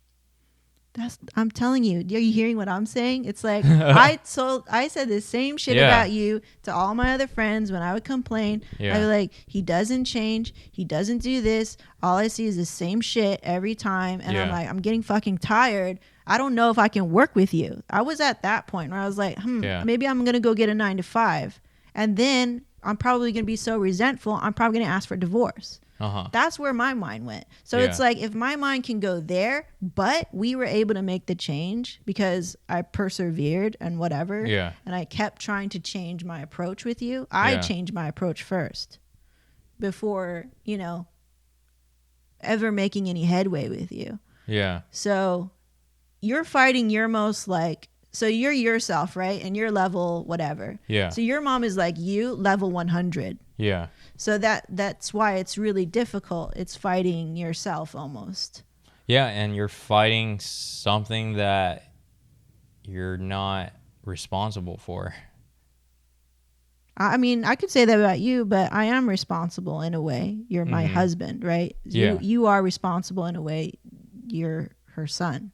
Speaker 1: I'm telling you. Are you hearing what I'm saying? It's like I said the same shit
Speaker 2: Yeah.
Speaker 1: about you to all my other friends when I would complain.
Speaker 2: Yeah.
Speaker 1: I'd be like, he doesn't change. He doesn't do this. All I see is the same shit every time. And I'm
Speaker 2: Yeah.
Speaker 1: like, I'm getting fucking tired. I don't know if I can work with you. I was at that point where I was like,
Speaker 2: Yeah.
Speaker 1: maybe I'm going to go get a 9 to 5. And then I'm probably going to be so resentful. I'm probably going to ask for divorce.
Speaker 2: Uh-huh.
Speaker 1: That's where my mind went. So
Speaker 2: Yeah.
Speaker 1: it's like, if my mind can go there, but we were able to make the change because I persevered and whatever.
Speaker 2: Yeah.
Speaker 1: And I kept trying to change my approach with you. I
Speaker 2: Yeah.
Speaker 1: changed my approach first before, ever making any headway with you.
Speaker 2: Yeah.
Speaker 1: So you're fighting your most so you're yourself, right? And you're level whatever.
Speaker 2: Yeah.
Speaker 1: So your mom is like you, level 100.
Speaker 2: Yeah.
Speaker 1: So that's why it's really difficult. It's fighting yourself almost.
Speaker 2: Yeah, and you're fighting something that you're not responsible for.
Speaker 1: I mean, I could say that about you, but I am responsible in a way. You're my
Speaker 2: Mhm.
Speaker 1: husband, right?
Speaker 2: Yeah.
Speaker 1: You are responsible in a way. You're her son.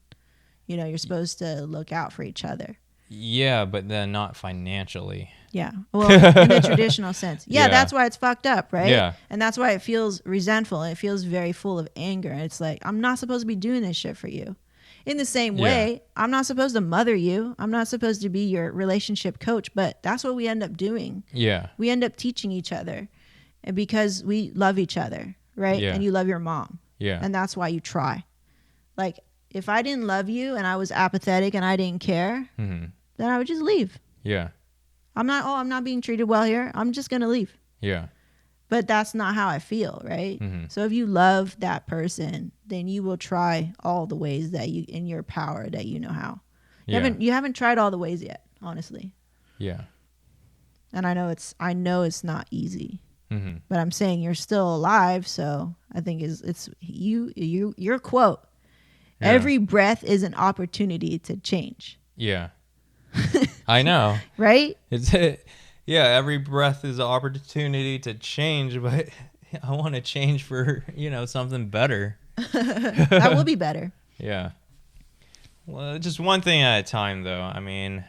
Speaker 1: You're supposed to look out for each other.
Speaker 2: Yeah, but then not financially.
Speaker 1: Yeah. Well, in the traditional sense. Yeah,
Speaker 2: Yeah.
Speaker 1: that's why it's fucked up, right?
Speaker 2: Yeah.
Speaker 1: And that's why it feels resentful. It feels very full of anger. And it's like, I'm not supposed to be doing this shit for you. In the same way, I'm not supposed to mother you. I'm not supposed to be your relationship coach, but that's what we end up doing.
Speaker 2: Yeah.
Speaker 1: We end up teaching each other and because we love each other, right?
Speaker 2: Yeah.
Speaker 1: And you love your mom.
Speaker 2: Yeah.
Speaker 1: And that's why you try. Like, if I didn't love you and I was apathetic and I didn't care,
Speaker 2: Mhm.
Speaker 1: then I would just leave.
Speaker 2: Yeah.
Speaker 1: I'm not being treated well here. I'm just going to leave.
Speaker 2: Yeah.
Speaker 1: But that's not how I feel, right?
Speaker 2: Mhm.
Speaker 1: So if you love that person, then you will try all the ways that you in your power that you know how.
Speaker 2: Yeah.
Speaker 1: You haven't tried all the ways yet, honestly.
Speaker 2: Yeah.
Speaker 1: And I know it's not easy.
Speaker 2: Mhm.
Speaker 1: But I'm saying you're still alive, so I think it's your quote.
Speaker 2: Yeah.
Speaker 1: Every breath is an opportunity to change,
Speaker 2: Yeah. I know.
Speaker 1: right?
Speaker 2: It's yeah, every breath is an opportunity to change, but I want to change for, something better.
Speaker 1: That will be better.
Speaker 2: Yeah. Well, just one thing at a time, though. I mean,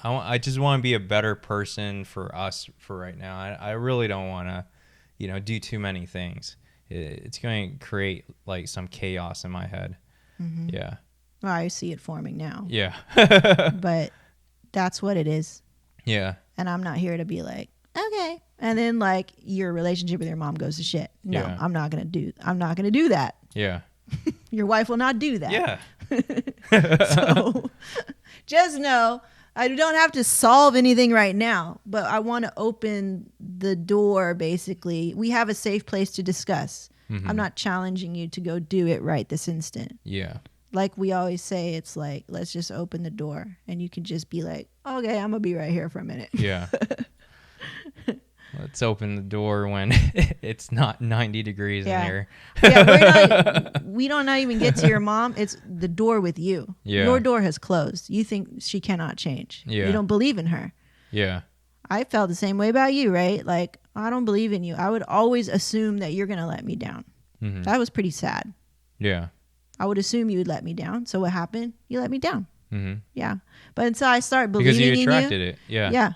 Speaker 2: I just want to be a better person for us for right now. I really don't want to, do too many things. It's going to create like some chaos in my head.
Speaker 1: Mm-hmm.
Speaker 2: Yeah.
Speaker 1: Well, I see it forming now,
Speaker 2: Yeah.
Speaker 1: but that's what it is.
Speaker 2: Yeah.
Speaker 1: And I'm not here to be like, okay. And then like your relationship with your mom goes to shit. No,
Speaker 2: Yeah.
Speaker 1: I'm not going to do that.
Speaker 2: Yeah.
Speaker 1: Your wife will not do that.
Speaker 2: Yeah.
Speaker 1: So just know I don't have to solve anything right now, but I want to open the door. Basically, we have a safe place to discuss.
Speaker 2: Mhm.
Speaker 1: I'm not challenging you to go do it right this instant.
Speaker 2: Yeah.
Speaker 1: Like we always say, it's like, let's just open the door and you can just be like, okay, I'm gonna be right here for a minute.
Speaker 2: Yeah. Let's open the door when it's not 90 degrees
Speaker 1: Yeah.
Speaker 2: in here.
Speaker 1: Yeah, we don't not even get to your mom. It's the door with you.
Speaker 2: Yeah.
Speaker 1: Your door has closed. You think she cannot change.
Speaker 2: Yeah.
Speaker 1: You don't believe in her.
Speaker 2: Yeah.
Speaker 1: I felt the same way about you, right? Like, I don't believe in you. I would always assume that you're going to let me down.
Speaker 2: Mhm.
Speaker 1: That was pretty sad.
Speaker 2: Yeah.
Speaker 1: I would assume you would let me down. So what happened? You let me down.
Speaker 2: Mm-hmm.
Speaker 1: Yeah. But until I start believing
Speaker 2: Because you
Speaker 1: in you.
Speaker 2: attracted it. Yeah.
Speaker 1: Yeah.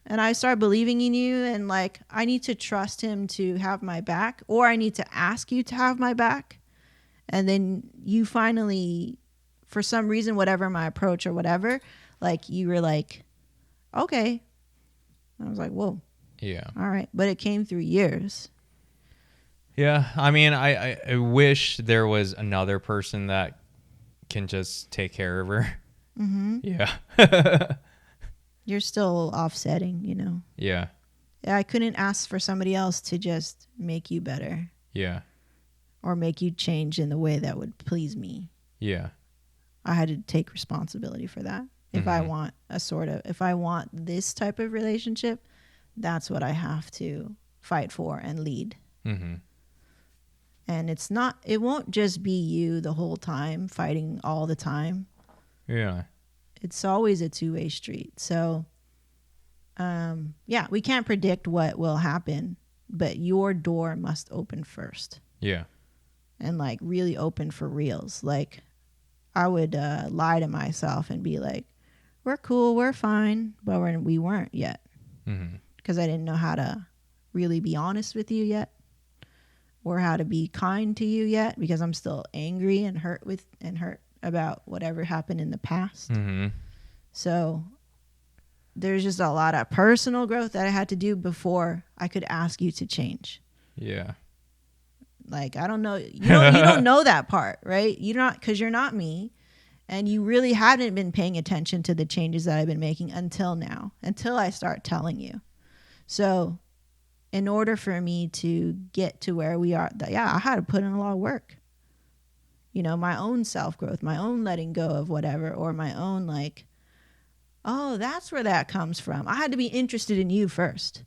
Speaker 1: And I start believing in you and like, I need to trust him to have my back, or I need to ask you to have my back. And then you finally, for some reason, whatever my approach or whatever, like you were like, okay. I was like, whoa,
Speaker 2: Yeah.
Speaker 1: all right. But it came through years.
Speaker 2: Yeah. I mean, I wish there was another person that can just take care of her.
Speaker 1: Mm-hmm.
Speaker 2: Yeah.
Speaker 1: You're still offsetting, you know.
Speaker 2: Yeah.
Speaker 1: I couldn't ask for somebody else to just make you better
Speaker 2: Yeah.
Speaker 1: or make you change in the way that would please me.
Speaker 2: Yeah.
Speaker 1: I had to take responsibility for that. If I want if I want this type of relationship, that's what I have to fight for and lead.
Speaker 2: Mm-hmm.
Speaker 1: And it won't just be you the whole time fighting all the time.
Speaker 2: Yeah.
Speaker 1: It's always a two-way street. So, yeah, we can't predict what will happen, but your door must open first.
Speaker 2: Yeah.
Speaker 1: And like really open for reals. Like I would lie to myself and be like, we're cool, we're fine, but we weren't yet. Because I didn't know how to really be honest with you yet, or how to be kind to you yet, because I'm still angry and hurt about whatever happened in the past. So there's just a lot of personal growth that I had to do before I could ask you to change.
Speaker 2: Yeah.
Speaker 1: Like, I don't know. You don't know that part, right? Because you're not me. And you really haven't been paying attention to the changes that I've been making until now, until I start telling you. So in order for me to get to where we are, I had to put in a lot of work. You know, my own self-growth, my own letting go of whatever, or my own like, oh, that's where that comes from. I had to be interested in you first.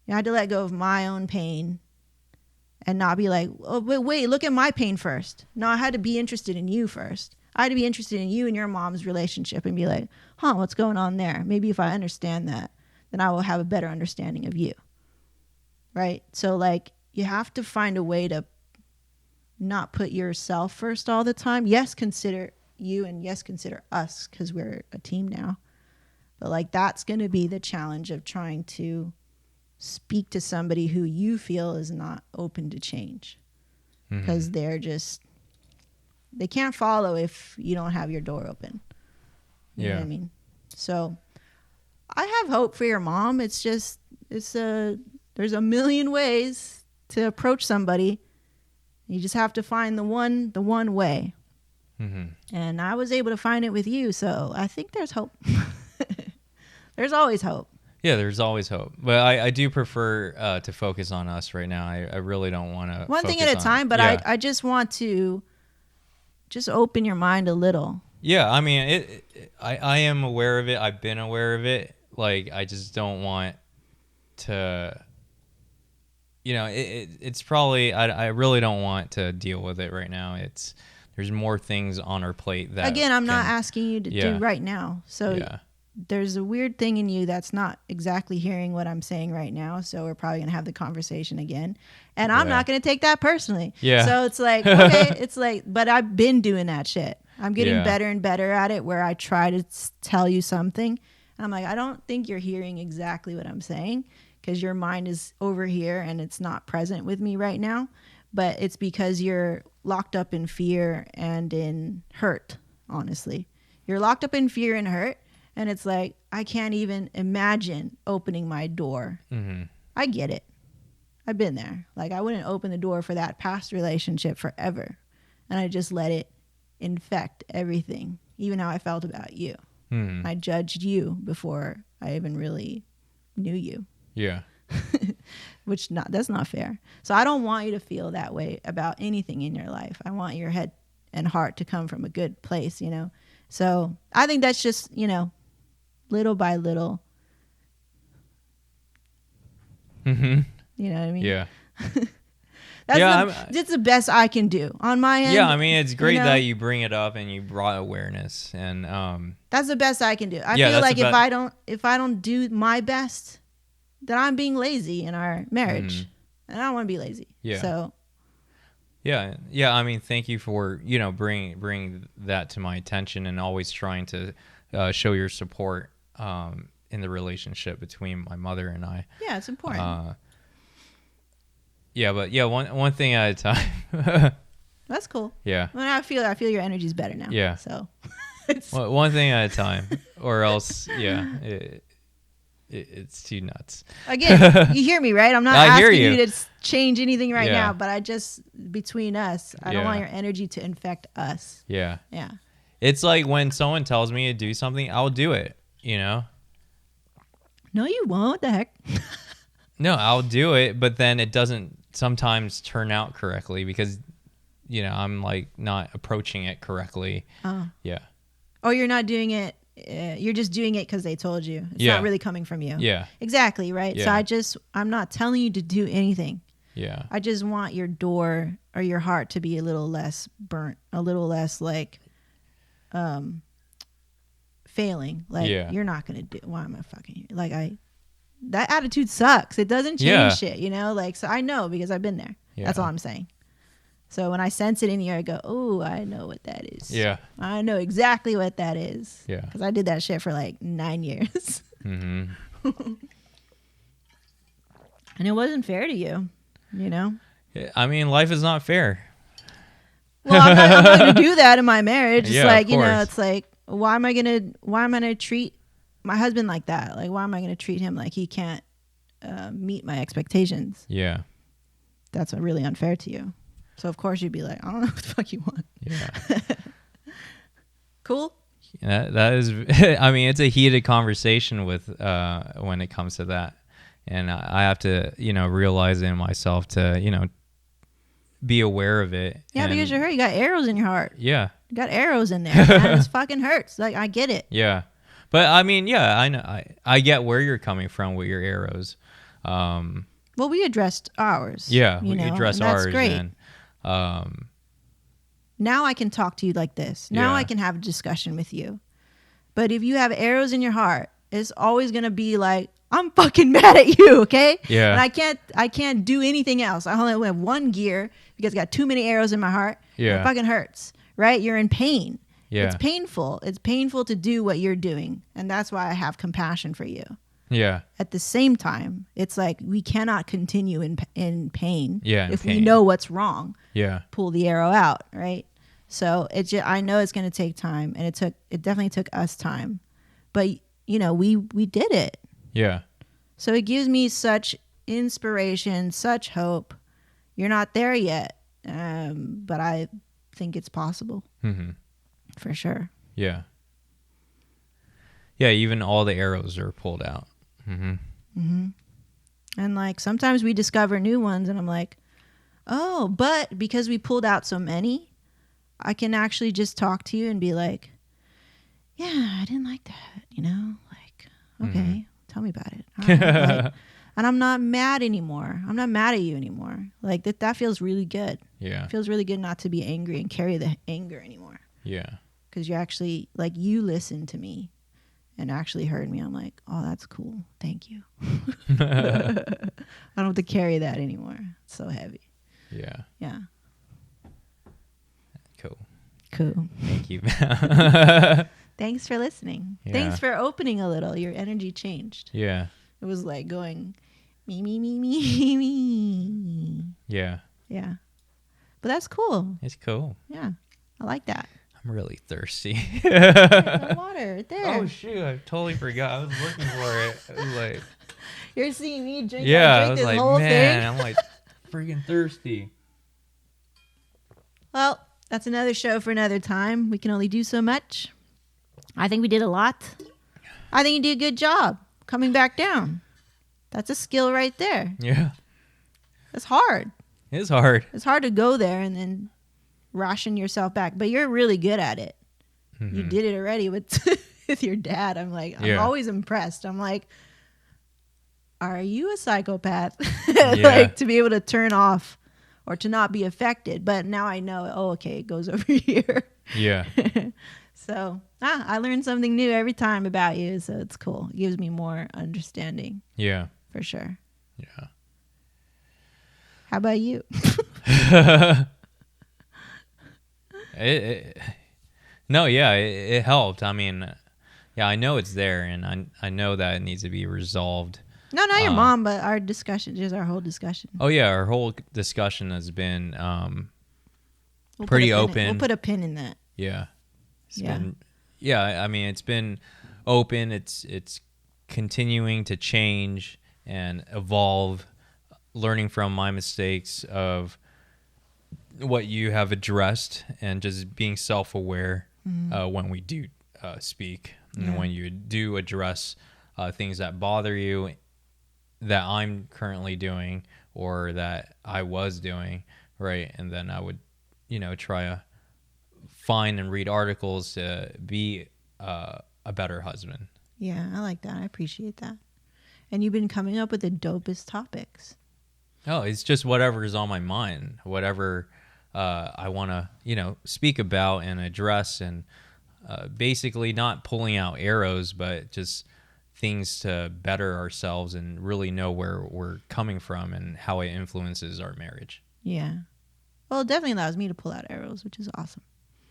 Speaker 1: I had to let go of my own pain and not be like, oh, wait, look at my pain first. No, I had to be interested in you first. I had to be interested in you and your mom's relationship and be like, what's going on there? Maybe if I understand that, then I will have a better understanding of you. Right? So like, you have to find a way to not put yourself first all the time. Yes, consider you, and yes, consider us, because we're a team now. But like, that's going to be the challenge of trying to speak to somebody who you feel is not open to change, because they can't follow if you don't have your door open. You know what I mean? So I have hope for your mom. It's just, there's a million ways to approach somebody. You just have to find the one way. And I was able to find it with you. So I think there's hope. There's always hope.
Speaker 2: Yeah, there's always hope. But I do prefer to focus on us right now. I really don't want to.
Speaker 1: One thing at a time, but I just want to just open your mind a little.
Speaker 2: Yeah, I mean, I am aware of it. I've been aware of it. Like, I just don't want to, it's probably, I really don't want to deal with it right now. There's more things on our plate that.
Speaker 1: Again, I'm not asking you to do right now. So there's a weird thing in you that's not exactly hearing what I'm saying right now. So we're probably going to have the conversation again. And I'm not going to take that personally.
Speaker 2: Yeah.
Speaker 1: So it's like, okay, but I've been doing that shit. I'm getting better and better at it, where I try to tell you something. And I'm like, I don't think you're hearing exactly what I'm saying, because your mind is over here and it's not present with me right now. But it's because you're locked up in fear and in hurt, honestly. You're locked up in fear and hurt. And it's like, I can't even imagine opening my door. I get it. I've been there. Like, I wouldn't open the door for that past relationship forever. And I just let it infect everything, even how I felt about you. I judged you before I even really knew you. Yeah. That's not fair. So I don't want you to feel that way about anything in your life. I want your head and heart to come from a good place, So I think that's just, little by little. You know what I mean? Yeah. That's the best I can do on my end.
Speaker 2: Yeah, I mean, it's great that you bring it up and you brought awareness, and
Speaker 1: that's the best I can do. I feel like if I don't do my best, then I'm being lazy in our marriage, and I don't want to be lazy. Yeah. So.
Speaker 2: Yeah. I mean, thank you for bringing that to my attention, and always trying to show your support in the relationship between my mother and I.
Speaker 1: Yeah, it's important.
Speaker 2: One thing at a time.
Speaker 1: That's cool. Yeah. When I feel your energy's better now. Yeah. So.
Speaker 2: One thing at a time, or else, it's too nuts.
Speaker 1: Again, you hear me, right? I'm not asking you to change anything right now, but between us, I don't want your energy to infect us. Yeah. Yeah.
Speaker 2: It's like when someone tells me to do something, I'll do it,
Speaker 1: No, you won't. What the heck?
Speaker 2: No, I'll do it, but then it doesn't sometimes turn out correctly because, I'm like not approaching it correctly. Yeah.
Speaker 1: Oh, you're not doing it. You're just doing it because they told you. It's not really coming from you. Yeah. Exactly, right? Yeah. So I'm not telling you to do anything. Yeah. I just want your door or your heart to be a little less burnt, a little less like failing. Like,
Speaker 2: Yeah.
Speaker 1: you're not going to do, why am I fucking here? Like, that attitude sucks. It doesn't change
Speaker 2: Yeah.
Speaker 1: shit, you know? Like, so I know because I've been there. That's
Speaker 2: Yeah.
Speaker 1: all I'm saying. So when I sense it in you, I go, oh, I know what that is.
Speaker 2: Yeah.
Speaker 1: I know exactly what that is.
Speaker 2: Yeah.
Speaker 1: Because I did that shit for like 9 years.
Speaker 2: Mm-hmm.
Speaker 1: And it wasn't fair to you, you know?
Speaker 2: I mean, life is not fair.
Speaker 1: Well, I'm not going to do that in my marriage. It's
Speaker 2: Yeah, of
Speaker 1: like, you know,
Speaker 2: course.
Speaker 1: it's like, why am I going to treat my husband like that? Like, why am I going to treat him like he can't meet my expectations?
Speaker 2: Yeah.
Speaker 1: That's really unfair to you. So, of course, you'd be like, I don't know what the fuck you want.
Speaker 2: Yeah.
Speaker 1: Cool?
Speaker 2: That is, I mean, it's a heated conversation with when it comes to that. And I have to, you know, realize in myself to, you know, be aware of it.
Speaker 1: Yeah,
Speaker 2: and,
Speaker 1: because you're hurt. You got arrows in your heart.
Speaker 2: Yeah.
Speaker 1: You got arrows in there. Man. It fucking hurts. Like, I get it.
Speaker 2: Yeah. But I mean, yeah, I know. I get where you're coming from with your arrows.
Speaker 1: Well, we addressed ours.
Speaker 2: Yeah,
Speaker 1: you
Speaker 2: we
Speaker 1: know,
Speaker 2: address
Speaker 1: and that's
Speaker 2: ours.
Speaker 1: great.
Speaker 2: And,
Speaker 1: Now I can talk to you like this. Now
Speaker 2: Yeah.
Speaker 1: I can have a discussion with you. But if you have arrows in your heart, it's always going to be like, I'm fucking mad at you, okay?
Speaker 2: Yeah.
Speaker 1: And I can't do anything else. I only have one gear because I got too many arrows in my heart.
Speaker 2: Yeah.
Speaker 1: It fucking hurts, right? You're in pain.
Speaker 2: Yeah.
Speaker 1: It's painful. It's painful to do what you're doing. And that's why I have compassion for you.
Speaker 2: yeah.
Speaker 1: At the same time, it's like we cannot continue in pain.
Speaker 2: Yeah, in
Speaker 1: if we
Speaker 2: pain.
Speaker 1: know what's wrong,
Speaker 2: Yeah.
Speaker 1: pull the arrow out, right? So I know it's going to take time, and it definitely took us time, but you know we did it.
Speaker 2: Yeah.
Speaker 1: So it gives me such inspiration, such hope. You're not there yet, but I think it's possible
Speaker 2: Mm-hmm.
Speaker 1: for sure.
Speaker 2: Yeah. Yeah. Even all the arrows are pulled out. Mm-hmm.
Speaker 1: And like sometimes we discover new ones, and I'm like, oh, but because we pulled out so many, I can actually just talk to you and be like, yeah, I didn't like that, you know? Like, okay, tell me about it. All right, like, and I'm not mad anymore. I'm not mad at you anymore. Like that feels really good.
Speaker 2: Yeah.
Speaker 1: It feels really good not to be angry and carry the anger anymore.
Speaker 2: Yeah.
Speaker 1: Because you're actually, like, you listened to me and actually heard me. I'm like, oh, that's cool. Thank you. I don't have to carry that anymore. It's so heavy.
Speaker 2: Yeah.
Speaker 1: Yeah.
Speaker 2: Cool.
Speaker 1: Cool.
Speaker 2: Thank you.
Speaker 1: Thanks for listening.
Speaker 2: Yeah.
Speaker 1: Thanks for opening a little. Your energy changed.
Speaker 2: Yeah.
Speaker 1: It was like going me, me, me, me, me.
Speaker 2: Yeah.
Speaker 1: Yeah. But that's cool.
Speaker 2: It's cool.
Speaker 1: Yeah. I like that.
Speaker 2: I'm really thirsty.
Speaker 1: The water right there.
Speaker 2: Oh shoot! I totally forgot. I was looking for it. I was like,
Speaker 1: You're seeing me drink,
Speaker 2: yeah. I
Speaker 1: drink
Speaker 2: was
Speaker 1: this
Speaker 2: like,
Speaker 1: whole
Speaker 2: man,
Speaker 1: thing.
Speaker 2: I'm like freaking thirsty.
Speaker 1: Well, that's another show for another time. We can only do so much. I think we did a lot. I think you did a good job coming back down. That's a skill right there.
Speaker 2: Yeah.
Speaker 1: It's hard.
Speaker 2: It's hard.
Speaker 1: It's hard to go there and then ration yourself back, but you're really good at it.
Speaker 2: Mm-hmm.
Speaker 1: You did it already with with your dad. I'm
Speaker 2: Yeah.
Speaker 1: always impressed. I'm like, are you a psychopath?
Speaker 2: Yeah.
Speaker 1: Like to be able to turn off or to not be affected. But now I know, oh, okay, it goes over here.
Speaker 2: Yeah.
Speaker 1: So I learn something new every time about you. So it's cool. It gives me more understanding
Speaker 2: Yeah.
Speaker 1: for sure.
Speaker 2: Yeah.
Speaker 1: How about you?
Speaker 2: No, yeah, it helped. I mean, yeah, I know it's there, and I know that it needs to be resolved.
Speaker 1: No, not your mom, but our discussion, just our whole discussion.
Speaker 2: Oh yeah, our whole discussion has been
Speaker 1: We'll
Speaker 2: pretty
Speaker 1: put a pin
Speaker 2: open.
Speaker 1: we'll put a pin in that.
Speaker 2: Yeah.
Speaker 1: Yeah.
Speaker 2: I mean, it's been open. It's continuing to change and evolve, learning from my mistakes of what you have addressed, and just being self-aware when we do speak, and when you do address things that bother you that I'm currently doing or that I was doing, right? And then I would, try to find and read articles to be a better husband.
Speaker 1: Yeah, I like that. I appreciate that. And you've been coming up with the dopest topics.
Speaker 2: Oh, it's just whatever is on my mind, whatever I want to, speak about and address, and basically not pulling out arrows, but just things to better ourselves and really know where we're coming from and how it influences our marriage.
Speaker 1: Yeah. Well, it definitely allows me to pull out arrows, which is awesome.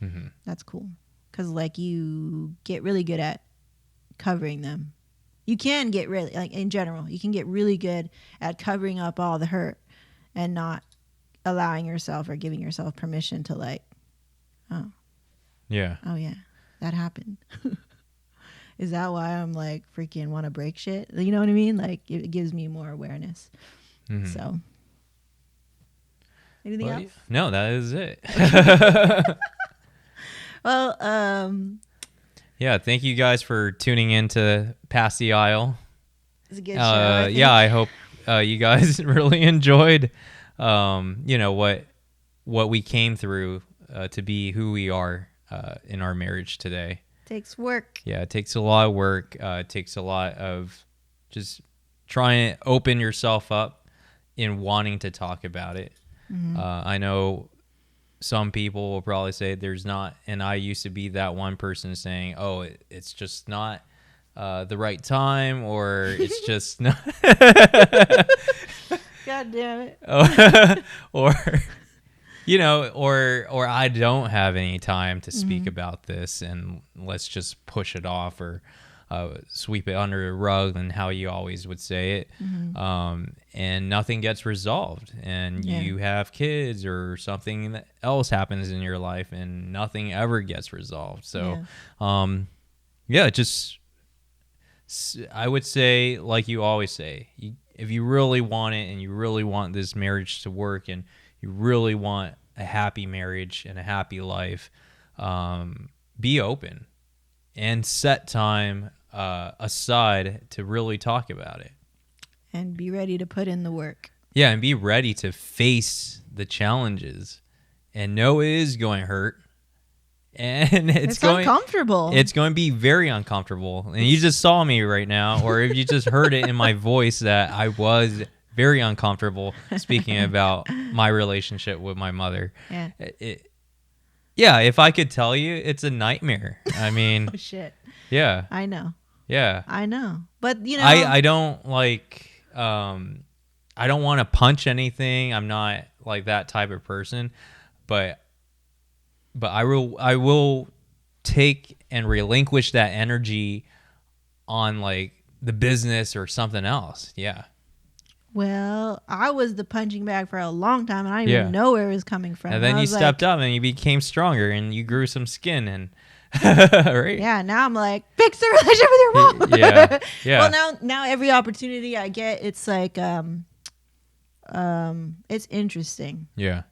Speaker 2: Mm-hmm.
Speaker 1: That's cool. Because, like, you get really good at covering them. You can get really, like, in general, you can get really good at covering up all the hurt and not allowing yourself or giving yourself permission to, like, oh yeah, that happened. Is that why I'm, like, freaking want to break shit? You know what I mean? Like, it gives me more awareness.
Speaker 2: Mm-hmm.
Speaker 1: So, anything else?
Speaker 2: No, that is it.
Speaker 1: Well,
Speaker 2: yeah, thank you guys for tuning in to Pass the Aisle.
Speaker 1: It's a good show.
Speaker 2: Yeah, I hope you guys really enjoyed, what we came through to be who we are in our marriage today.
Speaker 1: Takes work.
Speaker 2: Yeah, it takes a lot of work. It takes a lot of just trying to open yourself up in wanting to talk about it. Mm-hmm. I know some people will probably say there's not, and I used to be that one person saying, oh, it's just not the right time, or it's just not.
Speaker 1: God damn it.
Speaker 2: or or I don't have any time to speak about this, and let's just push it off or sweep it under the rug, and how you always would say it. And nothing gets resolved, and you have kids or something else happens in your life, and nothing ever gets resolved. So, just I would say, like you always say, if you really want it and you really want this marriage to work and you really want a happy marriage and a happy life, be open and set time aside to really talk about it.
Speaker 1: And be ready to put in the work.
Speaker 2: Yeah, and be ready to face the challenges and know it is going to hurt. And it's
Speaker 1: uncomfortable.
Speaker 2: It's going to be very uncomfortable. And you just saw me right now, or if you just heard it in my voice, that I was very uncomfortable speaking about my relationship with my mother.
Speaker 1: Yeah.
Speaker 2: If I could tell you, it's a nightmare. I mean,
Speaker 1: oh, shit.
Speaker 2: Yeah.
Speaker 1: I know.
Speaker 2: Yeah.
Speaker 1: I know. But,
Speaker 2: I don't like, I don't want to punch anything. I'm not like that type of person, but I will take and relinquish that energy on like the business or something else. Yeah.
Speaker 1: Well, I was the punching bag for a long time, and I didn't even know where it was coming from.
Speaker 2: And then you stepped up and you became stronger and you grew some skin and right?
Speaker 1: Yeah, now I'm like, fix the relationship with your mom.
Speaker 2: Yeah.
Speaker 1: Well, now every opportunity I get, it's like it's interesting.
Speaker 2: Yeah.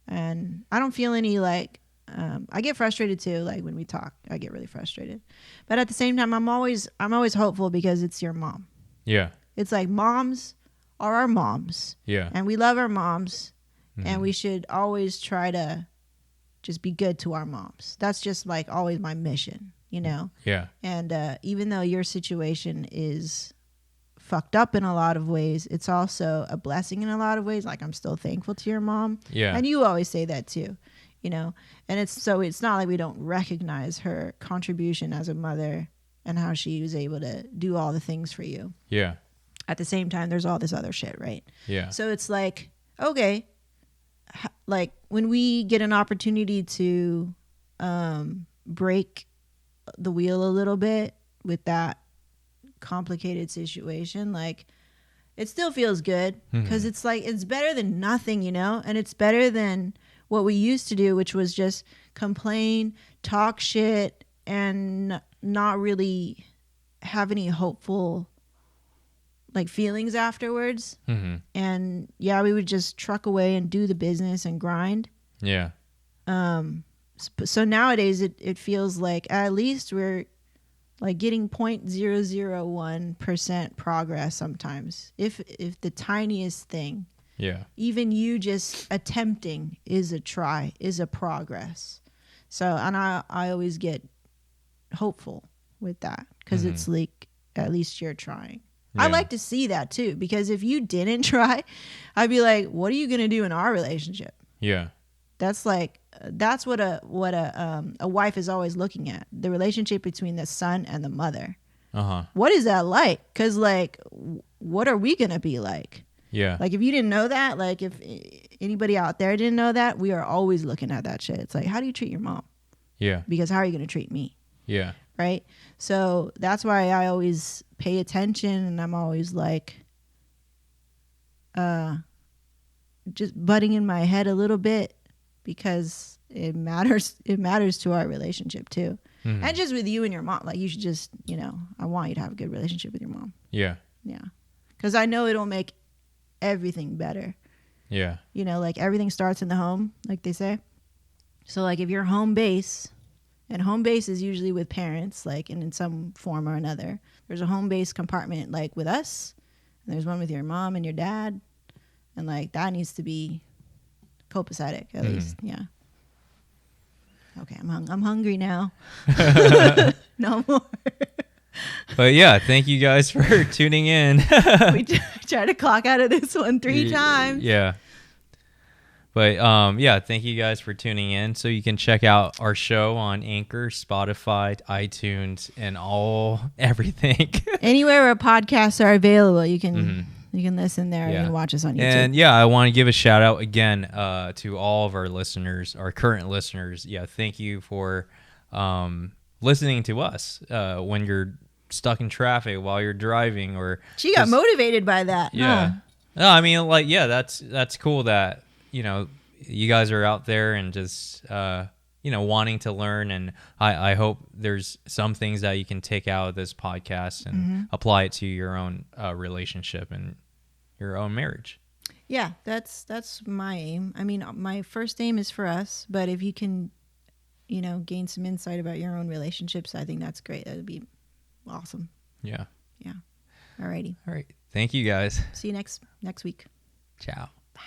Speaker 1: And I don't feel any like I get frustrated too, like when we talk. I get really frustrated. But at the same time, I'm always hopeful because it's your mom.
Speaker 2: Yeah.
Speaker 1: It's like moms are our moms.
Speaker 2: Yeah.
Speaker 1: And we love our moms, and we should always try to just be good to our moms. That's just like always my mission,
Speaker 2: Yeah.
Speaker 1: And even though your situation is fucked up in a lot of ways, it's also a blessing in a lot of ways. Like, I'm still thankful to your mom.
Speaker 2: Yeah.
Speaker 1: And you always say that too, and it's not like we don't recognize her contribution as a mother and how she was able to do all the things for you.
Speaker 2: Yeah.
Speaker 1: At the same time, there's all this other shit, right?
Speaker 2: Yeah.
Speaker 1: So it's like, okay, like when we get an opportunity to break the wheel a little bit with that complicated situation, like it still feels good because it's like, it's better than nothing, and it's better than what we used to do, which was just complain, talk shit, and not really have any hopeful like feelings afterwards. And we would just truck away and do the business and grind.
Speaker 2: Yeah.
Speaker 1: So nowadays it feels like at least we're like getting 0.001% progress sometimes. If the tiniest thing.
Speaker 2: Yeah.
Speaker 1: Even you just attempting is a try, is a progress. So, and I always get hopeful with that because it's like, at least you're trying. Yeah. I like to see that too, because if you didn't try, I'd be like, what are you going to do in our relationship?
Speaker 2: Yeah.
Speaker 1: That's like that's what a wife is always looking at, the relationship between the son and the mother. What is that like? Because like, what are we gonna be like?
Speaker 2: Yeah.
Speaker 1: Like if you didn't know that, like if anybody out there didn't know that, we are always looking at that shit. It's like, how do you treat your mom?
Speaker 2: Yeah.
Speaker 1: Because how are you gonna treat me?
Speaker 2: Yeah.
Speaker 1: Right. So that's why I always pay attention, and I'm always like, just butting in my head a little bit, because it matters. It matters to our relationship too. And just with you and your mom, like you should just, I want you to have a good relationship with your mom.
Speaker 2: Yeah.
Speaker 1: Yeah. Because I know it'll make everything better.
Speaker 2: Yeah.
Speaker 1: Like everything starts in the home, like they say. So like if you're home base, and home base is usually with parents, like in some form or another. There's a home base compartment like with us, and there's one with your mom and your dad. And like that needs to be copacetic at least. Yeah. Okay, I'm hungry now. No more.
Speaker 2: But yeah, thank you guys for tuning in.
Speaker 1: We tried to clock out of this one 3 times.
Speaker 2: Yeah. But yeah, thank you guys for tuning in. So you can check out our show on Anchor, Spotify, iTunes, and everything. Anywhere
Speaker 1: where podcasts are available, you can listen there. You can watch us on YouTube.
Speaker 2: And yeah, I want to give a shout out again to all of our listeners, our current listeners. Yeah, thank you for listening to us when you're stuck in traffic while you're driving, or
Speaker 1: she got motivated by that.
Speaker 2: Yeah. Huh? No, I mean, like, yeah, that's cool that you guys are out there and just wanting to learn, and I hope there's some things that you can take out of this podcast and apply it to your own relationship and your own marriage.
Speaker 1: Yeah, that's my aim. I mean, my first aim is for us, but if you can gain some insight about your own relationships, I think that's great. That would be awesome.
Speaker 2: Yeah.
Speaker 1: Alrighty.
Speaker 2: All right, thank you guys.
Speaker 1: See you next week.
Speaker 2: Ciao.
Speaker 1: Bye.